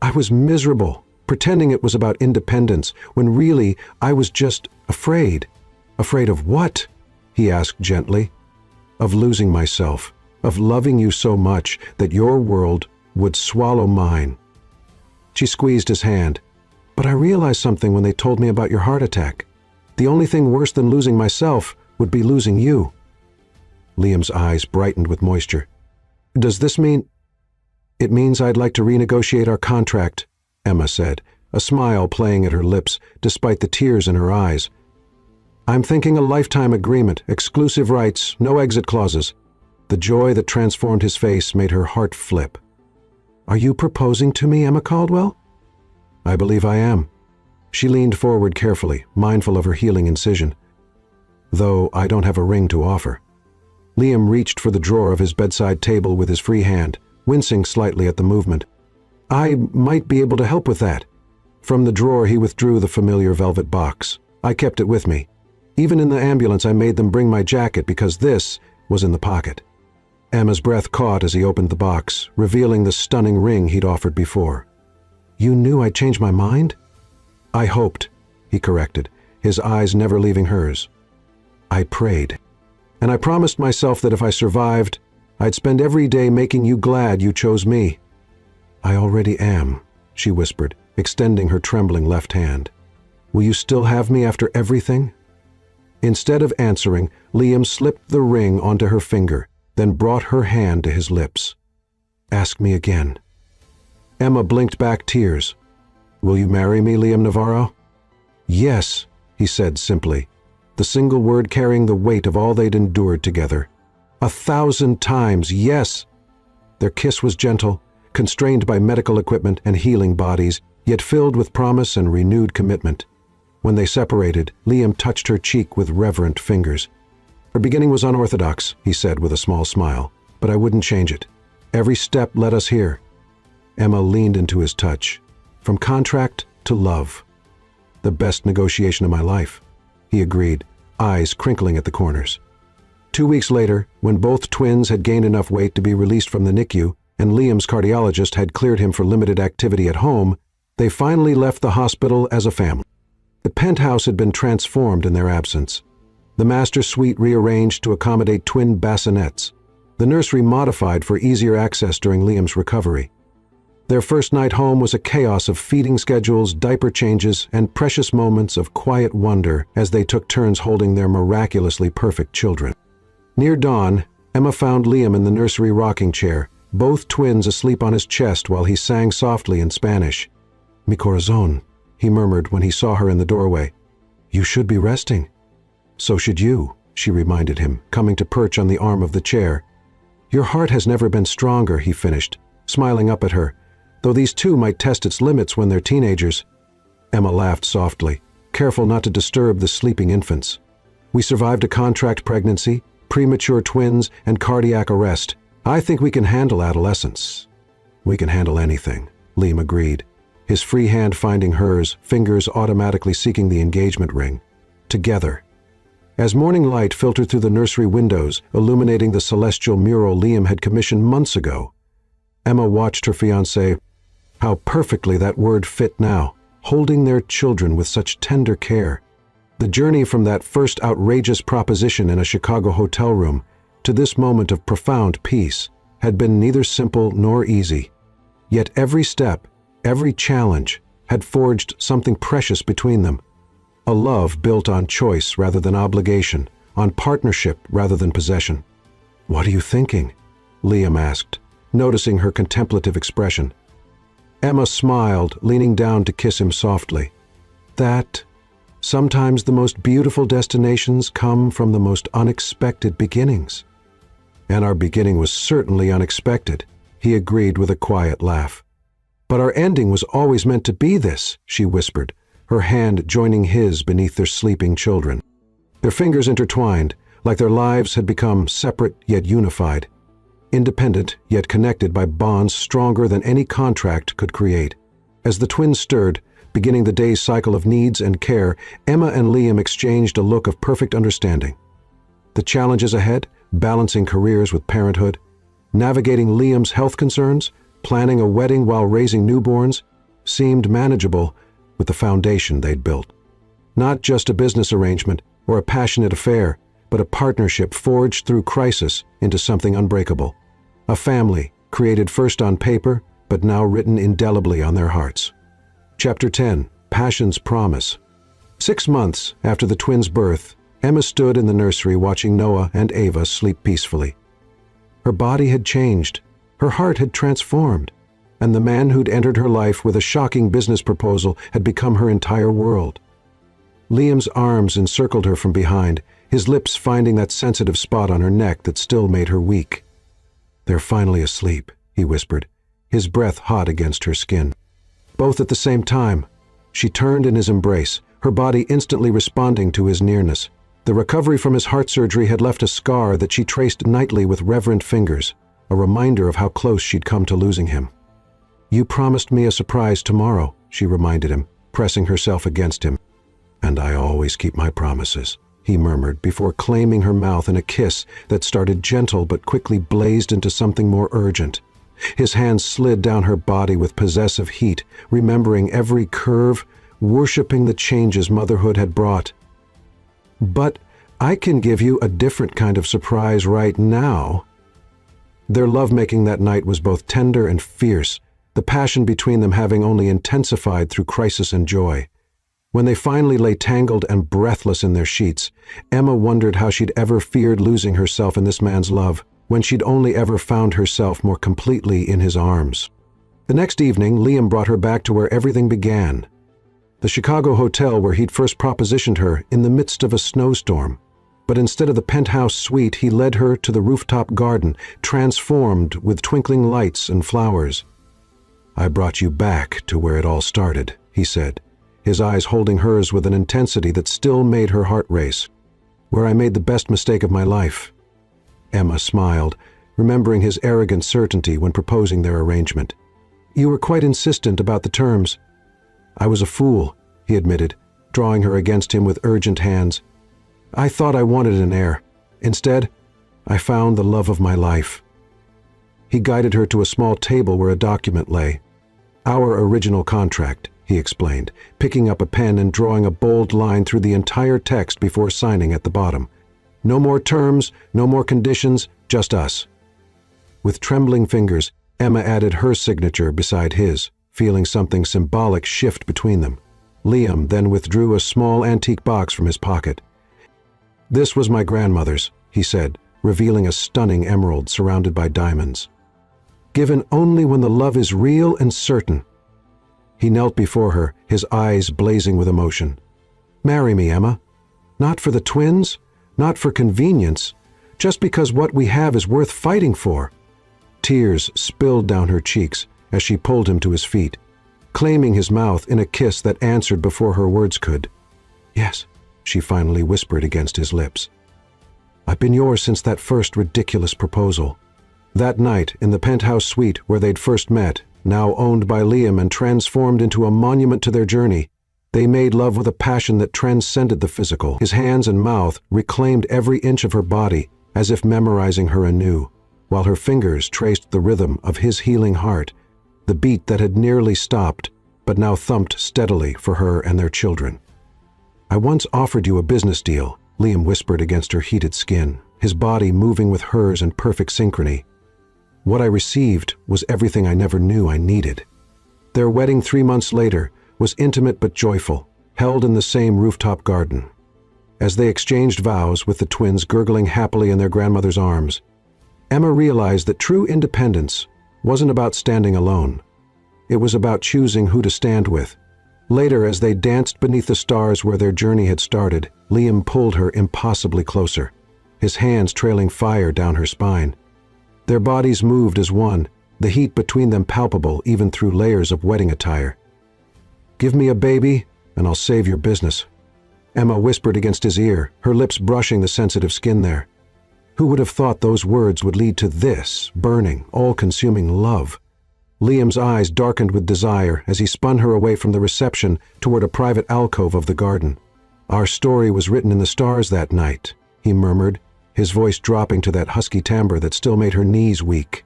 I was miserable, pretending it was about independence, when really I was just afraid. Afraid of what? He asked gently. Of losing myself, of loving you so much that your world would swallow mine. She squeezed his hand. But I realized something when they told me about your heart attack. The only thing worse than losing myself would be losing you. Liam's eyes brightened with moisture. Does this mean... It means I'd like to renegotiate our contract, Emma said, a smile playing at her lips despite the tears in her eyes. I'm thinking a lifetime agreement, exclusive rights, no exit clauses. The joy that transformed his face made her heart flip. Are you proposing to me, Emma Caldwell? I believe I am. She leaned forward carefully, mindful of her healing incision. Though I don't have a ring to offer. Liam reached for the drawer of his bedside table with his free hand, wincing slightly at the movement. I might be able to help with that. From the drawer he withdrew the familiar velvet box. I kept it with me. Even in the ambulance I made them bring my jacket because this was in the pocket. Emma's breath caught as he opened the box, revealing the stunning ring he'd offered before. You knew I'd change my mind? I hoped, he corrected, his eyes never leaving hers. I prayed. And I promised myself that if I survived, I'd spend every day making you glad you chose me. I already am, she whispered, extending her trembling left hand. Will you still have me after everything? Instead of answering, Liam slipped the ring onto her finger, then brought her hand to his lips. Ask me again. Emma blinked back tears. Will you marry me, Liam Navarro? Yes, he said simply, the single word carrying the weight of all they'd endured together. 1,000 times, yes! Their kiss was gentle, constrained by medical equipment and healing bodies, yet filled with promise and renewed commitment. When they separated, Liam touched her cheek with reverent fingers. Her beginning was unorthodox, he said with a small smile, but I wouldn't change it. Every step led us here. Emma leaned into his touch. From contract to love. The best negotiation of my life, he agreed, eyes crinkling at the corners. 2 weeks later, when both twins had gained enough weight to be released from the NICU and Liam's cardiologist had cleared him for limited activity at home, they finally left the hospital as a family. The penthouse had been transformed in their absence. The master suite rearranged to accommodate twin bassinets. The nursery modified for easier access during Liam's recovery. Their first night home was a chaos of feeding schedules, diaper changes, and precious moments of quiet wonder as they took turns holding their miraculously perfect children. Near dawn, Emma found Liam in the nursery rocking chair, both twins asleep on his chest while he sang softly in Spanish. Mi corazón, he murmured when he saw her in the doorway. You should be resting. So should you, she reminded him, coming to perch on the arm of the chair. Your heart has never been stronger, he finished, smiling up at her, though these two might test its limits when they're teenagers. Emma laughed softly, careful not to disturb the sleeping infants. We survived a contract pregnancy, premature twins, and cardiac arrest. I think we can handle adolescence. We can handle anything, Liam agreed, his free hand finding hers, fingers automatically seeking the engagement ring. Together. As morning light filtered through the nursery windows, illuminating the celestial mural Liam had commissioned months ago, Emma watched her fiancé. How perfectly that word fit now, holding their children with such tender care. The journey from that first outrageous proposition in a Chicago hotel room to this moment of profound peace had been neither simple nor easy. Yet every step, every challenge, had forged something precious between them. A love built on choice rather than obligation, on partnership rather than possession. What are you thinking? Liam asked, noticing her contemplative expression. Emma smiled, leaning down to kiss him softly. That, sometimes the most beautiful destinations come from the most unexpected beginnings. And our beginning was certainly unexpected, he agreed with a quiet laugh. But our ending was always meant to be this, she whispered, her hand joining his beneath their sleeping children. Their fingers intertwined, like their lives had become separate yet unified, independent yet connected by bonds stronger than any contract could create. As the twins stirred, beginning the day's cycle of needs and care, Emma and Liam exchanged a look of perfect understanding. The challenges ahead, balancing careers with parenthood, navigating Liam's health concerns, planning a wedding while raising newborns, seemed manageable with the foundation they'd built. Not just a business arrangement or a passionate affair, but a partnership forged through crisis into something unbreakable. A family created first on paper, but now written indelibly on their hearts. Chapter 10. Passion's Promise. 6 months after the twins' birth, Emma stood in the nursery watching Noah and Ava sleep peacefully. Her body had changed, her heart had transformed, and the man who'd entered her life with a shocking business proposal had become her entire world. Liam's arms encircled her from behind, his lips finding that sensitive spot on her neck that still made her weak. "They're finally asleep," he whispered, his breath hot against her skin. Both at the same time, she turned in his embrace, her body instantly responding to his nearness. The recovery from his heart surgery had left a scar that she traced nightly with reverent fingers, a reminder of how close she'd come to losing him. "You promised me a surprise tomorrow," she reminded him, pressing herself against him. "And I always keep my promises," he murmured before claiming her mouth in a kiss that started gentle but quickly blazed into something more urgent. His hands slid down her body with possessive heat, remembering every curve, worshipping the changes motherhood had brought. "But I can give you a different kind of surprise right now." Their lovemaking that night was both tender and fierce, the passion between them having only intensified through crisis and joy. When they finally lay tangled and breathless in their sheets, Emma wondered how she'd ever feared losing herself in this man's love, when she'd only ever found herself more completely in his arms. The next evening, Liam brought her back to where everything began. The Chicago hotel where he'd first propositioned her in the midst of a snowstorm. But instead of the penthouse suite, he led her to the rooftop garden, transformed with twinkling lights and flowers. "I brought you back to where it all started," he said, his eyes holding hers with an intensity that still made her heart race. "Where I made the best mistake of my life." Emma smiled, remembering his arrogant certainty when proposing their arrangement. "You were quite insistent about the terms." "I was a fool," he admitted, drawing her against him with urgent hands. "I thought I wanted an heir. Instead, I found the love of my life." He guided her to a small table where a document lay. "Our original contract," he explained, picking up a pen and drawing a bold line through the entire text before signing at the bottom. "No more terms, no more conditions, just us." With trembling fingers, Emma added her signature beside his, feeling something symbolic shift between them. Liam then withdrew a small antique box from his pocket. "This was my grandmother's," he said, revealing a stunning emerald surrounded by diamonds. "Given only when the love is real and certain." He knelt before her, his eyes blazing with emotion. "Marry me, Emma. Not for the twins, not for convenience, just because what we have is worth fighting for." Tears spilled down her cheeks as she pulled him to his feet, claiming his mouth in a kiss that answered before her words could. "Yes," she finally whispered against his lips. "I've been yours since that first ridiculous proposal." That night, in the penthouse suite where they'd first met, now owned by Liam and transformed into a monument to their journey, they made love with a passion that transcended the physical. His hands and mouth reclaimed every inch of her body, as if memorizing her anew, while her fingers traced the rhythm of his healing heart, the beat that had nearly stopped, but now thumped steadily for her and their children. "I once offered you a business deal," Liam whispered against her heated skin, his body moving with hers in perfect synchrony. "What I received was everything I never knew I needed." Their wedding 3 months later was intimate but joyful, held in the same rooftop garden. As they exchanged vows with the twins gurgling happily in their grandmother's arms, Emma realized that true independence wasn't about standing alone. It was about choosing who to stand with. Later, as they danced beneath the stars where their journey had started, Liam pulled her impossibly closer. his hands trailing fire down her spine. Their bodies moved as one, the heat between them palpable even through layers of wedding attire. "Give me a baby, and I'll save your business," Emma whispered against his ear, her lips brushing the sensitive skin there. Who would have thought those words would lead to this, burning, all-consuming love? Liam's eyes darkened with desire as he spun her away from the reception toward a private alcove of the garden. "Our story was written in the stars that night," he murmured, his voice dropping to that husky timbre that still made her knees weak.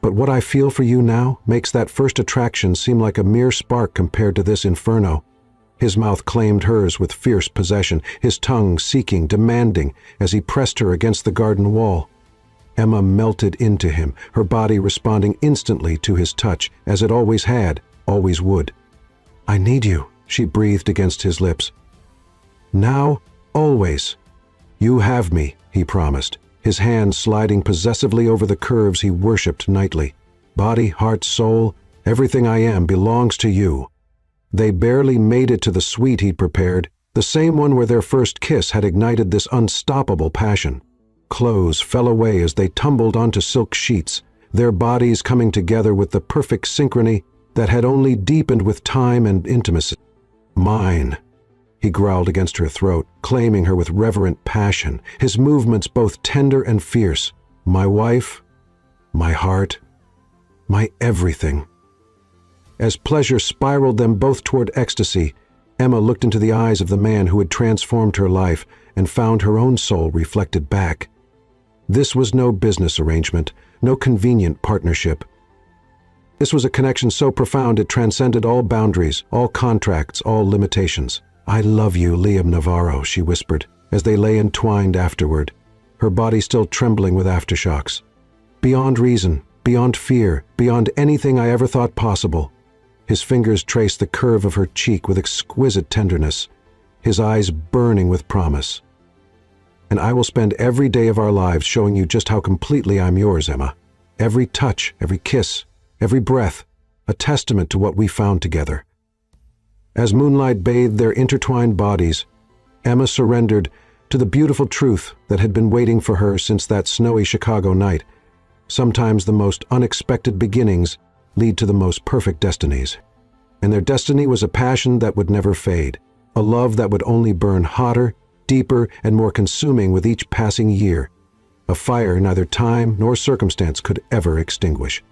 "But what I feel for you now makes that first attraction seem like a mere spark compared to this inferno." His mouth claimed hers with fierce possession, his tongue seeking, demanding, as he pressed her against the garden wall. Emma melted into him, her body responding instantly to his touch, as it always had, always would. "I need you," she breathed against his lips. "Now, always." "You have me," he promised, his hand sliding possessively over the curves he worshipped nightly. "Body, heart, soul, everything I am belongs to you." They barely made it to the suite he'd prepared, the same one where their first kiss had ignited this unstoppable passion. Clothes fell away as they tumbled onto silk sheets, their bodies coming together with the perfect synchrony that had only deepened with time and intimacy. "Mine," he growled against her throat, claiming her with reverent passion, his movements both tender and fierce. "My wife, my heart, my everything." As pleasure spiraled them both toward ecstasy, Emma looked into the eyes of the man who had transformed her life and found her own soul reflected back. This was no business arrangement, no convenient partnership. This was a connection so profound it transcended all boundaries, all contracts, all limitations. "I love you, Liam Navarro," she whispered, as they lay entwined afterward, her body still trembling with aftershocks. "Beyond reason, beyond fear, beyond anything I ever thought possible." His fingers traced the curve of her cheek with exquisite tenderness, his eyes burning with promise. "And I will spend every day of our lives showing you just how completely I'm yours, Emma. Every touch, every kiss, every breath, a testament to what we found together." As moonlight bathed their intertwined bodies, Emma surrendered to the beautiful truth that had been waiting for her since that snowy Chicago night. Sometimes the most unexpected beginnings lead to the most perfect destinies. And their destiny was a passion that would never fade, a love that would only burn hotter, deeper, and more consuming with each passing year, a fire neither time nor circumstance could ever extinguish.